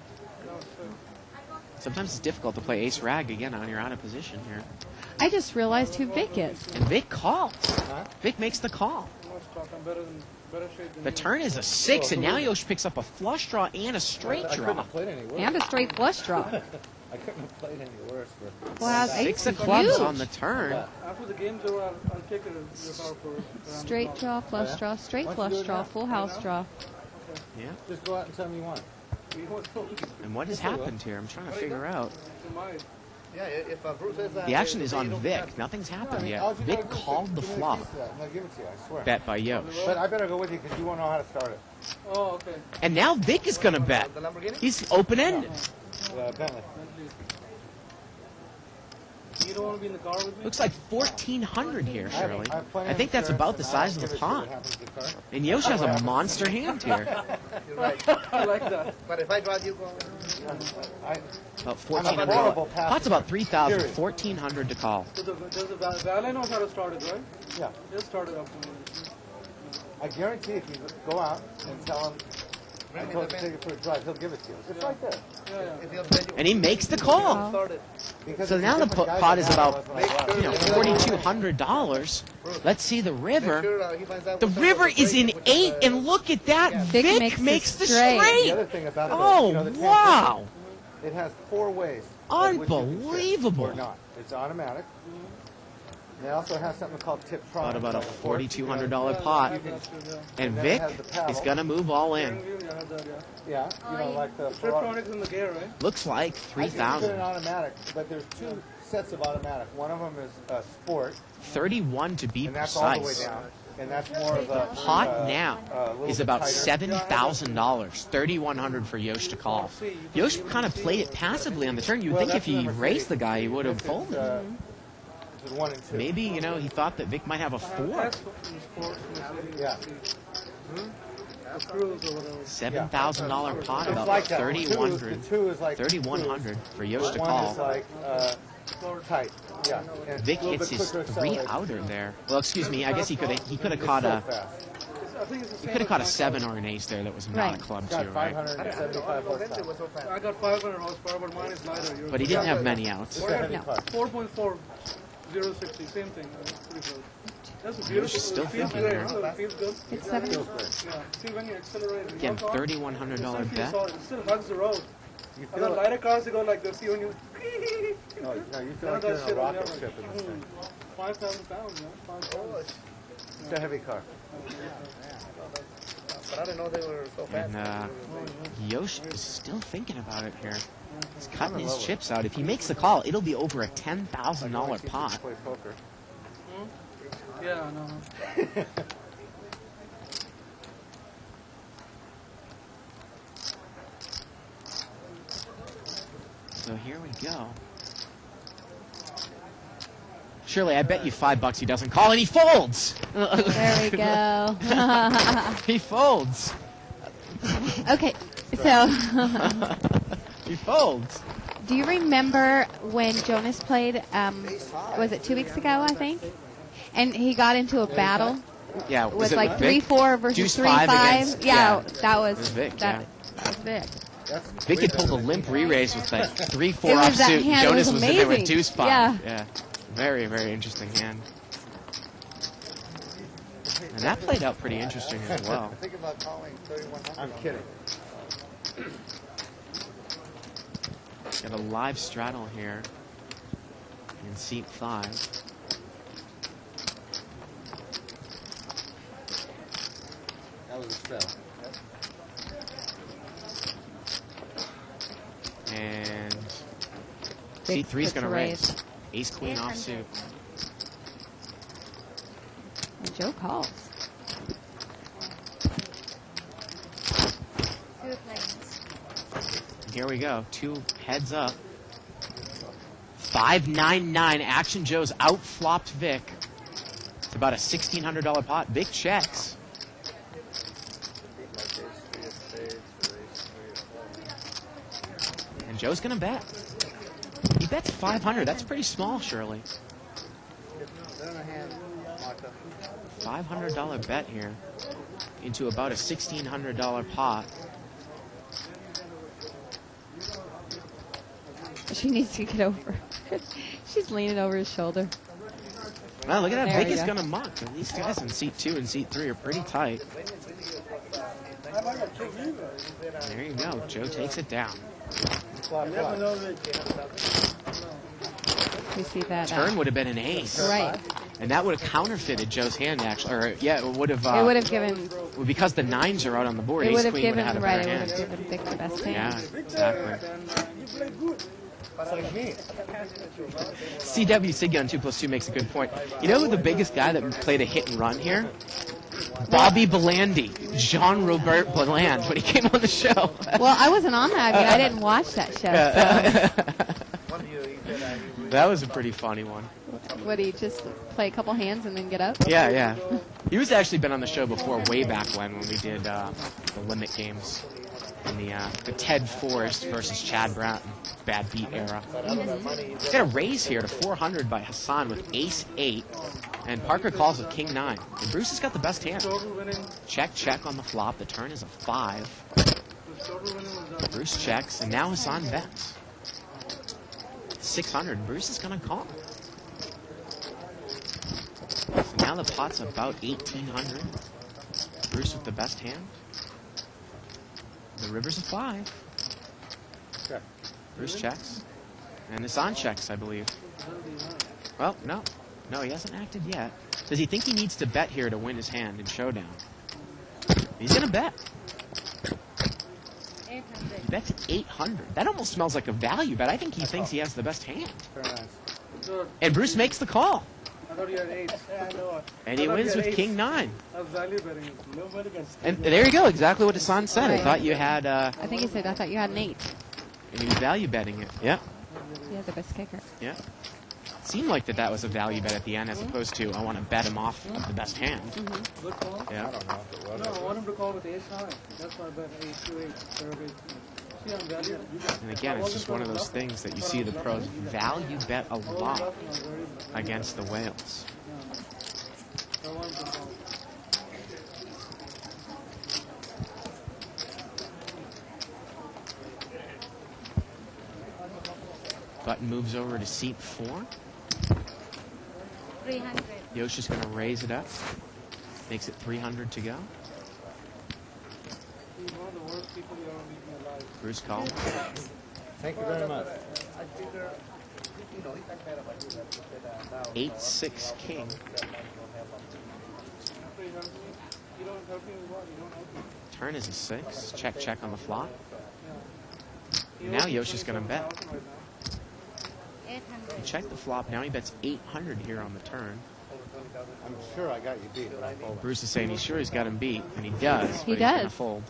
Sometimes it's difficult to play ace rag again when you're out of position here. I just realized who Vic is. And Vic calls. Vic makes the call. The turn is a 6, and now Yosh picks up a flush draw and a straight I couldn't draw. have played any worse. And a straight flush draw. I couldn't have played any worse. Well, Six ace of is clubs huge. on the turn. After the game's over, I'll take it for Straight draw, flush draw, straight flush draw, full house draw. Yeah. Just go out and tell me you want. And what has happened here? I'm trying to figure out. Yeah, if Bruce says that. The action is on Vic. Nothing's happened yet. Vic called the flop. I'll give it to you, I swear. Bet by Yosh. But I better go with you because you won't know how to start it. Oh, okay. And now Vic is going to bet. He's open-ended. Bentley. You don't want to be in the car with me? Looks like 1,400 here, Shirley. I have plenty I think of that's insurance, about the and size I'll of the give a shit what pot. happens to the car. And Yosh has a monster hand here. You're right. I like that. But if I drive you, go. About I'm a 1,400. horrible passer. Pot's about 3,000. Period. 1,400 to call. So the valet knows how to start it, right? Yeah. He'll start it up. I guarantee if you go out and tell him, I told him to take it for a drive, he'll give it to you. It's right there. And he makes the call. Because So it's a now the different guy pot than is I about, was when I brought it. $4,200. Let's see the river. The river is in 8, and look at that. Vic Vic makes the the straight. The straight. other thing about it, Oh, you know, the wow. transition, it has 4 ways. of which you can shift Unbelievable. Or not. It's automatic. They also have something called Tiptronic. About a $4,200 pot. And Vic is going to move all in. Yeah, you know, like the Tiptronic's in the gear, right? Looks like I just put an $3,000. automatic, but there's two sets of automatic. One of them is sport, 31 to be and that's all the way precise. down. And that's more of a Pot now little is bit about tighter. $7,000. $3,100 for Yosh to call. Yosh kind of played it passively on the turn. You'd Well, think if that's he number raced three. the guy, he would have It's, folded. it's 1 and 2. Maybe, you know, he thought that Vic might have a 4. Yeah. $7,000 pot, It's about like that. 3,100. The two is like 3,100 for Yosh to one is call. like tight. Yeah. And Vic a little hits bit his quicker 3 acceleration. outer there. Well, excuse me, I guess he could have caught So a fast. 7 or an ace there that was not Right. a club Got too, right? 575 horsepower. I got 500 horsepower, but mine is lighter. Yours But he is- didn't have many outs. It's a heavy No. putt. 4.4, 060, same thing. Pretty good. That's beautiful. still It feels thinking great, there. huh? It feels good. It's 7. Yeah. See, when you accelerate and Again, lock on, $3,100 it bet. still hugs the road. You I feel got it? lighter cars that go like this. See when you. No, you feel None like of you're that in a shit will rocket never. ship in this thing. 5,000 pounds, man. 5,000. It's a heavy car. But I didn't know they were so fast. And Yosh is still thinking about it here. He's cutting his chips out. If he makes the call, it'll be over a $10,000 pot. Play poker. Yeah, I know. So here we go. Surely, I bet you $5 he doesn't call, and he folds. There we go. He folds. Okay, so He folds. do you remember when Jonas played, was it 2 weeks ago, I think? And he got into a battle Yeah, was with it like with Vic? 3-4 versus Deuce 3-5. five against- Yeah, yeah. that was Vic, that was Vic. Vic had pulled a limp re-raise with that 3-4 It was that offsuit. hand, it Jonas was was in there with amazing. deuce 5. Yeah. Very, very interesting hand. And that played out pretty interesting as well. I think about calling 3,100. I'm kidding. Got a live straddle here in seat 5. That was a straddle. And Vic seat 3 is puts going to a raise. Ace queen offsuit. And Joe calls. 2 planes. Here we go. 2 heads up. 599. Action Joe's outflopped Vic. It's about a $1,600 pot. Vic checks. And Joe's going to bet. He bets 500. That's pretty small, surely. $500 bet here into about a $1,600 pot. She needs to get over. She's leaning over his shoulder. Well, look at that. There Vic you is go. going to muck. These guys in seat 2 and seat 3 are pretty tight. There you go. Joe takes it down. You see that? Turn would have been an ace. Right. And that would have counterfeited Joe's hand, actually. Or, yeah, it would have... It would have given. well, because the 9s are out on the board, It ace would have queen would given. have had a Right. better It would hand. have given Vic the best Yeah, hand. exactly. Like me. CW Siggy on 2+2 makes a good point. You know who the biggest guy that played a hit and run here? Bobby Belandi. Jean-Robert Belland when he came on the show. Well, I wasn't on that. I mean, I didn't watch that show. That was a pretty funny one. So. Would he just play a couple hands and then get up? Yeah, yeah. He was actually been on the show before, way back when we did the limit games in the Ted Forrest versus Chad Bratton bad beat era. He's got a raise here to 400 by Hassan with ace 8, and Parker calls with king 9. And Bruce has got the best hand. Check, check on the flop. The turn is a 5. Bruce checks, and now Hassan bets. 600. Bruce is going to call. So now the pot's about 1,800. Bruce with the best hand. The river's a 5. Bruce checks. And Hassan checks, I believe. Well, no. No, he hasn't acted yet. Does he think he needs to bet here to win his hand in Showdown? He's going to bet. 800. He bets 800. That almost smells like a value bet. I think he thinks he has the best hand. Very nice. And Bruce makes the call. I thought you had 8. Yeah, I know. And he wins with King 9. I was value betting. Nobody can And there you go, exactly what Hassan said. I Right. thought you had, I think he said, I thought you had an 8. and he was value betting it. Yeah, He has the best kicker. yeah. Seemed like that was a value bet at the end as opposed to I want to bet him off of the best hand. Good call. Yeah. I don't know if it was. No, I want him to call with ace high. That's why I bet 8, 2, 8, third 8. See, I'm value. And again, it's just one of those things that you see the pros value bet a lot against the whales. I want him to call. Button moves over to seat 4. 300. Yosh is going to raise it up. Makes it 300 to go. He's one of the worst people you ever meet in your life. Bruce calls. Thank you very much. 8-6 king. You don't help me with what? You don't help me. Turn is a 6. Check, check on the flop. Now Yosh is going to bet. 800. He checked the flop. Now he bets 800 here on the turn. I'm sure I got you beat, but I folded. Bruce is saying he's sure he's got him beat, and he does. He but he's gonna does. fold.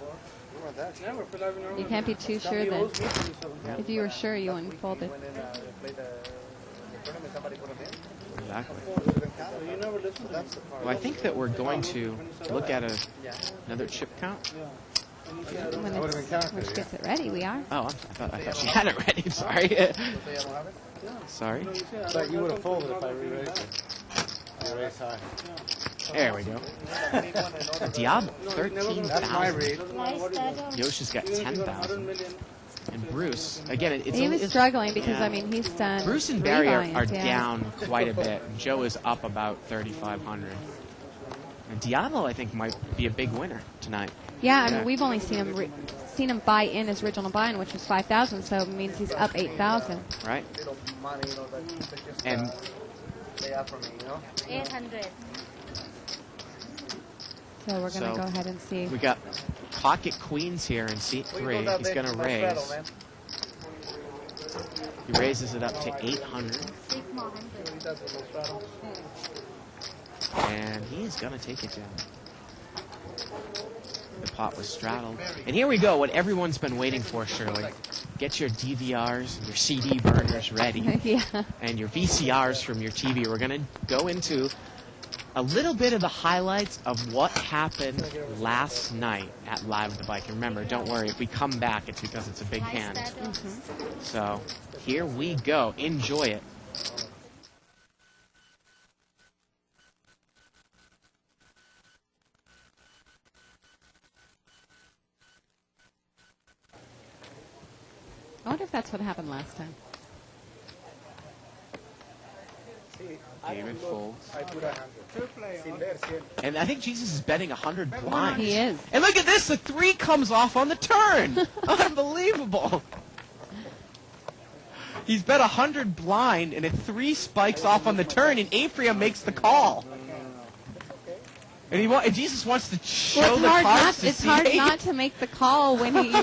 Never. Feel like You can't be too sure he that owes me 27. if you were sure, you wouldn't fold it. Exactly. So you never listen to me. Well, I think that we're going to look at another chip count. When I would've been counting Which it, gets it ready, we are. Oh, I thought she had it ready. Sorry. Sorry. But you would have folded if I re-raised it. I raised high. There we go. Diablo, That's my 13,000. read. Yosh has got 10,000. And Bruce, again, it's He was it's- struggling because, yeah. I mean, he's done Bruce and 3 Barry are buy-ins, yeah. down quite a bit. Joe is up about 3,500. And Diablo, I think, might be a big winner tonight. Yeah, I mean, Yeah. we've only seen him buy in his original buy-in, which was 5,000, so it means he's up 8,000. Right? And 800. So we're going to So, go ahead and see. we got pocket queens here in seat 3. He's going to raise. He raises it up to 800. 6 more 100. And he is going to take it down. The pot was straddled. And here we go, what everyone's been waiting for, Shirley. Get your DVRs and your CD burners ready. Yeah. And your VCRs from your TV. We're going to go into a little bit of the highlights of what happened last night at Live at the Bike. And remember, don't worry, if we come back, it's because it's a big hand. So here we go. Enjoy it. I wonder if that's what happened last time. David folds. I put 100. And I think Jesus is betting 100 blinds. He is. And look at this, the 3 comes off on the turn. Unbelievable. He's bet 100 blind, and a 3 spikes off on the turn, and Ephraim makes the call. And Jesus wants to show Well, the cards to it's see. hard not to make the call when he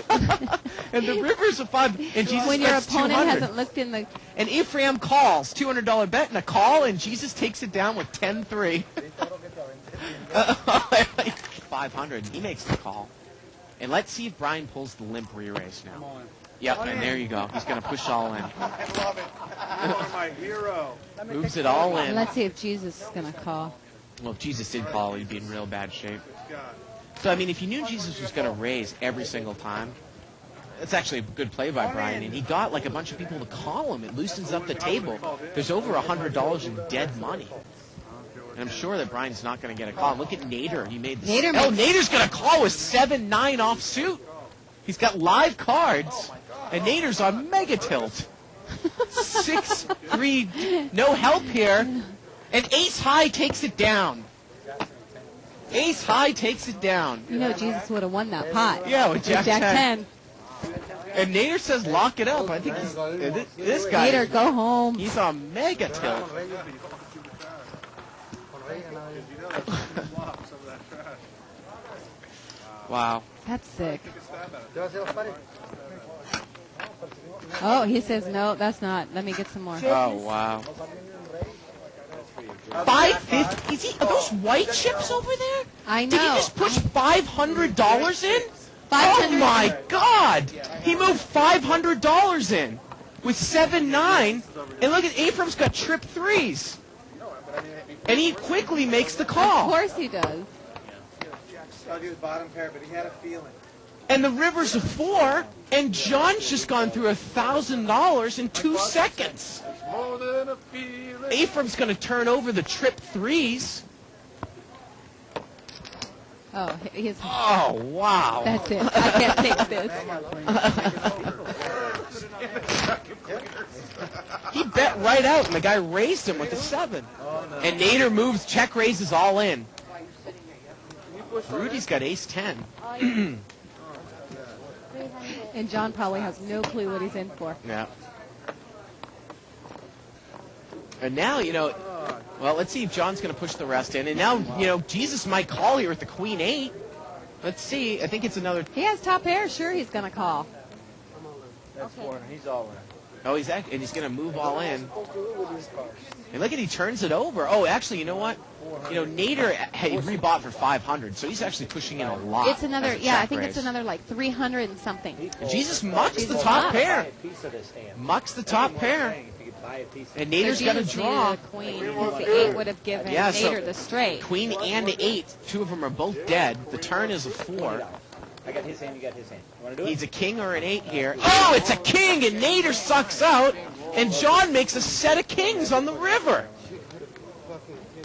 And the river's a 5, and Jesus when your bets opponent 200. hasn't looked in the. And Ephraim calls, $200 bet and a call, and Jesus takes it down with 10-3. 500. He makes the call. And let's see if Brian pulls the limp re-raise now. Yep, and there you go. He's going to push all in. I love it. You are my hero. Moves it all in. Let's see if Jesus is going to call. Well, if Jesus did call, he'd be in real bad shape. So, I mean, if you knew Jesus was going to raise every single time, it's actually a good play by Brian. And he got, like, a bunch of people to call him. It loosens up the table. There's over $100 in dead money. And I'm sure that Brian's not going to get a call. Look at Nader. He made the Nader's going to call with 7-9 offsuit. He's got live cards. And Nader's on mega tilt. 6-3. No help here. And Ace High takes it down. Ace High takes it down. You know, Jesus would have won that pot. Yeah, with Jack 10. And Nader says, lock it up. I think he's, this guy, Nader, go home. he's on mega tilt. Wow. That's sick. Oh, he says, no, that's not. Let me get some more. Oh, wow. 550? Are those white chips over there? I know. Did he just push $500 in? Oh 500. my God! He moved $500 in with 7-9, and look at Ephraim's got trip threes, and he quickly makes the Of call. course he does. I'll do the bottom pair, but he had a feeling. And the river's a 4, and John's just gone through $1,000 in 2 seconds. More than a feeling. Ephraim's going to turn over the trip threes. Oh, he's. Oh wow! That's it. I can't take this. He bet right out, and the guy raised him with a 7. And Nader moves, check raises all in. Rudy's got ace-10. And John probably has no clue what he's in for. Yeah. And now, well, let's see if John's going to push the rest in. And now, Jesus might call here with the queen 8. Let's see. I think it's another. He has top pair. Sure, he's going to call. That's 4. He's all in. Oh, he's going to move all in. And look at, he turns it over. Oh, actually, you know what? Nader he rebought for 500, so he's actually pushing in a lot. It's another, as a yeah, I check think raise. it's another like 300 and something. And Jesus mucks the Jesus top mucks. pair. A piece of this hand. Mucks the top pair. If you could buy a piece of And So Nader's got to Jesus draw. needed a queen because the 8 would have given Yeah, so Nader the straight. Queen and the 8, 2 of them are both dead. The turn is a 4. I got his hand, you got his hand. You want to do He's it? a king or an 8 here. Oh, it's a king, and Nader sucks out. And John makes a set of kings on the river.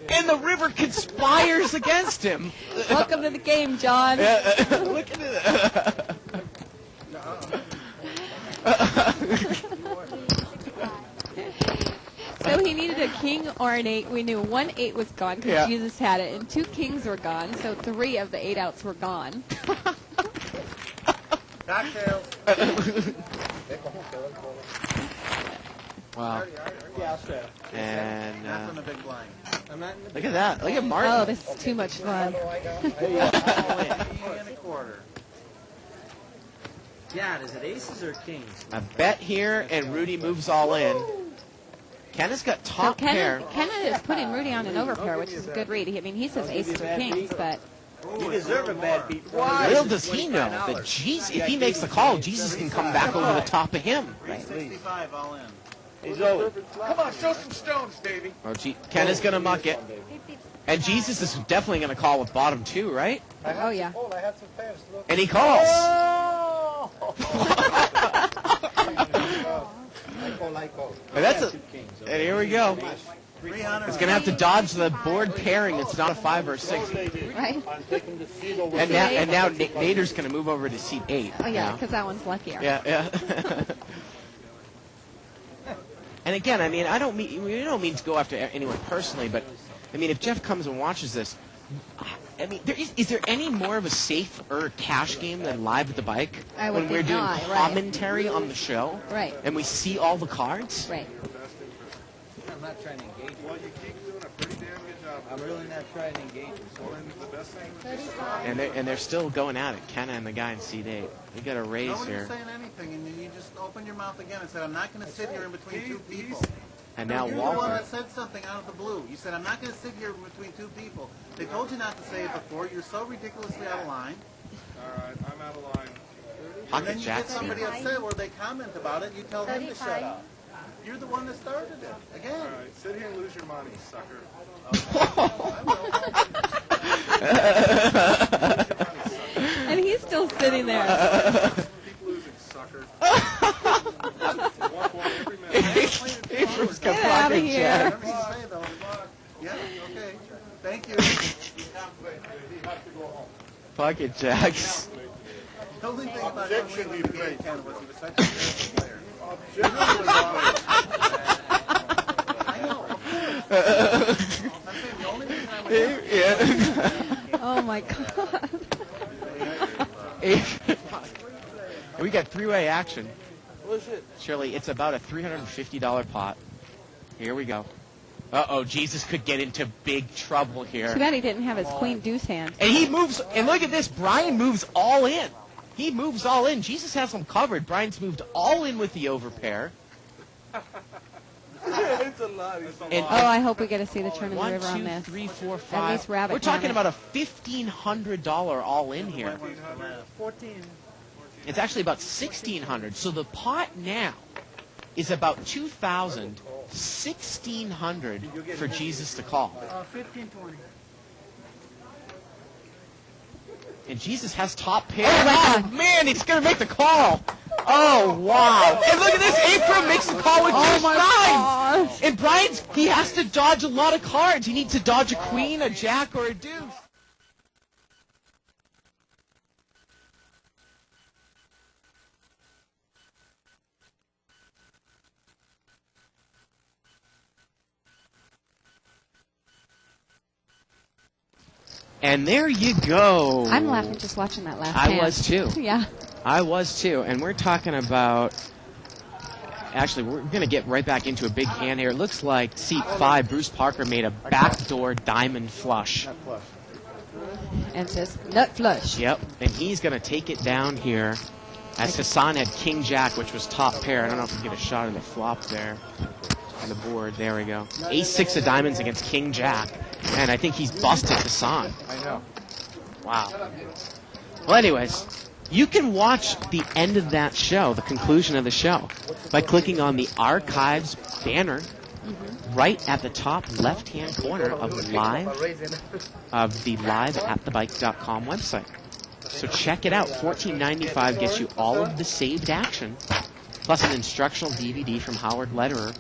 And the river conspires against him. Welcome to the game, John. Look at it. So he needed a king or an 8. We knew 1 8 was gone because Yeah. Jesus had it, and 2 kings were gone, so 3 of the 8 outs were gone. Cocktails. Wow. Yeah, I'll straight. And That's on the big blind. I'm not in the look at that. Look at Martin. Oh, this is too much fun. And a quarter. Yeah, is it aces or kings? A bet here, and Rudy moves all in. Kenna's got So top pair. Kenna is putting Rudy on an overpair, which is a good read. I mean, he says aces or kings, but You deserve a bad beat. Little does he know that Jesus, if he makes the call, Jesus can come back over the top of him. 365 all in. He's over. Come on, show some stones, baby. Oh, Kenna's going to muck it. And Jesus is definitely going to call with bottom 2, right? oh yeah. I had some pairs. Look. And he calls. And that's a. And here we go. 300. It's going to have to dodge the board pairing that's not a 5 or 6. Right? And now Nader's going to move over to seat 8. Oh yeah, now. because that one's luckier. Yeah. And again, I mean, we don't mean to go after anyone personally, but I mean, if Jeff comes and watches this, I mean, is there any more of a safer cash game than Live at the Bike I would when we're think doing not, right. commentary on the show, Right. and we see all the cards? Right. I'm not trying to engage you. Well, you keep doing a pretty damn good job. I'm really not trying to engage you. So The best thing. And they're still going at it, Kenna and the guy in seat 8. We got a raise Nobody's here, saying anything, and then you just open your mouth again and said, I'm not going to sit here in between 2 people. and now You're the one Walter. that said something out of the blue. You said, I'm not going to sit here between 2 people. They told you not to say it before. You're so ridiculously out of line. All right, I'm out of line. And Pocket then you get Jack's somebody here. upset where they comment about it, you tell them to shut up. You're the one that started it. Again. All right, sit here and lose your money, sucker. And he's still sitting there. Keep losing, sucker. Walk one every minute. Ephraim's got Get out of Pocket here. Jack. Whatever you say, though. Yeah, okay. Thank you. Pocket Jacks. The only thing about him winning the game, Ken, was he was such a good player. I know, of course. I'm saying the only reason I would Oh my God. We got 3-way action. Shirley, it's about a $350 pot. Here we go. Uh-oh, Jesus could get into big trouble here. Too bad he didn't have his queen deuce hand. And he moves, and look at this, Brian moves all in. He moves all in. Jesus has him covered. Brian's moved all in with the overpair. It's a lot. And I hope we get to see the turn of the 1, river on 2, this. 3, 4, At 5. least rabbit We're talking count it. about a $1,500 all in here. 14. It's actually about $1,600. So the pot now is about $2,000, $1,600 for Jesus to call. 15, 20. And Jesus has top pair. Oh, man, he's going to make the call. Oh, wow. And look at this. April makes the call with Oh, two my nines. gosh. And Brian's, he has to dodge a lot of cards. He needs to dodge a queen, a jack, or a deuce. And there you go. I'm laughing just watching that last I hand. was too. Yeah. I was too. And we're talking about... Actually, we're going to get right back into a big hand here. It looks like seat 5, Bruce Parker made a backdoor diamond flush. Nut flush. And says nut flush. Yep. And he's going to take it down here as Hassan had King Jack, which was top pair. I don't know if we can get a shot of the flop there on the board. There we go. Ace-6 of diamonds against King Jack. And I think he's busted Hassan. I know. Wow. Well, anyways, you can watch the end of that show, the conclusion of the show, by clicking on the archives banner right at the top left-hand corner of the live at thebike.com website. So check it out. $14.95 gets you all of the saved action, plus an instructional DVD from Howard Lederer.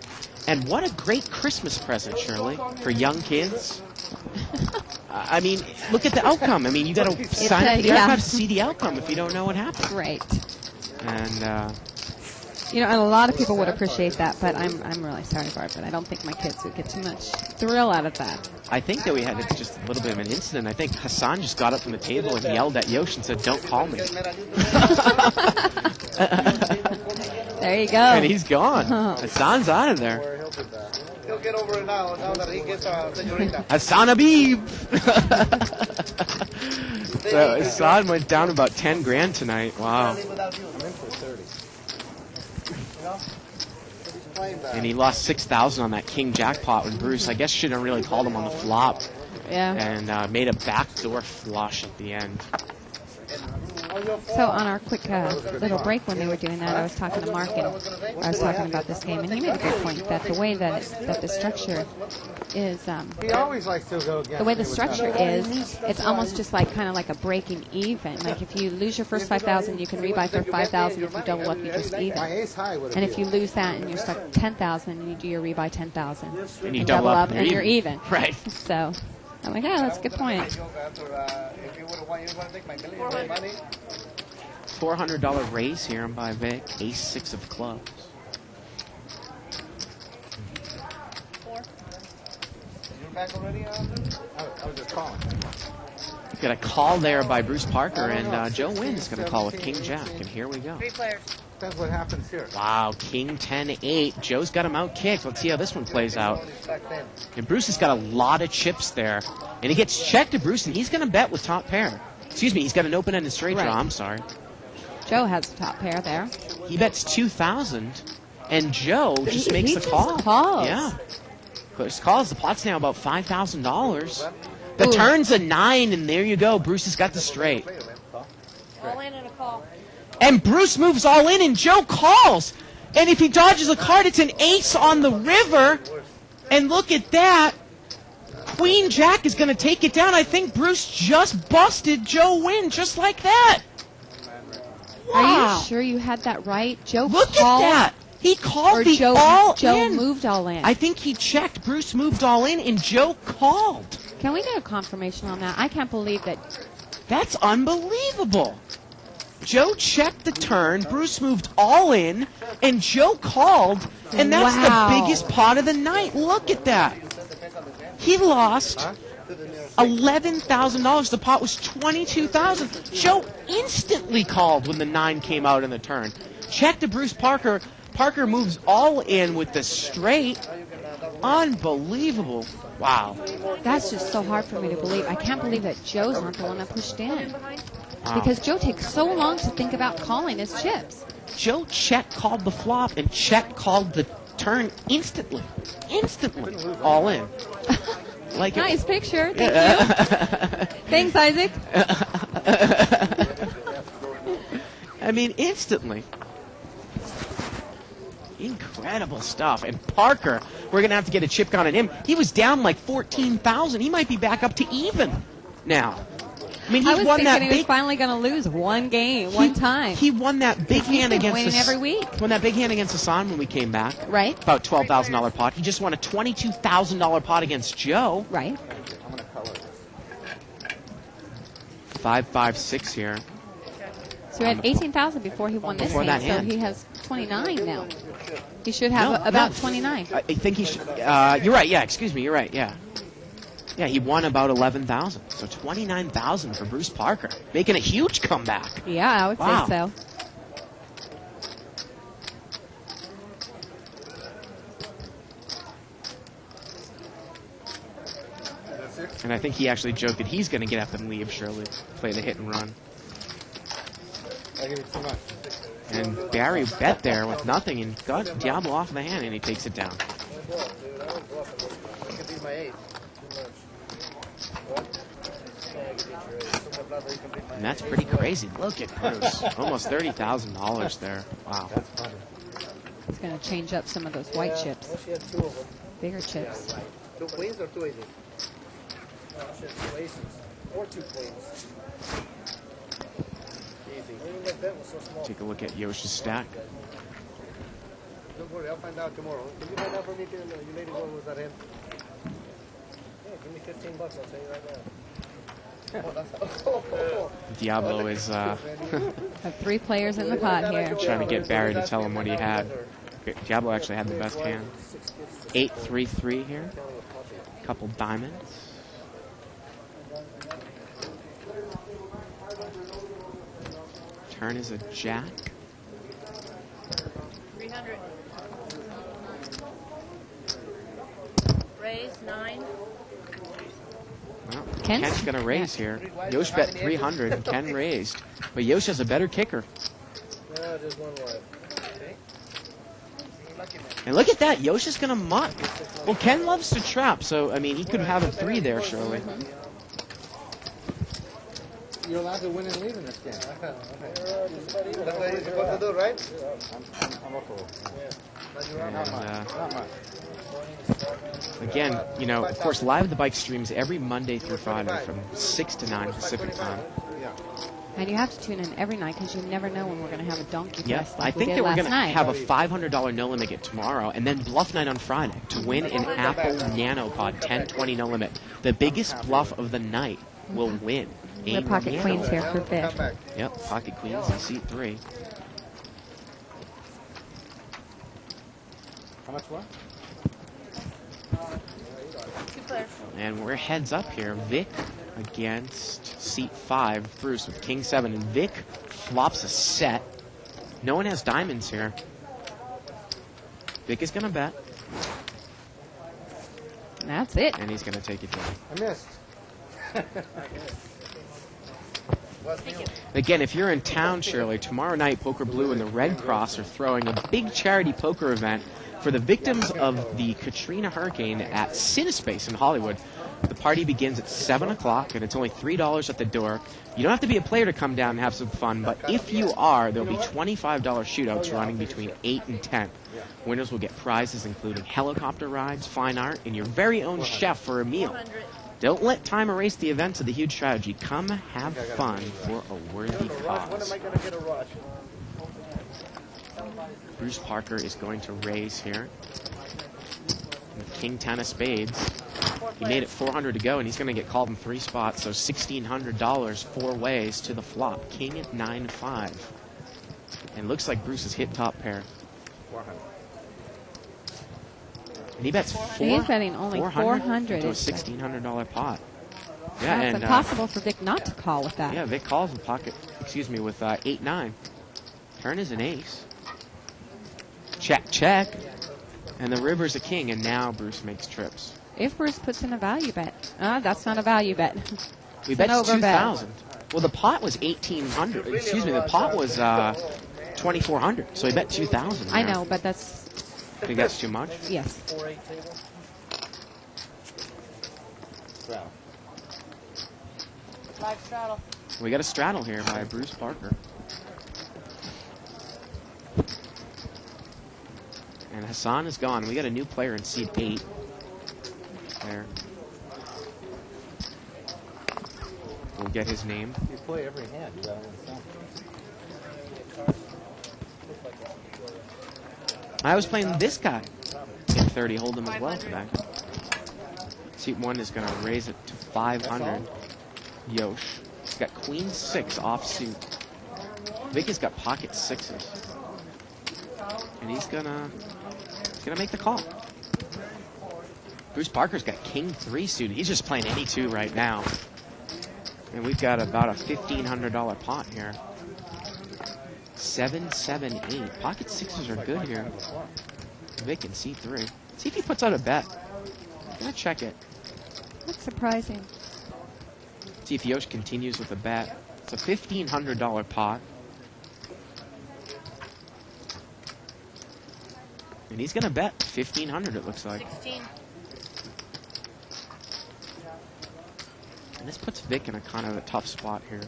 And what a great Christmas present, Shirley, for young kids. I mean, look at the outcome. I mean, you got to sign up for the archives to see the outcome if you don't know what happened. Right. And and a lot of people would appreciate that, but I'm really sorry, Barb, but I don't think my kids would get too much thrill out of that. I think that we had just a little bit of an incident. I think Hassan just got up from the table and yelled at Yosh and said, "Don't call me." There you go. And he's gone. Hassan's out of there. He'll get over it now that he gets Senorita. Hassan Habib. So Hassan went down about 10 grand tonight. Wow. And he lost 6,000 on that King jackpot when Bruce, I guess, shouldn't have really called him on the flop. Yeah. And made a backdoor flush at the end. So on our quick little break when they were doing that, I was talking to Mark and I was talking about this game, and he made a good point that the way that the structure is, He always likes to go against the way the me with structure that. is, it's almost just like kind of like a breaking even. Like if you lose your first 5,000, you can rebuy for 5,000. If you double up, you just even. My ace high would have And if you lose that and you're stuck 10,000, you do your rebuy 10,000. And you double up and you're even. Right. So I'm like, that's a good point. $400 raise here by Vic. Ace-6 of clubs. Back already? I was just calling. Got a call there by Bruce Parker, and Joe Wynn is going to call with King Jack, and here we go. 3 players. That's what happens here. Wow, King 10-8. Joe's got him out kicked. Let's see how this one plays out. And Bruce has got a lot of chips there. And he gets checked to Bruce, and he's going to bet with top pair. Excuse me, he's got an open-ended straight draw. Right. I'm sorry. Joe has the top pair there. He bets 2,000, and Joe just makes he the just call. calls. Yeah. Just calls. The pot's now about $5,000. The Ooh. turn's a 9, and there you go. Bruce has got the straight. All in and a call. And Bruce moves all in, and Joe calls. And if he dodges a card, it's an ace on the river. And look at that. Queen Jack is going to take it down. I think Bruce just busted Joe Wynn just like that. Wow. Are you sure you had that right? Joe Look called, at that. He called or the Joe, all Joe in. moved all in. I think he checked. Bruce moved all in, and Joe called. Can we get a confirmation on that? I can't believe that. That's unbelievable. Joe checked the turn, Bruce moved all in, and Joe called, and that's Wow. the biggest pot of the night. Look at that. He lost $11,000. The pot was $22,000. Joe instantly called when the 9 came out in the turn. Check to Bruce Parker. Parker moves all in with the straight, Unbelievable. Wow. That's just so hard for me to believe. I can't believe that Joe's not the one that pushed in. Wow. Because Joe takes so long to think about calling his chips. Joe check called the flop and check called the turn instantly. Instantly. All in. Like nice picture. Thank you. Thanks, Isaac. I mean, instantly. Incredible stuff. And Parker, we're going to have to get a chip count on him. He was down like 14,000. He might be back up to even now. I mean, I was thinking he was finally going to lose one game, one time. He won that big hand against winning every week. Won that big hand against Hassan when we came back. Right. About $12,000 pot. He just won a $22,000 pot against Joe. Right. 5-5-6 here. So he had 18,000 before he won this hand, so he has 29 now. He should have about 29. I think he should. You're right. Yeah, excuse me. You're right. Yeah. Yeah, he won about 11,000. So 29,000 for Bruce Parker, making a huge comeback. Yeah, I would say so. And I think he actually joked that he's going to get up and leave Shirley, play the hit and run. I give it too much. And Barry bet there with nothing and got Diablo off of the hand, and he takes it down. And that's pretty crazy. Look at Bruce. Almost $30,000 there. Wow. That's funny. It's going to change up some of those white chips. She had two of them. Bigger chips. 2 queens or 2 aces? No, she had 2 aces. Or 2 queens. Easy. That bet was so small. Take a look at Yoshi's stack. Don't worry, I'll find out tomorrow. Can you find out for me, you lady, what was that in? Yeah, give me $15, I'll tell you right now. Diablo is Have 3 players in the pot here. trying to get Barry to tell him what he had. Diablo actually had the best hand. 8-3-3 here. Couple diamonds. Turn is a jack. 300. Raise 9. Well, Ken's Ken's going to raise here. Yosh bet 300 and Ken raised. But Yosh has a better kicker. Yeah, just one life. And look at that. Yosh is going to muck. Well, Ken loves to trap, so, I mean, he could have a 3 there, surely. You're allowed to win and leave in this game. That's what you're supposed to do, right? I'm up for it. And, Not much. again, you know, of course, Live at the Bike streams every Monday through Friday from 6 to 9 Pacific time. And you have to tune in every night because you never know when we're going to have a donkey Yeah, fest I like we think did that we're last going to night. have a $500 no limit tomorrow, and then bluff night on Friday to win an Apple NanoPod 1020 no limit. The biggest bluff of the night will win. We have pocket queens here for Vic. Yep, pocket queens in seat 3. How much what? 2 players. And we're heads up here. Vic against seat 5, Bruce with King 7. And Vic flops a set. No one has diamonds here. Vic is going to bet. And that's it. And he's going to take it down. I missed. Again, if you're in town, Shirley, tomorrow night, Poker Blue and the Red Cross are throwing a big charity poker event for the victims of the Katrina hurricane at Cinespace in Hollywood. The party begins at 7 o'clock, and it's only $3 at the door. You don't have to be a player to come down and have some fun, but if you are, there'll be $25 shootouts running between 8 and 10. Winners will get prizes including helicopter rides, fine art, and your very own chef for a meal. Don't let time erase the events of the huge strategy. Come have fun for a worthy When cause. am I going to get a rush? Bruce Parker is going to raise here. With King 10 of spades. He made it 400 to go, and he's going to get called in 3 spots, so $1,600 4 ways to the flop. King at 9-5. And looks like Bruce has hit top pair. 400. And he bets He's betting only 400 into a $1,600 pot. Yeah, That's and impossible for Vic not to call with that. yeah, Vic calls with pocket. Excuse me, with 8-9. Turn is an ace. Check, check. And the river's a king, and now Bruce makes trips. If Bruce puts in a value bet. That's not a value bet. We It's bet an over bet. 2,000. Well, the pot was 1,800. Excuse me, the pot was 2,400. So he bet 2,000. I know, but that's... I think that's too much. Yes. 4-8 table. Straddle. Live straddle. We got a straddle here by Bruce Parker. And Hassan is gone. We got a new player in seat 8. There. We'll get his name. You play every hand. You gotta win some. I was playing this guy in 30 Hold'em as well today. Seat 1 is going to raise it to 500. Yosh. He's got queen 6 offsuit. Vic has got pocket 6s. And he's gonna make the call. Bruce Parker's got king 3 suited. He's just playing any 2 right now. And we've got about a $1,500 pot here. 7, 7, 8. Pocket 6s are good here. Vic in C3. See if he puts out a bet. I'm gonna check it. That's surprising. See if Yosh continues with a bet. It's a $1,500 pot. And he's gonna bet 1,500. It looks like. 16. And this puts Vic in a kind of a tough spot here.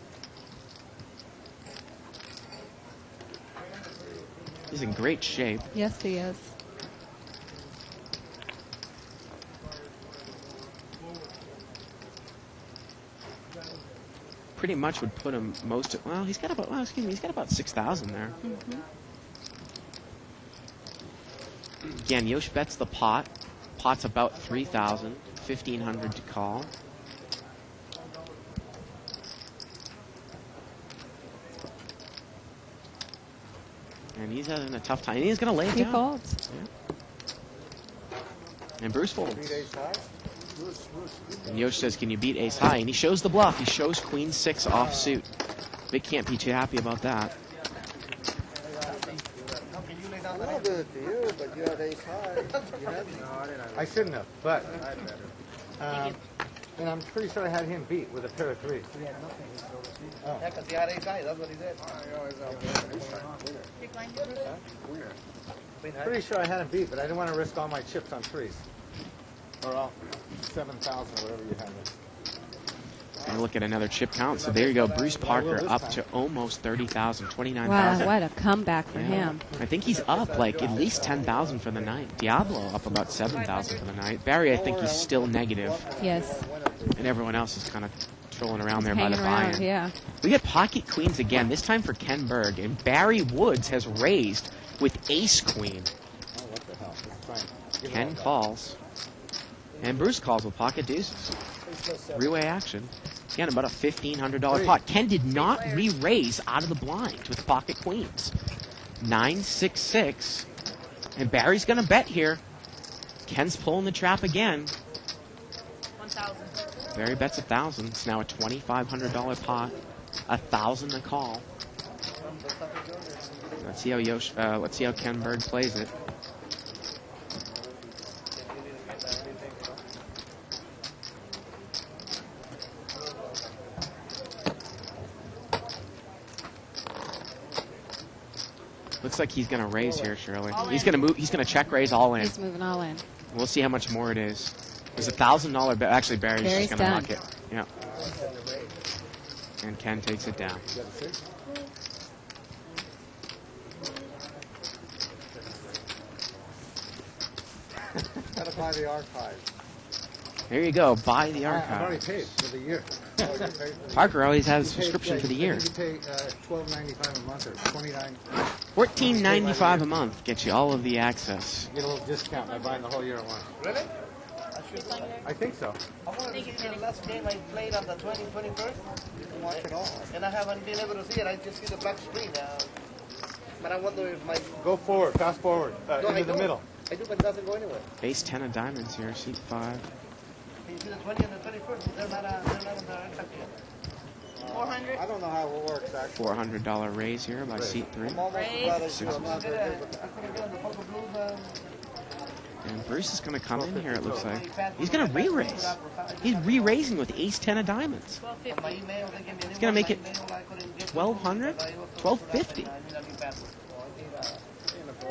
He's in great shape. Yes, he is. Pretty much would put him most. Well, he's got about. Well, excuse me. He's got about 6,000 there. Again, Yosh bets the pot. Pot's about 3,000. 1,500 to call. And he's having a tough time. He's going to lay it He down. folds. Yeah. And Bruce folds. And Yosh says, can you beat ace high? And he shows the bluff. He shows queen 6 offsuit. Vic can't be too happy about that. A little bit to you, but you had ace high. You had I shouldn't have, but. And I'm pretty sure I had him beat with a pair of 3s. Yeah, because he had ace high. That's what he said. Pretty sure I had him beat, but I didn't want to risk all my chips on 3s. Or all 7,000, whatever you had. And look at another chip count. So there you go. Bruce Parker up to almost 30,000, 29,000. Wow, what a comeback for him. I think he's up like at least 10,000 for the night. Diablo up about 7,000 for the night. Barry, I think he's still negative. Yes. And everyone else is kind of trolling around there by the Hanging around, buy-in. yeah. We get pocket queens again, this time for Ken Berg. And Barry Woods has raised with ace queen. Oh, what the hell? It's fine. Ken calls. And Bruce calls with pocket deuces. Three-way action. Again, about a $1,500 pot. Ken did not re-raise out of the blind with pocket queens. 9-6-6. And Barry's going to bet here. Ken's pulling the trap again. 1,000. Barry bets 1,000. It's now a $2,500 pot. 1,000 to call. Let's see how let's see how Ken Berg plays it. Looks like he's going to raise here, Shirley. He's going to move. He's going to check raise all in. He's moving all in. We'll see how much more it is. There's $1,000 bet. Actually, Barry's just going to muck it. Yeah. And Ken takes it down. Gotta buy the archive. There you go. Buy the I've already archive. paid for the year. Parker always has a subscription for the year. You pay $12.95 a month or $29. $14.95 a month gets you all of the access. You get a little discount by buying the whole year at once. Really? I think so. I want to see the last game I played on the 21st. You can watch it all. And I haven't been able to see it. I just see the black screen. But I wonder if my... Go forward, fast forward, No, I into the don't. middle. I do, but it doesn't go anywhere. Ace 10 of diamonds here, seat 5. You see the 20 and the 21st. They're not on the exact yet. 400. I don't know how it works, actually. $400 raise here by seat 3. I'm almost Raise. about as good. I'm not very good with that. And Bruce is going to come in here, it looks like. He's going to re-raise. He's re-raising with ace-10 of diamonds. He's going to make it 1,200? 1,250.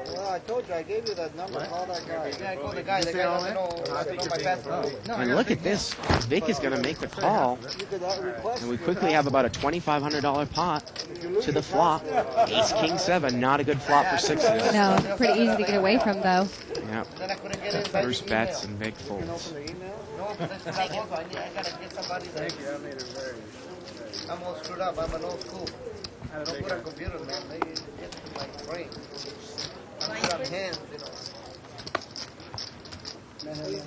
Well, I told you, I gave you that number. Call that guy. Yeah, I called the guy. The guy doesn't know my password. And look at this. Vic is going to make the call. And we quickly have about a $2,500 pot to the flop. Ace, king, 7. Not a good flop for sixes. No, it's pretty easy to get away from, though. Yep. Bruce bets and Vic folds. I'm all screwed up. I'm an old school. I don't put on computers, man. They get to my brain. I put on hands, you know.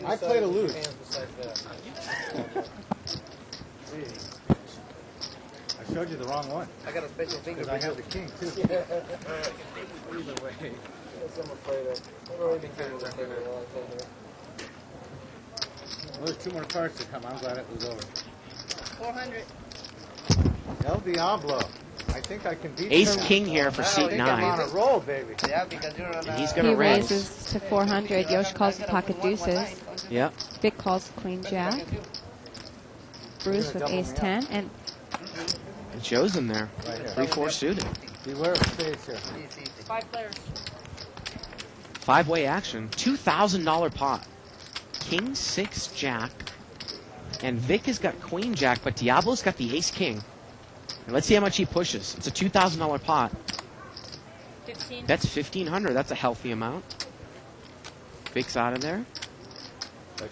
I play to lose. I showed you the wrong one. I got a special finger. Because I have the king, too. Either way. That's what I'm afraid of. I've already been carrying the finger a long time. Well, there's 2 more cards to come. I'm glad it was over. 400. El Diablo. I think I can beat Ace, him. king here for seat I'm 9. on a roll, baby. Yeah, because you're on And he's He going to raise. raises to 400. Yosh calls the pocket deuces. Yep. Vic calls queen jack. Bruce with ace 10. And And Joe's in there. 3-4 suited. Beware of spades here. 5 players. 5-way action. $2,000 pot. King, 6, jack. And Vic has got queen jack, but Diablo's got the ace king. And let's see how much he pushes. It's a $2,000 pot. 15. That's $1,500. That's a healthy amount. Vic's out of there.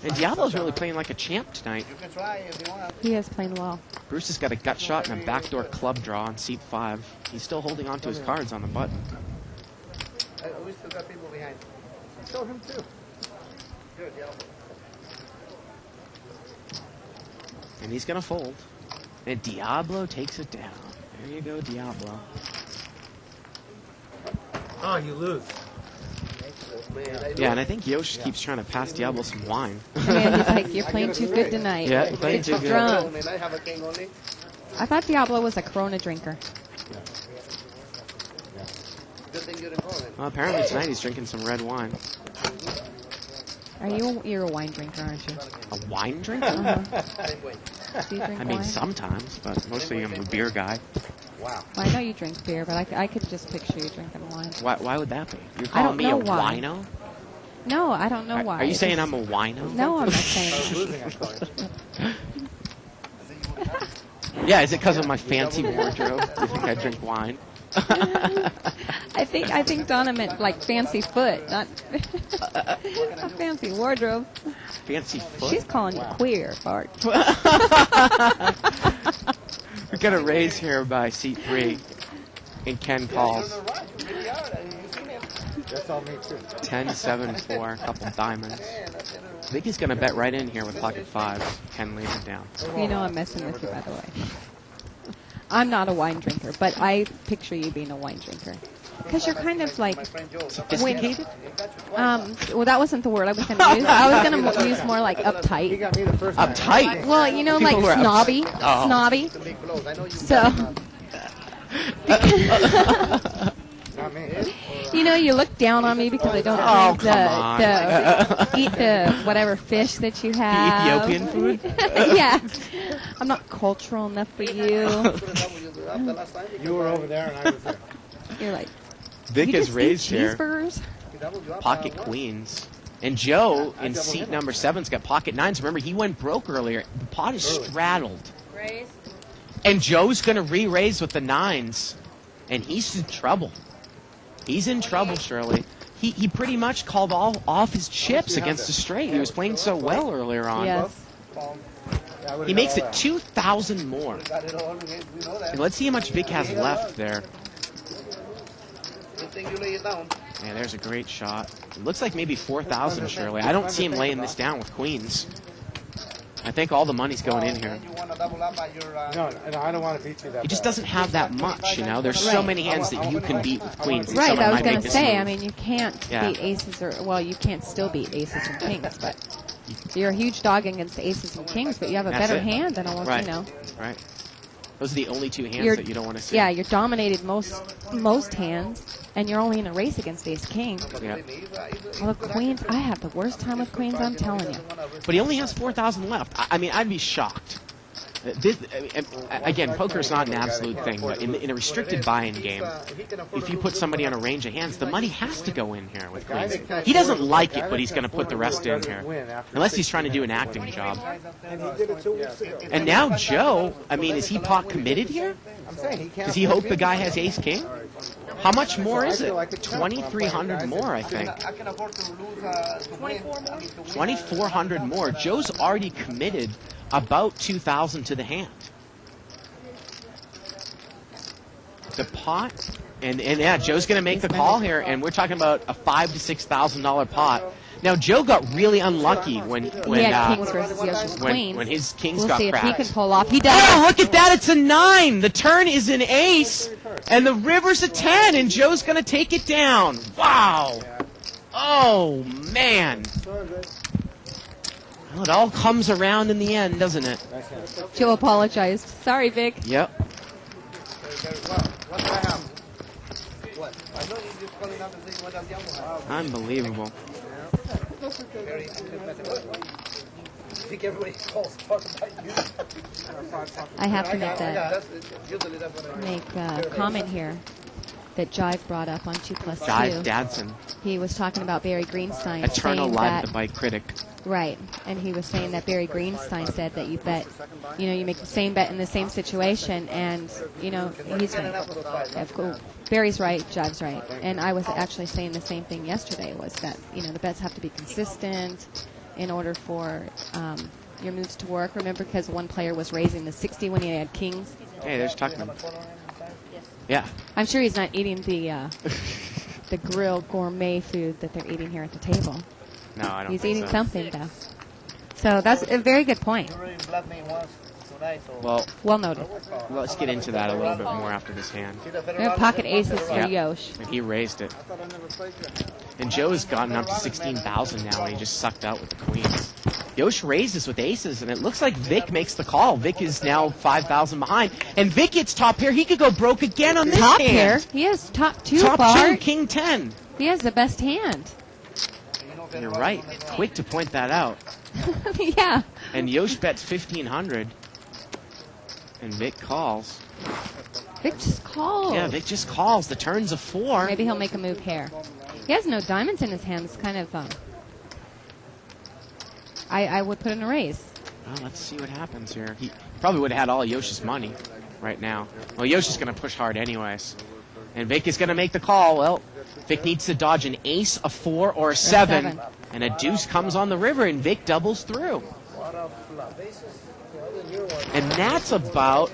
And Diablo's really playing like a champ tonight. You can try if you want. he is playing well. Bruce has got a gut shot and a backdoor club draw on seat 5. He's still holding on to his cards on the button. We still got people behind. Show him, too. Good, yeah. And he's going to fold. And Diablo takes it down. There you go, Diablo. Oh, you lose. Yeah, and I think Yosh keeps trying to pass Diablo some wine. And he's like, you're playing too good tonight. Yeah, you're playing too good. Drunk. I have a king only. I thought Diablo was a Corona drinker. Good thing you didn't call him. Well, apparently tonight he's drinking some red wine. You're a wine drinker, aren't you? A wine drinker? Uh-huh. Same way. Do you drink I mean, wine? sometimes, but mostly I'm a beer guy. Wow. Well, I know you drink beer, but I could just picture you drinking wine. Why would that be? You're I calling don't me a know why. wino? No, I don't know why. Are you It's saying just- I'm a wino? No, I'm not I was saying losing, I thought. Yeah, is it because of my fancy wardrobe? Do you think I drink wine? I think Donna meant like fancy foot, not a fancy wardrobe. Fancy foot? She's calling you queer, Bart. We're going to raise here by seat 3. And Ken calls. That's all me, too. 10, 7, 4, a couple diamonds. I think he's going to bet right in here with pocket 5s. Ken lays it down. You know I'm messing with you, by the way. I'm not a wine drinker, but I picture you being a wine drinker. Because you're kind of like, Sophisticated? well, that wasn't the word I was going to use. I was going to use more like He uptight. got me the first time. Uptight? Well, you know, People like who are snobby. Oh. Snobby. So, Not me. you know, you look down on me because I don't Oh, drink come eat the whatever fish that you have. Ethiopian food? Yeah. I'm not cultural enough for you. You were over there and I was there. You're like, Vic you is just raised eat here. cheeseburgers? Pocket queens. And Joe in seat number 7's got pocket 9s. Remember, he went broke earlier. The pot is straddled. Raise. And Joe's going to re-raise with the 9s. And he's in trouble. He's in trouble, Shirley. He pretty much called off his chips against a straight. He was playing so well earlier on. Yes. He makes it 2,000 more. And let's see how much Vic has left there. Good thing you lay it down. Yeah, there's a great shot. It looks like maybe 4,000, Shirley. I don't see him laying this down with queens. I think all the money's going in here. You want to double up on your... No, I don't want to beat you that He just bad. doesn't have that much, you know. There's so many hands that you can beat with queens. and Right, someone I was might going make to this say, move. I mean, you can't Yeah. beat aces, well, you can't still beat aces and kings, but you're a huge dog against aces and kings, but you have a That's better it. hand than almost, Right. you know. Right. Those are the only two hands You're- that you don't want to see. Yeah, you're dominated most hands, and you're only in a race against ace king. Yeah. Well, the queens, I have the worst time with queens, I'm telling you. But he only has 4,000 left. I mean, I'd be shocked. Again, poker's not an absolute thing, but in a restricted buy-in game, if you put somebody on a range of hands, the money has to go in here with queens. He doesn't like it, but he's going to put the rest in here. Unless he's trying to do an acting job. And now Joe, I mean, is he pot committed here? Does he hope the guy has ace-king? How much more is it? 2,300 more, I think. 2,400 more. Joe's already committed about 2,000 to the hand. The pot, and yeah, Joe's going to make the call here, and we're talking about a $5,000 to $6,000 pot. Now Joe got really unlucky when He had kings versus Yoshi's queens. when his kings We'll got see if he cracked. can pull off. He does. Oh, look at that! It's a 9. The turn is an ace, and the river's a 10, and Joe's going to take it down. Wow! Oh man! Well, it all comes around in the end, doesn't it? Joe apologized. Sorry, Vic. Yep. Unbelievable. I have to make a comment here that Jive brought up on 2+2. Jive Dadson, He was talking about Barry Greenstein. eternal saying live that, at the bike critic. Right, and he was saying that Barry Greenstein said that you bet, you make the same bet in the same situation, and, he's right. Of course, Barry's right, Jive's right. And I was actually saying the same thing yesterday, was that, the bets have to be consistent in order for your moves to work. Remember, because one player was raising the 60 when he had kings. Hey, there's Tuckman. Yeah. I'm sure he's not eating the grilled gourmet food that they're eating here at the table. No, I don't He's think eating so. something, though. So that's a very good point. Well, Well noted. let's get into that a little bit more after this hand. We have pocket aces for Yeah. Yosh. And he raised it. And Joe has gotten up to 16,000 now, and he just sucked out with the queens. Yosh raises with aces, and it looks like Vic makes the call. Vic is now 5,000 behind, and Vic gets top pair. He could go broke again on this Top hand. pair? He has top two, Top Bart. 2, King 10. He has the best hand. You're right. Quick to point that out. Yeah. And Yosh bets 1,500, and Vic calls. Vic just calls. Yeah, Vic just calls. The turn's a 4. Maybe he'll make a move here. He has no diamonds in his hand. It's kind of, I would put in a raise. Well, let's see what happens here. He probably would have had all of Yosh's money right now. Well, Yosh's going to push hard anyways. And Vic is going to make the call. Well, Vic needs to dodge an ace, a 4, or a 7. And a deuce comes on the river, and Vic doubles through. And that's about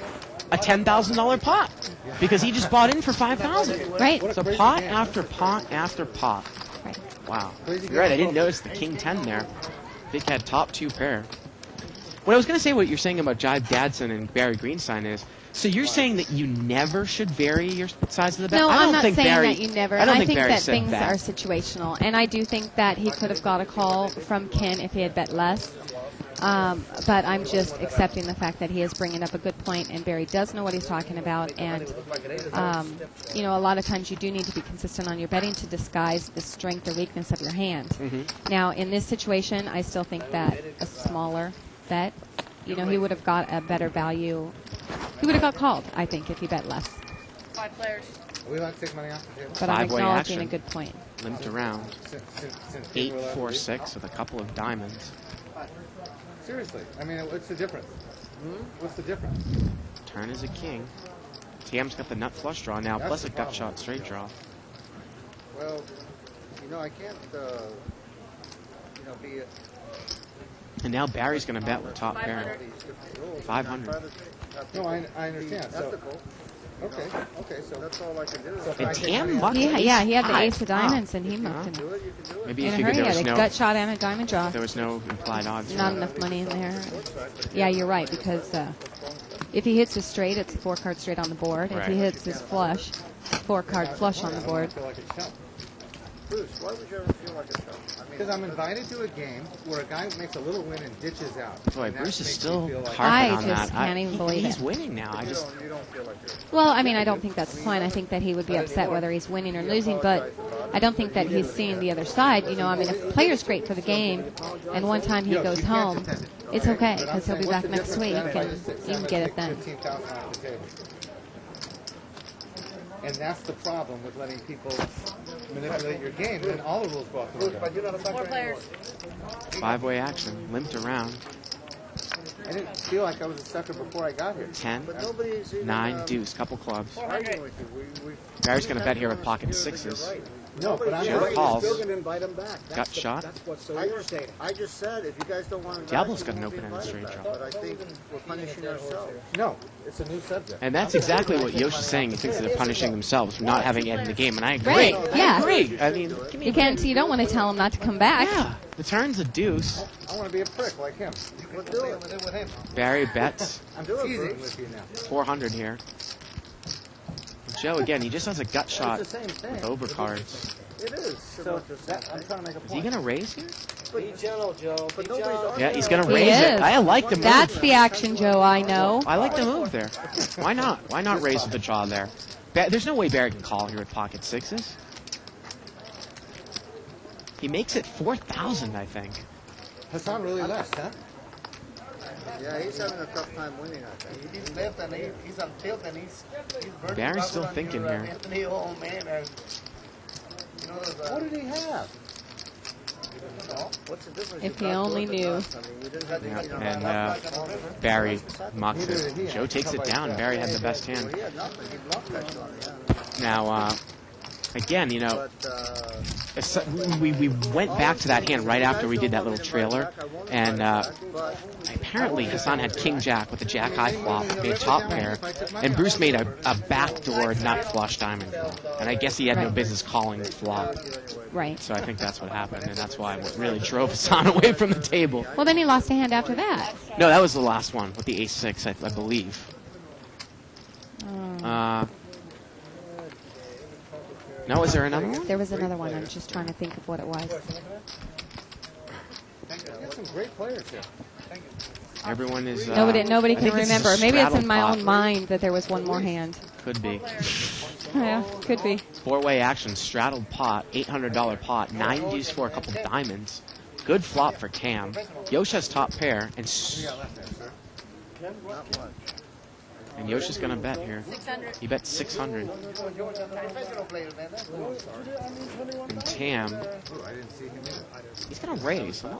a $10,000 pot, because he just bought in for 5,000. Right. So pot after pot after pot. Right. Wow. You're right, I didn't notice the King 10 there. Vic had top 2 pair. What I was going to say, what you're saying about Jive Dadson and Barry Greenstein is, so you're saying that you never should vary your size of the bet? No, I don't I'm not think saying Barry, that you never. I don't think think Barry that said things that. are situational, and I do think that he could have got a call from Ken if he had bet less. But I'm just accepting the fact that he is bringing up a good point, and Barry does know what he's talking about. And a lot of times you do need to be consistent on your betting to disguise the strength or weakness of your hand. Mm-hmm. Now, in this situation, I still think that a smaller bet, he would have got a better value. He would have got called, I think, if he bet less. 5 players. We want to take money off the table. But I'm Five-way acknowledging action. a good point. Limped around. 8, 4, 6 with a couple of diamonds. Seriously, I mean, what's the difference? What's the difference? Turn is a king. TM's got the nut flush draw now, That's plus the a gut problem. shot straight draw. Well, I can't, be And now Barry's going to bet with top pair. 500. No, I understand. So, okay, so that's all I can do. So And Tam mucked He had the 5. ace of diamonds, and he mucked him. Maybe In you a figured hurry, he there had was a no, gut shot and a diamond draw. there was no implied odds. Not enough money in there. Yeah, you're right, because if he hits his straight, it's a 4-card straight on the board. If he Right. hits his flush, 4-card flush on the board. Bruce, why would you ever feel like a tough? I mean, Because I'm invited to a game where a guy makes a little win and ditches out. Boy, And that Bruce is makes still me feel like- harping I on just that. can't even believe he's it. winning now. I just you don't feel like you're... Well, I mean, I don't think that's the point. I think that he would be upset whether he's winning or losing, but I don't think that he's seeing the other side. You know, I mean, if the player's great for the game, and one time he goes home, it's okay, because he'll be back next week, and you can get it then. 15,000 off the table. And that's the problem with letting people manipulate your game. Then all the rules go off the window. More players. 5-way action, limped around. I didn't feel like I was a sucker before I got here. 10, But nobody's even... 9, deuce, couple clubs. arguing with you. Barry's going to bet here with pocket sixes. No, but I'm Joe not. calls. Still going to invite him back. Gut shot. That's what's so I irritating. just said, if you guys don't want to... Diablo's got an open-ended straight draw. But I think we're punishing ourselves. No, it's a new subject. And that's exactly what Yosh is saying. He thinks that they're punishing themselves for not having Ed in the game, and I agree. Right, yeah. I agree. I mean, give me You can't. You don't want to tell him not to come back. yeah. The turn's a deuce. I want to be a prick like him. We'll do it with him. Barry bets I'm teasing with you now. 400 here. Joe, again, he just has a gut shot It's the same thing. with overcards. It is. So I'm trying to make a Is he point. going to raise here? Be gentle, Joe. But Be nobody's gentle. arguing. Yeah, he's going to He raise it. is. I like the move. That's the action, Joe, I know. I like the move there. Why not? Why not raise with the draw there? There's no way Barry can call here with pocket sixes. He makes it 4,000, I think. Hassan really left, huh? Yeah, he's having a tough time winning, I think. He's left and he's on tilt and he's burning Barry's rubber still on thinking your, here. Anthony, oh man, and you know those, What did he have? What's the difference? If You he got only both of knew. us. I mean, we didn't have Yeah, you know, and Barry mocks it. Joe takes it down. Barry had the best hand. Well, he had nothing. He blocked that shot, yeah. Now, again, you know, But, if so- we went back to that hand right after we did that little trailer, and but apparently Hassan had king jack with a jack high flop, made top pair, and Bruce made a backdoor nut flush diamond draw. And I guess he had no business calling the flop. Right. So I think that's what happened, and that's why what really drove Hassan away from the table. Well, then he lost a hand after that. No, that was the last one with the ace-6, I believe. No, is there another one? There was another one. I'm just trying to think of what it was. You have some great players here. Everyone is... Nobody I can think this is a remember. Maybe it's in straddle my pot. own mind that there was one more hand. Could be. Yeah, could be. 4-way action, straddled pot, $800 pot, 9 deuce for a couple diamonds. Good flop for Cam. Yosh has top pair, and Yosh is going to bet here. 600. He bet 600. And Tam, he's going to raise. I'm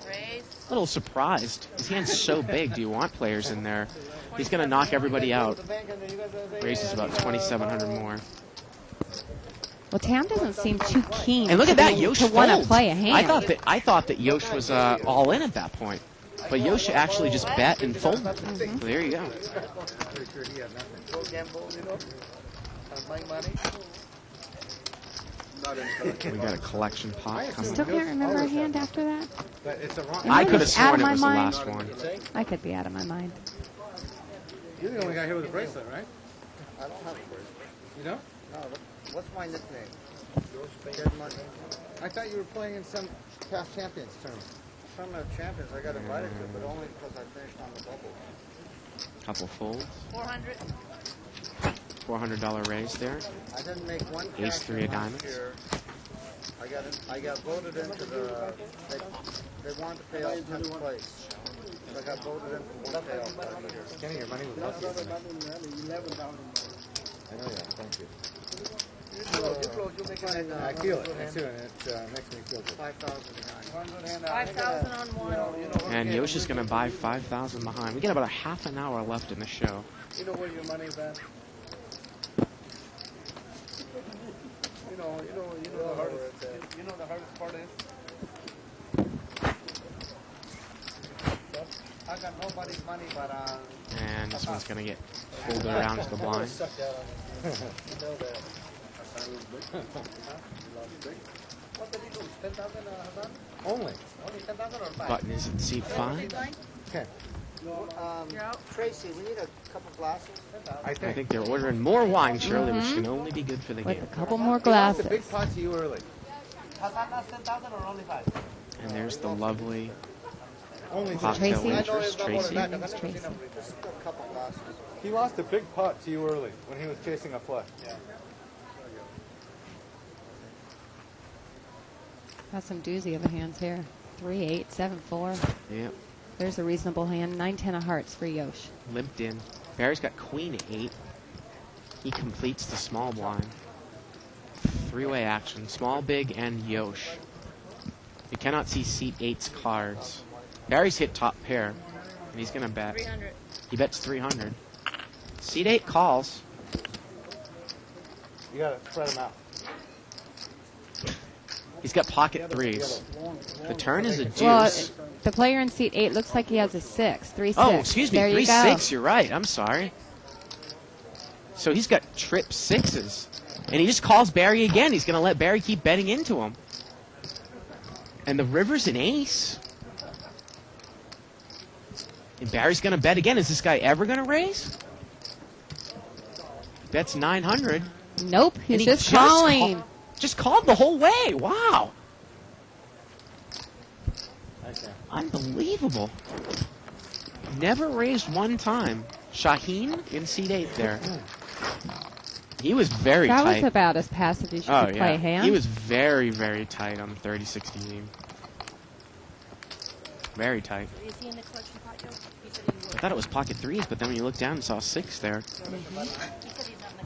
Raise. a little surprised. His hand's so big. Do you want players in there? He's going to knock everybody out. Raises about 2,700 more. Well, Tam doesn't seem too keen And look at that, to Yosh want to folds. play a hand. I thought that Yosh was all in at that point, but Yosh actually just bet and folded. Mm-hmm. So there you go. We got a collection pot coming. Still can't remember a hand after that. But it's a wrong. Am I I could have just out sworn of it was the my last mind? one. I could be out of my mind. You're the only guy here with a bracelet, right? I don't have a bracelet. You don't? No, what's my nickname? Dead Money. I thought you were playing in some past champions tournament. Some of the champions I got invited to, but only because I finished on the bubble. Couple folds. 400. $400 raise there. I didn't make one Ace cash three of last diamonds. year. I got voted into the. They wanted to pay off 10th place. So I got voted in for one payoff that year. Kenny, your money was left. I know that. Thank you. I feel it. I feel it. It makes me feel good. 5,000 5,000 on one. And Yosh is going to buy 5,000 behind. We got about a half an hour left in the show. You know where your money's at. You know the hardest. You know the hardest part is. I got nobody's money, but And this one's going to get folded around to the blind. what did he do? 10,000, Hassan? Only. Only 10,000 or 5? Button is in seat 5. Okay. You're out. Tracy, we need a couple glasses. I I think. think they're ordering more wine, Shirley, which can only be good for the With game. a couple more He lost the glasses. big pot to you early. And there's the lovely Only cocktail Tracy? waitress, Tracy. Her name's Tracy. Just a couple glasses. He lost a big pot to you early when he was chasing a flush. Got some doozy of a hands here. 3-8, 7-4. Yep. There's a reasonable hand. 9-10 of hearts for Yosh. Limped in. Barry's got queen 8. He completes the small blind. Three-way action. Small, big, and Yosh. You cannot see seat 8's cards. Barry's hit top pair, and he's going to bet. 300. He bets 300. Seat 8 calls. You got to spread them out. He's got pocket 3s. The turn is a deuce. Well, the player in seat 8 looks like he has a 6. 3-6. Oh, excuse me, There you 3-6. go. You're right. I'm sorry. So he's got trip 6s. And he just calls Barry again. He's going to let Barry keep betting into him. And the river's an ace. And Barry's going to bet again. Is this guy ever going to raise? Bets 900. Nope, he's And he just calling. Just called the whole way. Wow. Okay. Unbelievable. Never raised one time. Shaheen in seat 8 there. He was very That tight. was about as passive as you Oh, could yeah. play a hand. He was very, very tight on the 30-60 game. Very tight. Is he in the collection pot, Joe? He said he I would. thought it was pocket 3s, but then when you look down and saw 6 there. He said he's not in the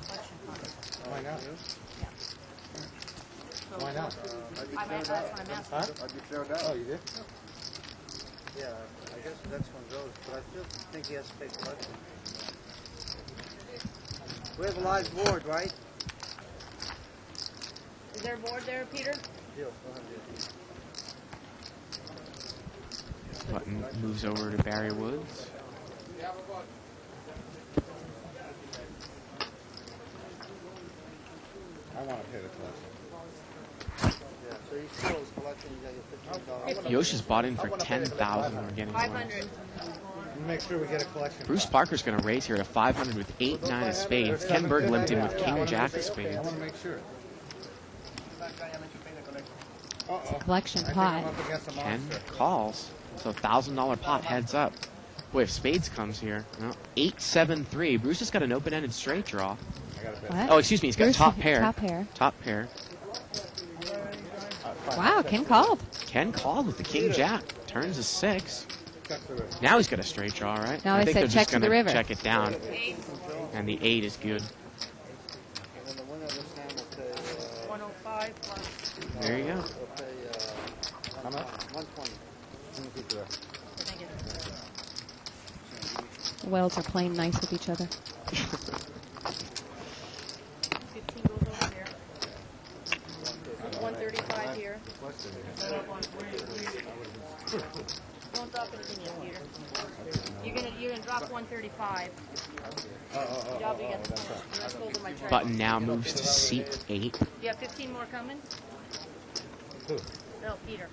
collection pot. Why not? So Why not? that's what I'm asking. Huh? Oh, you did? Yeah, I guess that's one goes, but I still think he has to pay collection. We have a live board, right? Is there a board there, Peter? Deal. Go ahead, deal. Button moves over to Barry Woods. I want to pay the collection. Yeah, so he still has collection, you got your $15. Yoshi's bought in for 10,000. We're getting one. 500. Make sure we get a collection. Bruce Parker's going to raise here to 500 with 8-9 of spades. Ken Berg limped in with King Jack of I spades. want to make sure. Collection I think pot. I'm up against a Ken monster. calls. So $1,000 pot heads up. Boy, if spades comes here. No, 8-7-3. Bruce has got an open-ended straight draw. I got to bet. What? Oh, excuse me. He's got Bruce- top pair. Top pair. Top pair. Wow, Ken called. Ken called with the King Jack. Turns a 6. Check the river. Now he's got a straight draw, right? Now I they think said they're check just to the gonna river. check it down. And the 8 is good. And then the winner of this hand will pay, 105 plus. There you go. will pay, How much? 120. Let me keep the rest. The Wells are playing nice with each other. 15 goes over here. 135 here. Don't drop anything yet, Peter. You're gonna drop 135. Diablo gets the point. Let's go over my chart. Button now moves to seat 8. You have 15 more coming? Who? No, Peter.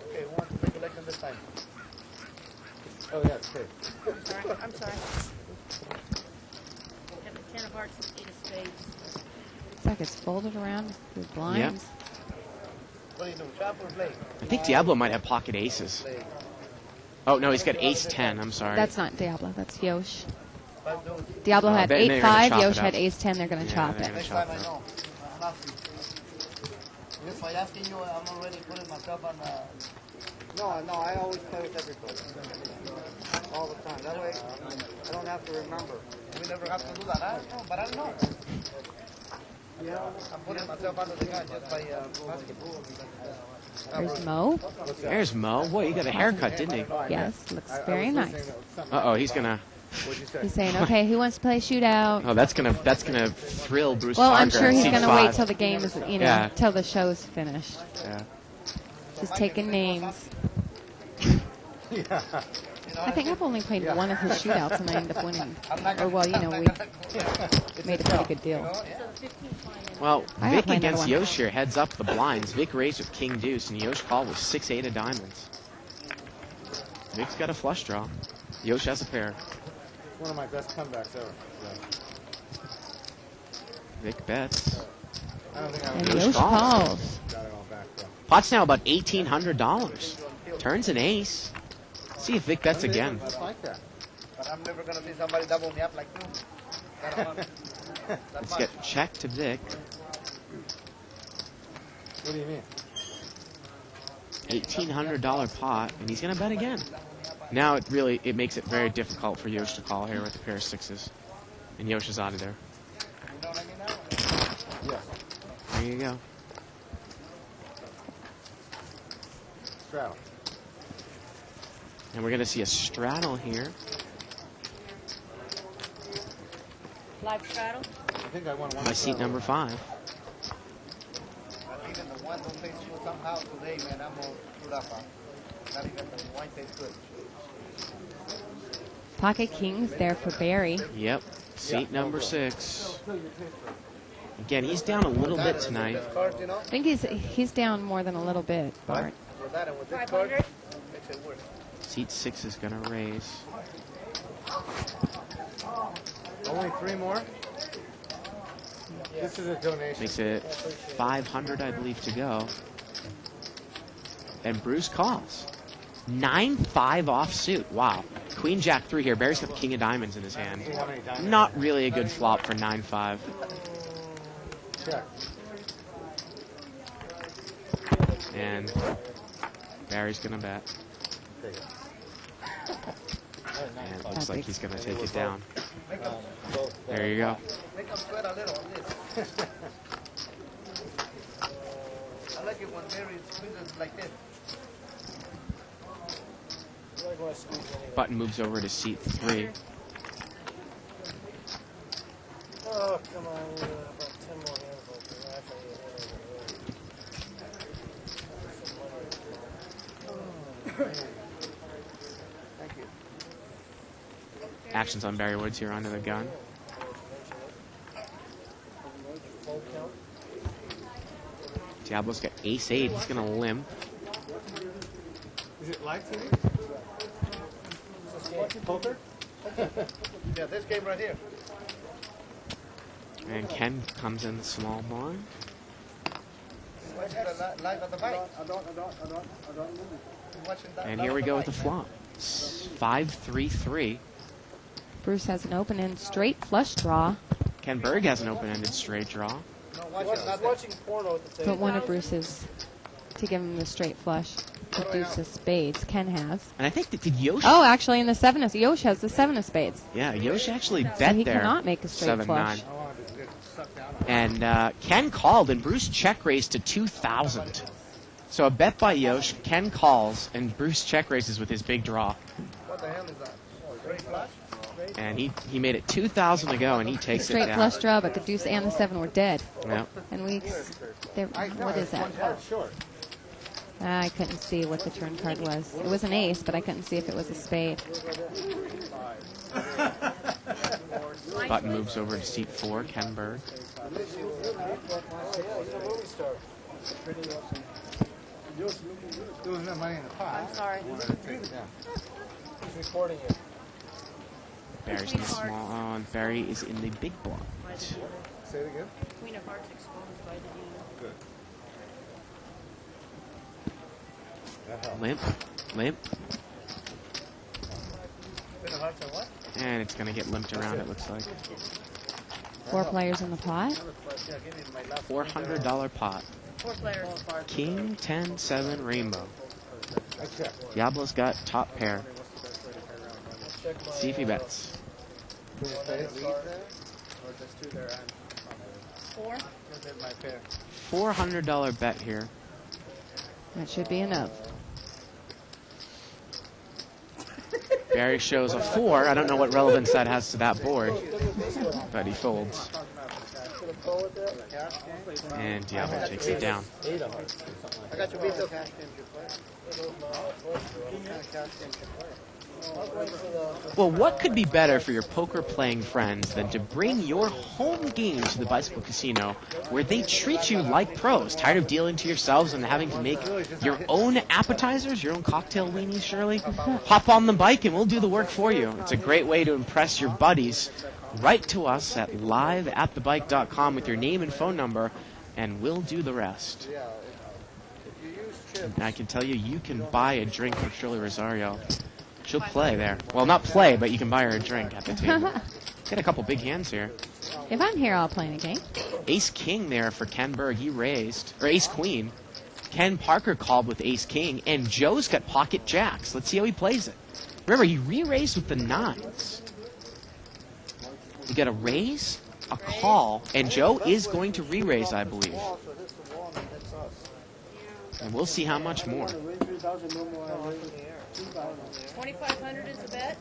Okay, who wants to make collection this time? Oh, yeah, okay. I'm sorry. Have a 10 of hearts, 8 of spades. Looks like it's folded around with blinds. What do you do, chop or play? I think Diablo might have pocket aces. Oh, no, he's got ace-10. I'm sorry. That's not Diablo, that's Yosh. Diablo Oh, had then they're 8-5, gonna chop Yosh it had up. ace-10, they're going to Yeah, chop they're it. gonna Next chop time I it up. know. I'm asking. If I asking you, I'm already putting myself on. No, I always play with everybody. All the time. That way, I don't have to remember. We never have to do that. I don't know, but I know. Yeah, I'm putting myself under the gun just by basketball. There's Mo. There's Mo. Boy, he got a haircut, didn't he? Yes, looks very nice. Uh-oh, he's going to... What'd you say? He's saying, okay, who wants to play shootout? Oh, that's gonna thrill Bruce Well, Parker. I'm sure at he's seat going to 5. wait till the game is, Yeah. till the show's finished. Yeah. Just taking names. Yeah. I think I've only played one of his shootouts and I ended up winning. Or, well, we made a pretty good deal. Well, I Vic have my against another one. Yosh here heads up the blinds. Vic raised with King Deuce, and Yosh called with 6-8 of diamonds. Vic's got a flush draw. Yosh has a pair. One of my best comebacks ever. Vic bets. And Yosh calls. Pot's now about $1,800. Turns an ace. See if Vic bets again. But I'm never going to see somebody double me up like you. Let's get check to Vic. What do you mean? $1,800 pot, and he's going to bet again. Now it makes it very difficult for Yosh to call here with a pair of sixes. And Yosh is out of there. Yes. There you go. Straddle. And we're going to see a straddle here. Live straddle. I think I won one. By seat number 5. But even the one don't taste good somehow today, man. I'm all screwed up. Not even the wine tastes good. Pocket kings there for Barry. Yep. Seat number 6. Again, he's down a little bit tonight. I think he's down more than a little bit, Bart. With that and with this card, makes it worse. Seat 6 is going to raise. Only 3 more? This is a donation. Makes it 500, I believe, to go. And Bruce calls. 9-5 offsuit. Wow. Queen Jack 3 here. Barry's got the king of diamonds in his hand. Not really a good flop for 9-5. Check. And Barry's going to bet. Take it. And it looks like he's going to take it down. There you go. Make them sweat a little on this. I like it when Mary squeezes like this. Button moves over to seat 3. Oh, come on. About 10 more handfuls. Thank you. Actions on Barry Woods here onto the gun. Diablo's got ace-8. He's going to limp. Is it live TV? Poker? Yeah, this game right here. And Ken comes in the small blind. Watching the live at the bike. And here we go with the flop. 5-3-3. Bruce has an open-end straight flush draw. Ken Berg has an open-ended straight draw. No, Not watching porno at the same But one of Bruce's to give him the straight flush. The deuce of spades. Ken has. And I think that did Yosh... Oh, actually, in the 7 of... Yosh has the 7 of spades. Yeah, Yosh actually bet So he there. cannot make a straight 7-9. flush. And Ken called, and Bruce check raised to 2,000. So a bet by Yosh. Ken calls, and Bruce check raises with his big draw. What the hell is that? Straight flush? And he made it 2,000 to go, and he takes it Straight down. flush draw, but the deuce and the 7 were dead. Yep. And what is that? I couldn't see what the turn card was. It was an ace, but I couldn't see if it was a spade. Button moves over to seat 4, Ken Berg. There was no money in the pot. I'm sorry. He's recording it. Barry's in the small. Oh, and Barry is in the big blind. Say it again. Queen of Hearts exposed by the dealer. Good. Limp. Limp. Queen of Hearts or what? And it's going to get limped around, it looks like. 4 players in the pot. Yeah, give me my last $400 pot. 4 players. King, 10, 7, rainbow. I check. Diablo's got top pair. See if he bets. Four. $400 bet here. That should be enough. Barry shows a 4. I don't know what relevance that has to that board, but he folds. And Diablo takes it down. I got your veto. Well, what could be better for your poker-playing friends than to bring your home games to the Bicycle Casino, where they treat you like pros? Tired of dealing to yourselves and having to make your own appetizers, your own cocktail weenies, Shirley? Hop on the bike and we'll do the work for you. It's a great way to impress your buddies write to us at live@thebike.com with your name and phone number, and we'll do the rest. Yeah, if you use chips. And I can tell you, you can buy a drink for Shirley Rosario. She'll play there. Well, not play, but you can buy her a drink at the table. Got a couple big hands here. If I'm here, I'll play in a game. Ace King there for Ken Berg. He raised. Or Ace Queen. Ken Parker called with Ace King. And Joe's got pocket jacks. Let's see how he plays it. Remember, he re-raised with the nines. You got a raise, a call, and Joe is going to re-raise, I believe. And we'll see how much more. 2,500 is the bet.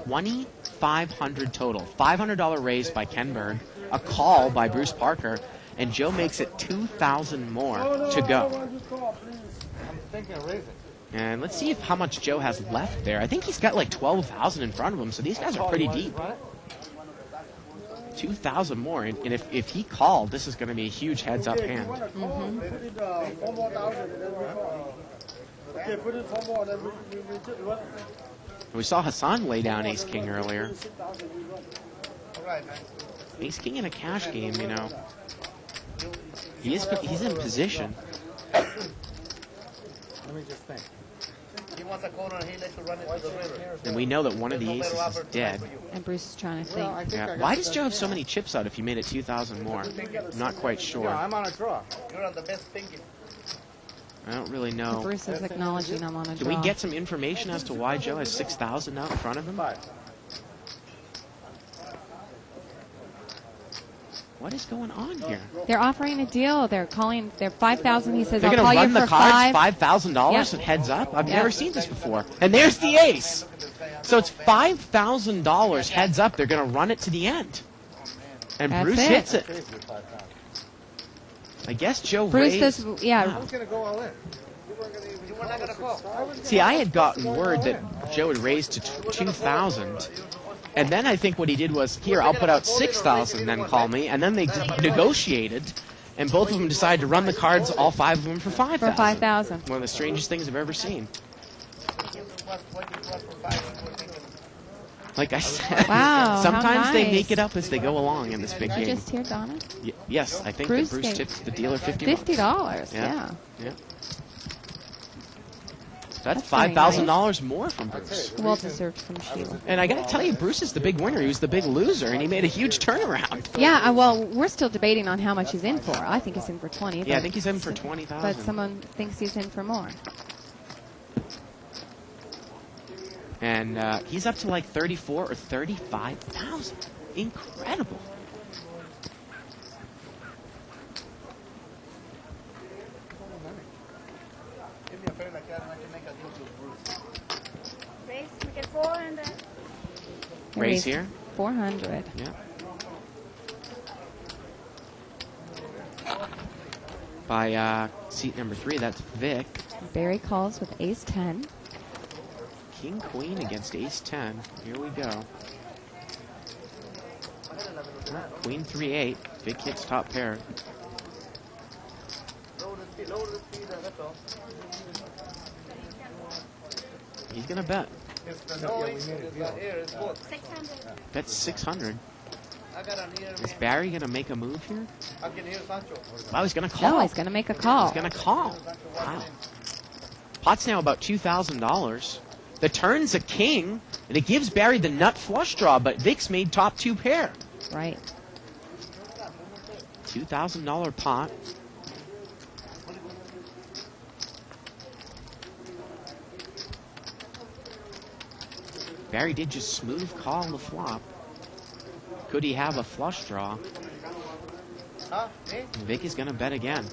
2,500 total. $500 raise by Ken Berg, a call by Bruce Parker, and Joe makes it 2,000 more to go. I'm thinking of raising. And let's see how much Joe has left there. I think he's got like 12,000 in front of him, so these guys are pretty deep. 2,000 more, and if he called, this is going to be a huge heads-up hand. We saw Hassan lay down Ace King earlier. Ace King in a cash game, you know. He's in position. Let me just think. He wants a corner and he lets you run it to the river. And we know that one of the aces is dead. And Bruce is trying to think. Yeah. Why does Joe have so many chips out if he made it 2,000 more? I'm not quite sure. Yeah, I'm on a draw. You're on the best thinking. I don't really know. Bruce is acknowledging I'm on a Can draw. we get some information as to why Joe has 6,000 out in front of him? What is going on here? They're offering a deal. They're calling. They're 5,000. He says, They're "I'll going call to run you the for cards, five." $5,000 Yep. heads up. I've Yep. never seen this before. And there's the ace. So it's $5,000 heads up. They're going to run it to the end. And That's Bruce it. hits it. I guess Joe Bruce raised. says, "Yeah." I was going to go all in. You were not going to call. See, I had gotten word that Joe had raised to 2,000. And then I think what he did was, here, I'll put out 6,000, then call me. And then they negotiated, and both of them decided to run the cards, all five of them, for 5,000. For 5,000. One of the strangest things I've ever seen. Like I said, Wow, sometimes how they nice. make it up as they go along in this big Did you game. just hear Donna? Yes, I think Bruce that Bruce gave tipped the dealer $50. $50. Yeah. Yeah. That's very $5,000 more from Bruce. Well deserved from Sheila. And I got to tell you, Bruce is the big winner. He was the big loser, and he made a huge turnaround. Yeah. Well, we're still debating on how much he's in for. I think he's in for 20. Yeah, I but- think he's in for 20,000. But someone thinks he's in for more. And he's up to like 34 or 35,000. Incredible. Give me a favor like that and I can make a deal with Bruce. Raise, we get 4 and Raise here? 400. Yeah. By seat number 3, that's Vic. Barry calls with ace 10. King Queen against Ace 10. Here we go. Queen 3-8. Vic hits top pair. Lower the speed, that's all. He's gonna bet. It's the noise, it's the air, it's both. 600. That's 600. I got an ear, Is Barry gonna make a move here? I can hear Sancho. Oh, he's gonna call. No, he's going to make a call. He's gonna call. Wow. Pot's now about $2,000. The turn's a king, and it gives Barry the nut flush draw, but Vic's made top 2 pair. Right. $2,000 pot. Barry did just smooth call the flop. Could he have a flush draw? Huh? ¿Eh? Vic is going to bet again.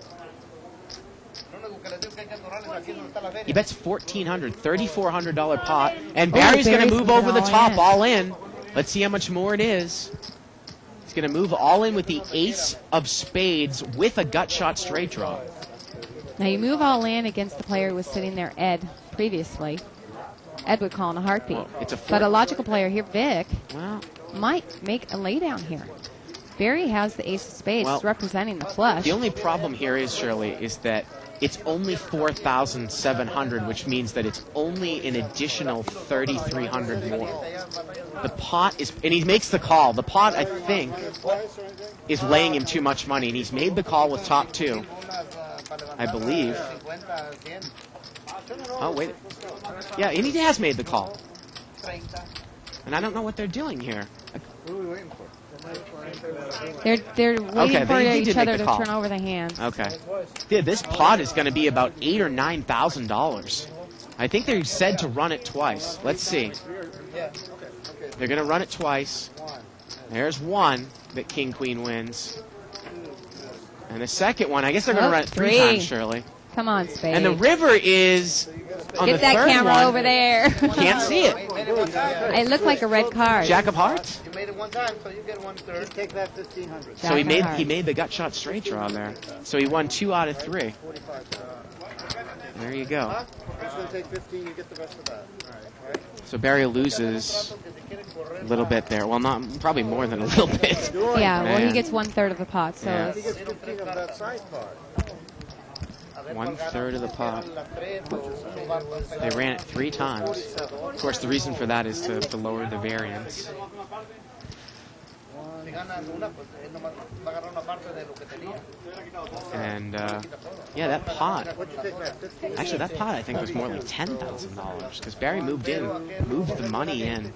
Lo único que le digo que hay que atorarles aquí donde está la feria. He bets $1,400, $3,400 pot, and Barry's going to Barry's move moving over the all top, in. all in. Let's see how much more it is. He's going to move all in with the ace of spades with a gut shot straight draw. Now you move all in against the player who was sitting there, Ed, previously. Ed would call in a heartbeat. It's a But a logical player here, Vic, Well, might make a laydown here. Barry has the ace of spades Well, representing the flush. the only problem here is, Shirley, is that it's only 4,700, which means that it's only an additional 3,300 more. The pot is, and he makes the call. The pot, I think, is laying him too much money, and he's made the call with top two, I believe. Oh, wait. Yeah, and he has made the call. And I don't know what they're doing here. What are we waiting for? They're waiting for he each did make other the to call. turn over the hands. Okay. Yeah, this pot is going to be about $8,000 or $9,000. I think they said to run it twice. Let's see. They're going to run it twice. There's one that King Queen wins. And the second one, I guess they're going to run it three times, surely. Come on, Spade. And the river is on Get the that third camera one. over there. Can't see it. It looked like a red card. Jack of Hearts. You made it one time, so you get 1/3. Take that 1,500. So he made the gut shot straight draw there. So he won 2 out of 3. There you go. It's going to take 15, you get the rest of that. So Barry loses a little bit there. Well, not probably more than a little bit. Yeah, well, he Man. gets 1/3 of the pot, so Yeah. He gets 15 of that side part. 1/3 of the pot. They ran it 3 times. Of course, the reason for that is to lower the variance. And yeah, that pot. Actually, that pot I think was more like $10,000 because Barry moved the money in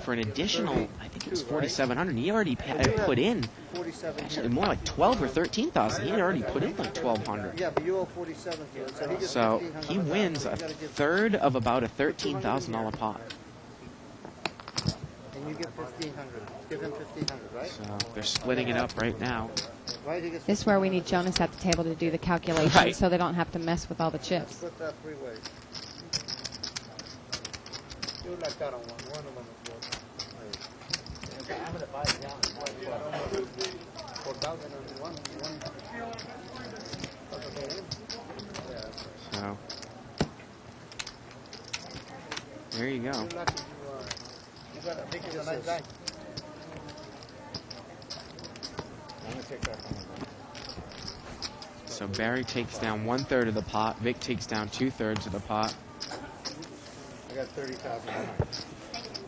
for an additional. I think it was 4,700. He already put in. Actually, more like 12 or 13,000. He had already put in like 1,200. Yeah, but you owe 47 to it, so he gets So 1,500. he wins a third of about a $13,000 pot. And you get 1,500. Give him 1,500, right? So they're splitting it up right now. Right, he gets this is where we need Jonas at the table to do the calculations Right. so they don't have to mess with all the chips. split that 3 ways. Do it like that on one of them is good. I'm going to buy it down. 4,000 on one. So there you go. You got a big nice guy. So Barry takes down 1/3 of the pot. Vic takes down 2/3 of the pot. I got 30,000.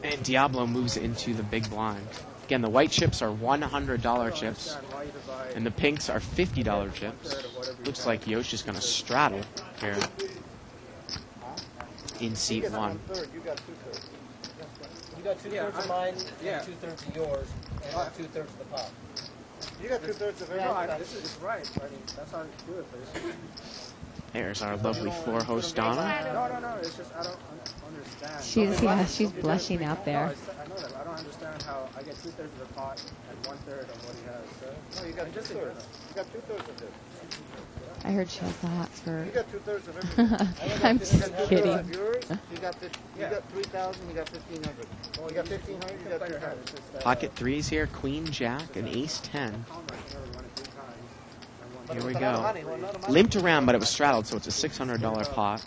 And Diablo moves into the big blind. Again, the white chips are $100 chips. And the pinks are $50 chips. Looks like Yosh is going to straddle here in seat 1. You got 2/3. You got 2/3 of mine, and 2/3 of yours, and 2/3 of the pot. You got 2/3 of No, everything. this is right. I mean, that's how you do it, please. There's our lovely floor host, Donna. No. It's just I don't understand. She's blushing out there. I know that. I don't understand how I get 2/3 of the pot and 1/3 of what he has. No, you got 2/3. You got 2/3 of it. I heard she has the hots for. You got 2/3 of everything. I'm just kidding. Yours, you got 3,000. You got 1,500. You got 1,500. You got 2,000. Pocket threes here, Queen Jack, and Ace 10. Here we go. Limped around, but it was straddled, so it's a $600 pot.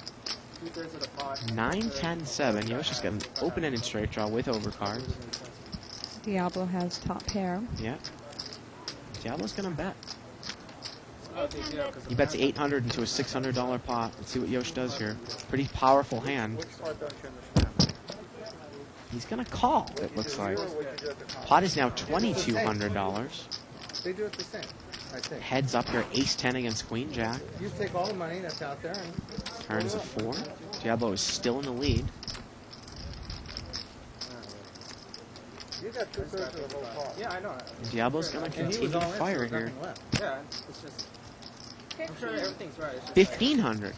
9, 10, 7. Yosh just got an open-ended straight draw with overcards. Diablo has top pair. Yeah. Diablo's going to bet. He bets 800 into a $600 pot. Let's see what Yosh does here. Pretty powerful hand. He's going to call, it looks like. Pot is now $2,200. They do it the same, I think. Heads up here, Ace 10 against Queen Jack. You take all the money that's out there and Turns a 4. Diablo is still in the lead. you got 2/3 of the whole pot. Yeah, I know. Diablo's going to continue to fire here. Yeah, it's just. I'm sure everything's right. It's just 1,500.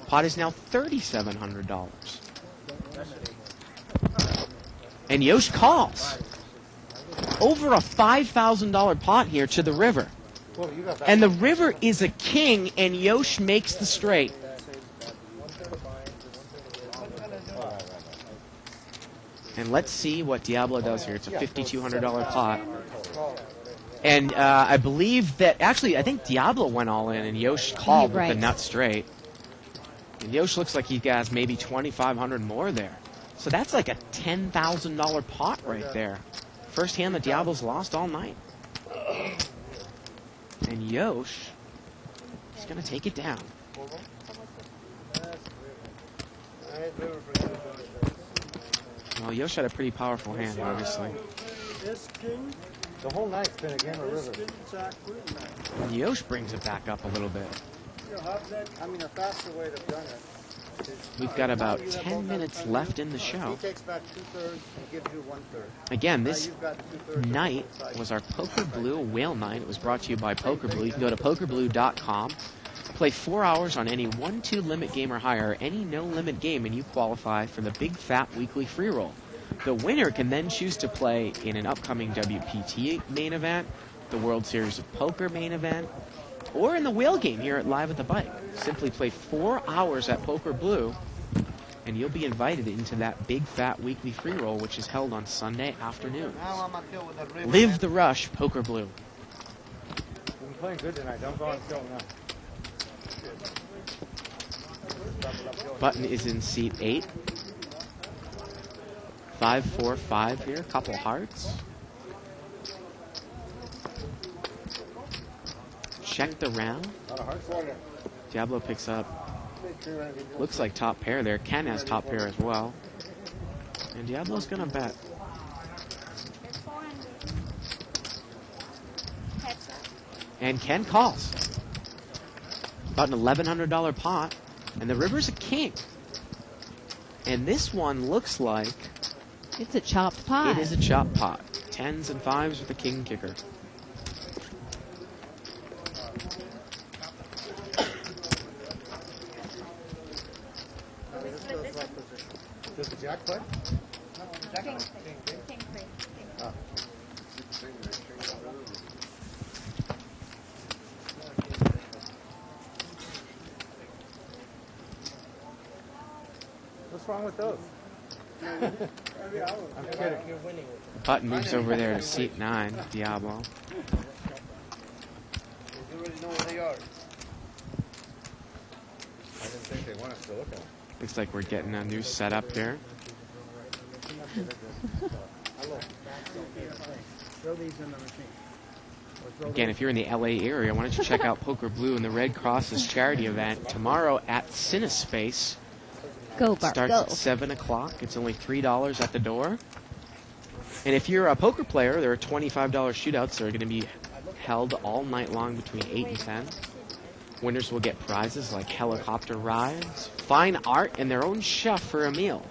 Pot is now $3,700. And Yosh calls. Over a $5,000 pot here to the river. Well, you got that. And the river is a king, and Yosh makes the straight. And let's see what Diablo does here. It's a $5,200 pot. And I believe that, actually, I think Diablo went all in, and Yosh called with the nut straight. And Yosh looks like he has maybe 2,500 more there. So that's like a $10,000 pot right there. First hand that Diablo's lost all night. And Yosh He's going to take it down. Well, Yosh had a pretty powerful hand, obviously. The whole night's been a game of rivers. And Yosh brings it back up a little bit. I mean, a faster way to have done it. We've got about 10 minutes left in the show. He takes back 2/3 and gives you 1/3. Again, this night was our Poker Blue Whale Night. It was brought to you by Poker Blue. You can go to pokerblue.com, play 4 hours on any 1-2 limit game or higher, any no-limit game, and you qualify for the Big Fat Weekly Free Roll. The winner can then choose to play in an upcoming WPT main event, the World Series of Poker main event, or in the whale game here at Live at the Bike. Simply play 4 hours at Poker Blue, and you'll be invited into that Big Fat Weekly Free Roll, which is held on Sunday afternoons. Live the rush, Poker Blue. You've been playing good tonight. Don't go on tilt now. Button is in seat 8. 5-4-5 here, couple hearts. Check the round. Diablo picks up. Looks like top pair there. Ken has top pair as well. And Diablo's gonna bet. And Ken calls. About an $1,100 pot. And the river's a king. And this one looks like... It's a chopped pot. It is a chopped pot. 10s and 5s with a king kicker. Does the jack play? King three. What's wrong with those? I'm kidding. Button moves over there to seat 9, Diablo. You already know where they are. I didn't think they want us to look at them. Looks like we're getting a new setup there. Throw these in the machine. Again, if you're in the LA area, why don't you check out Poker Blue and the Red Cross's charity event tomorrow at Cinespace. Go, Bart, Starts go. at 7 o'clock. It's only $3 at the door. And if you're a poker player, there are $25 shootouts that are going to be held all night long between 8 and 10. Winners will get prizes like helicopter rides, fine art, and their own chef for a meal.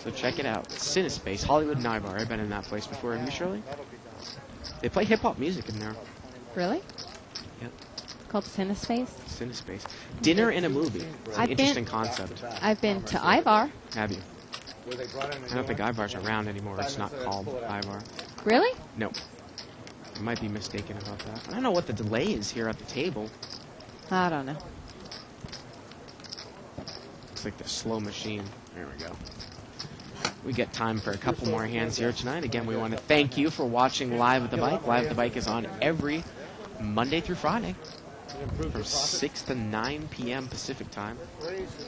So check it out. Cinespace, Hollywood and Ivar. I've been in that place before. Have you, Shirley? They play hip-hop music in there. Really? Yep. Called Cinespace? Cinespace. Dinner and a movie. It's an interesting concept. I've been to Ivar. Have you? I don't think Ivar's around anymore. It's not called Ivar. Really? Nope. I might be mistaken about that. I don't know what the delay is here at the table. I don't know. It's like the slow machine. There we go. We get time for a couple more hands here tonight. Again, we want to thank you for watching Live at the Bike. Live at the Bike is on every Monday through Friday from 6 to 9 p.m. Pacific time.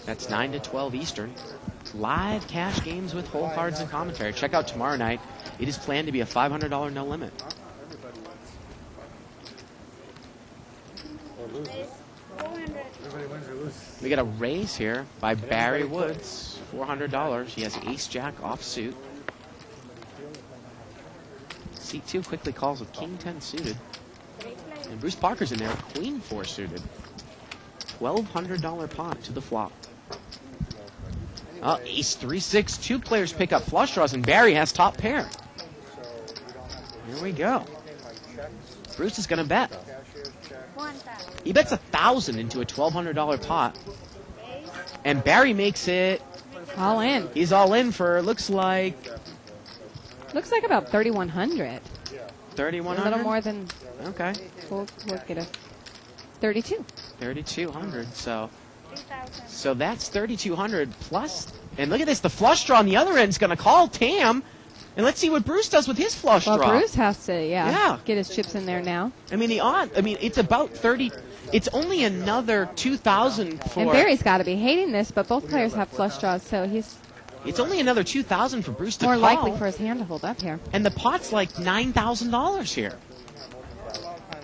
That's 9 to 12 Eastern. Live cash games with whole cards and commentary. Check out tomorrow night. It is planned to be a $500 no limit. We got a raise here by Barry Woods, $400. He has ace-jack offsuit. Seat 2 quickly calls with king 10 suited. And Bruce Parker's in there, queen 4 suited. $1,200 pot to the flop. Ace 3-6. 2 players pick up flush draws, and Barry has top pair. Here we go. Bruce is going to bet. He bets 1,000 into a $1,200 pot. And Barry makes it all in. He's all in for, looks like about 3,100. 3,100? A little more than. Okay. We'll get a 32. 3,200. So that's 3,200 plus. And look at this. The flush draw on the other end is going to call Tam. And let's see what Bruce does with his flush draw. Well, Bruce has to, get his chips in there now. I mean, it's about 30. It's only another 2,000 for. And Barry's got to be hating this, but both players have flush draws, so he's. It's only another 2,000 for Bruce to more call. likely for his hand to hold up here. And the pot's like $9,000 here.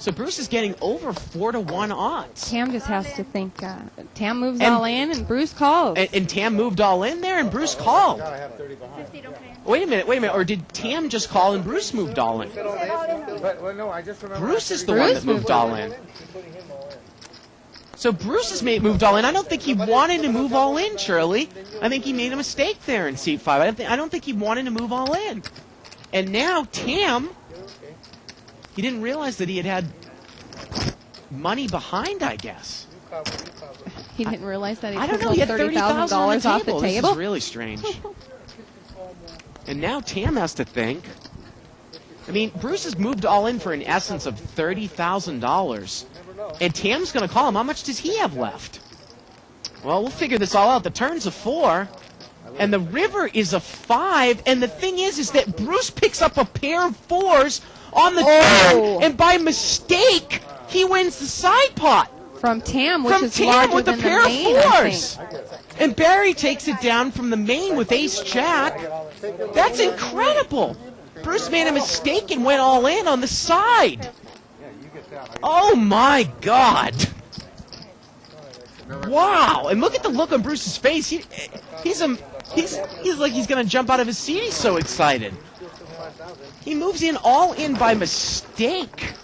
So Bruce is getting over 4-1 odds. Tam just has to think. Tam moves all in, and Bruce calls. And Tam moved all in there, and Bruce called. Wait a minute. Or did Tam just call and Bruce moved all in? Well, no, I just remember Bruce is the one that moved all in. So Bruce has moved all in. I don't think he wanted to move all in, Shirley. I think he made a mistake there in seat 5. I don't think he wanted to move all in. And now Tam, he didn't realize that he had money behind, I guess. He didn't realize that I he don't took know. He had $30,000 $30,000 off the This table. is really strange. And now Tam has to think. I mean, Bruce has moved all in for an essence of $30,000. And Tam's going to call him. How much does he have left? Well, we'll figure this all out. The turn's a 4. And the river is a 5. And the thing is that Bruce picks up a pair of 4s on the turn. And by mistake, he wins the side pot. From Tam, which From is Tam larger with a than pair the main, of I 4s. think. And Barry takes it down from the main with ace-jack. That's incredible. Bruce made a mistake and went all in on the side. Oh, my God. Wow. And look at the look on Bruce's face. He's like he's going to jump out of his seat. He's so excited. He moves in all in by mistake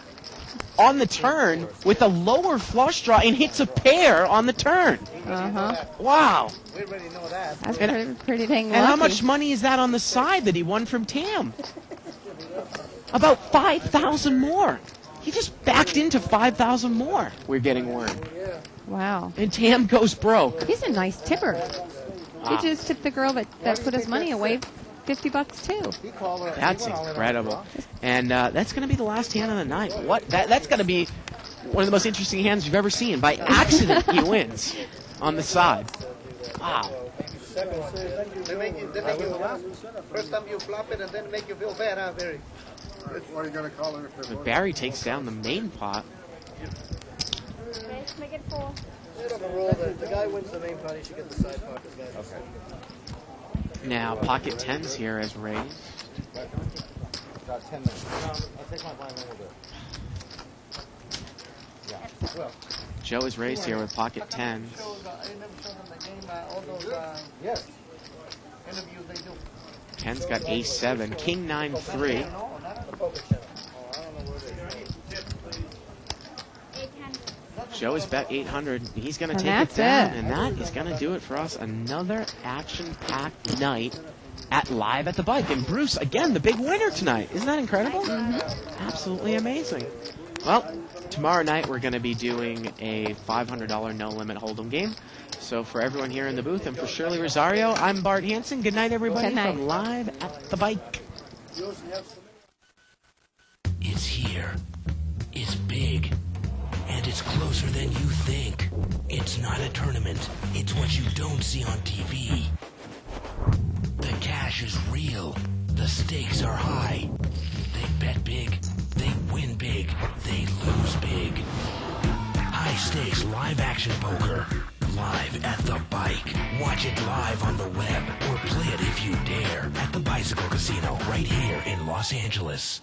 on the turn with a lower flush draw and hits a pair on the turn. Wow. We already know that. That's pretty dang lucky. And how much money is that on the side that he won from Tam? About 5,000 more. He just backed into 5,000 more. We're getting word. Wow. And Tam goes broke. He's a nice tipper. He just tipped the girl that put his money away $50 too. That's incredible. And that's going to be the last hand of the night. That's going to be one of the most interesting hands you've ever seen. By accident, he wins on the side. Wow. They make you, first time you flop it and then make you feel bad, huh, Barry? What are you going to call it? But Barry takes down the main pot. Okay, make it 4. They have a rule that if the guy wins the main pot, he should get the side pot. Now, pocket 10s here as raised. Got 10 minutes. I'll take my blind over there. Joe is raised here with pocket 10s. Yes. Interviews they do. 10's got ace-7, king 9-3. Joe is bet 800. He's going to take it down, and that is going to do it for us. Another action-packed night at Live at the Bike. And Bruce, again, the big winner tonight. Isn't that incredible? Absolutely amazing. Well, tomorrow night we're going to be doing a $500 no-limit hold'em game. So for everyone here in the booth and for Shirley Rosario, I'm Bart Hansen. Good night, everybody, Good night. from Live at the Bike. It's here. It's big. And it's closer than you think. It's not a tournament. It's what you don't see on TV. The cash is real. The stakes are high. They bet big. They win big. They lose big. High stakes live action poker. Live at the Bike. Watch it live on the web or play it if you dare at the Bicycle Casino right here in Los Angeles.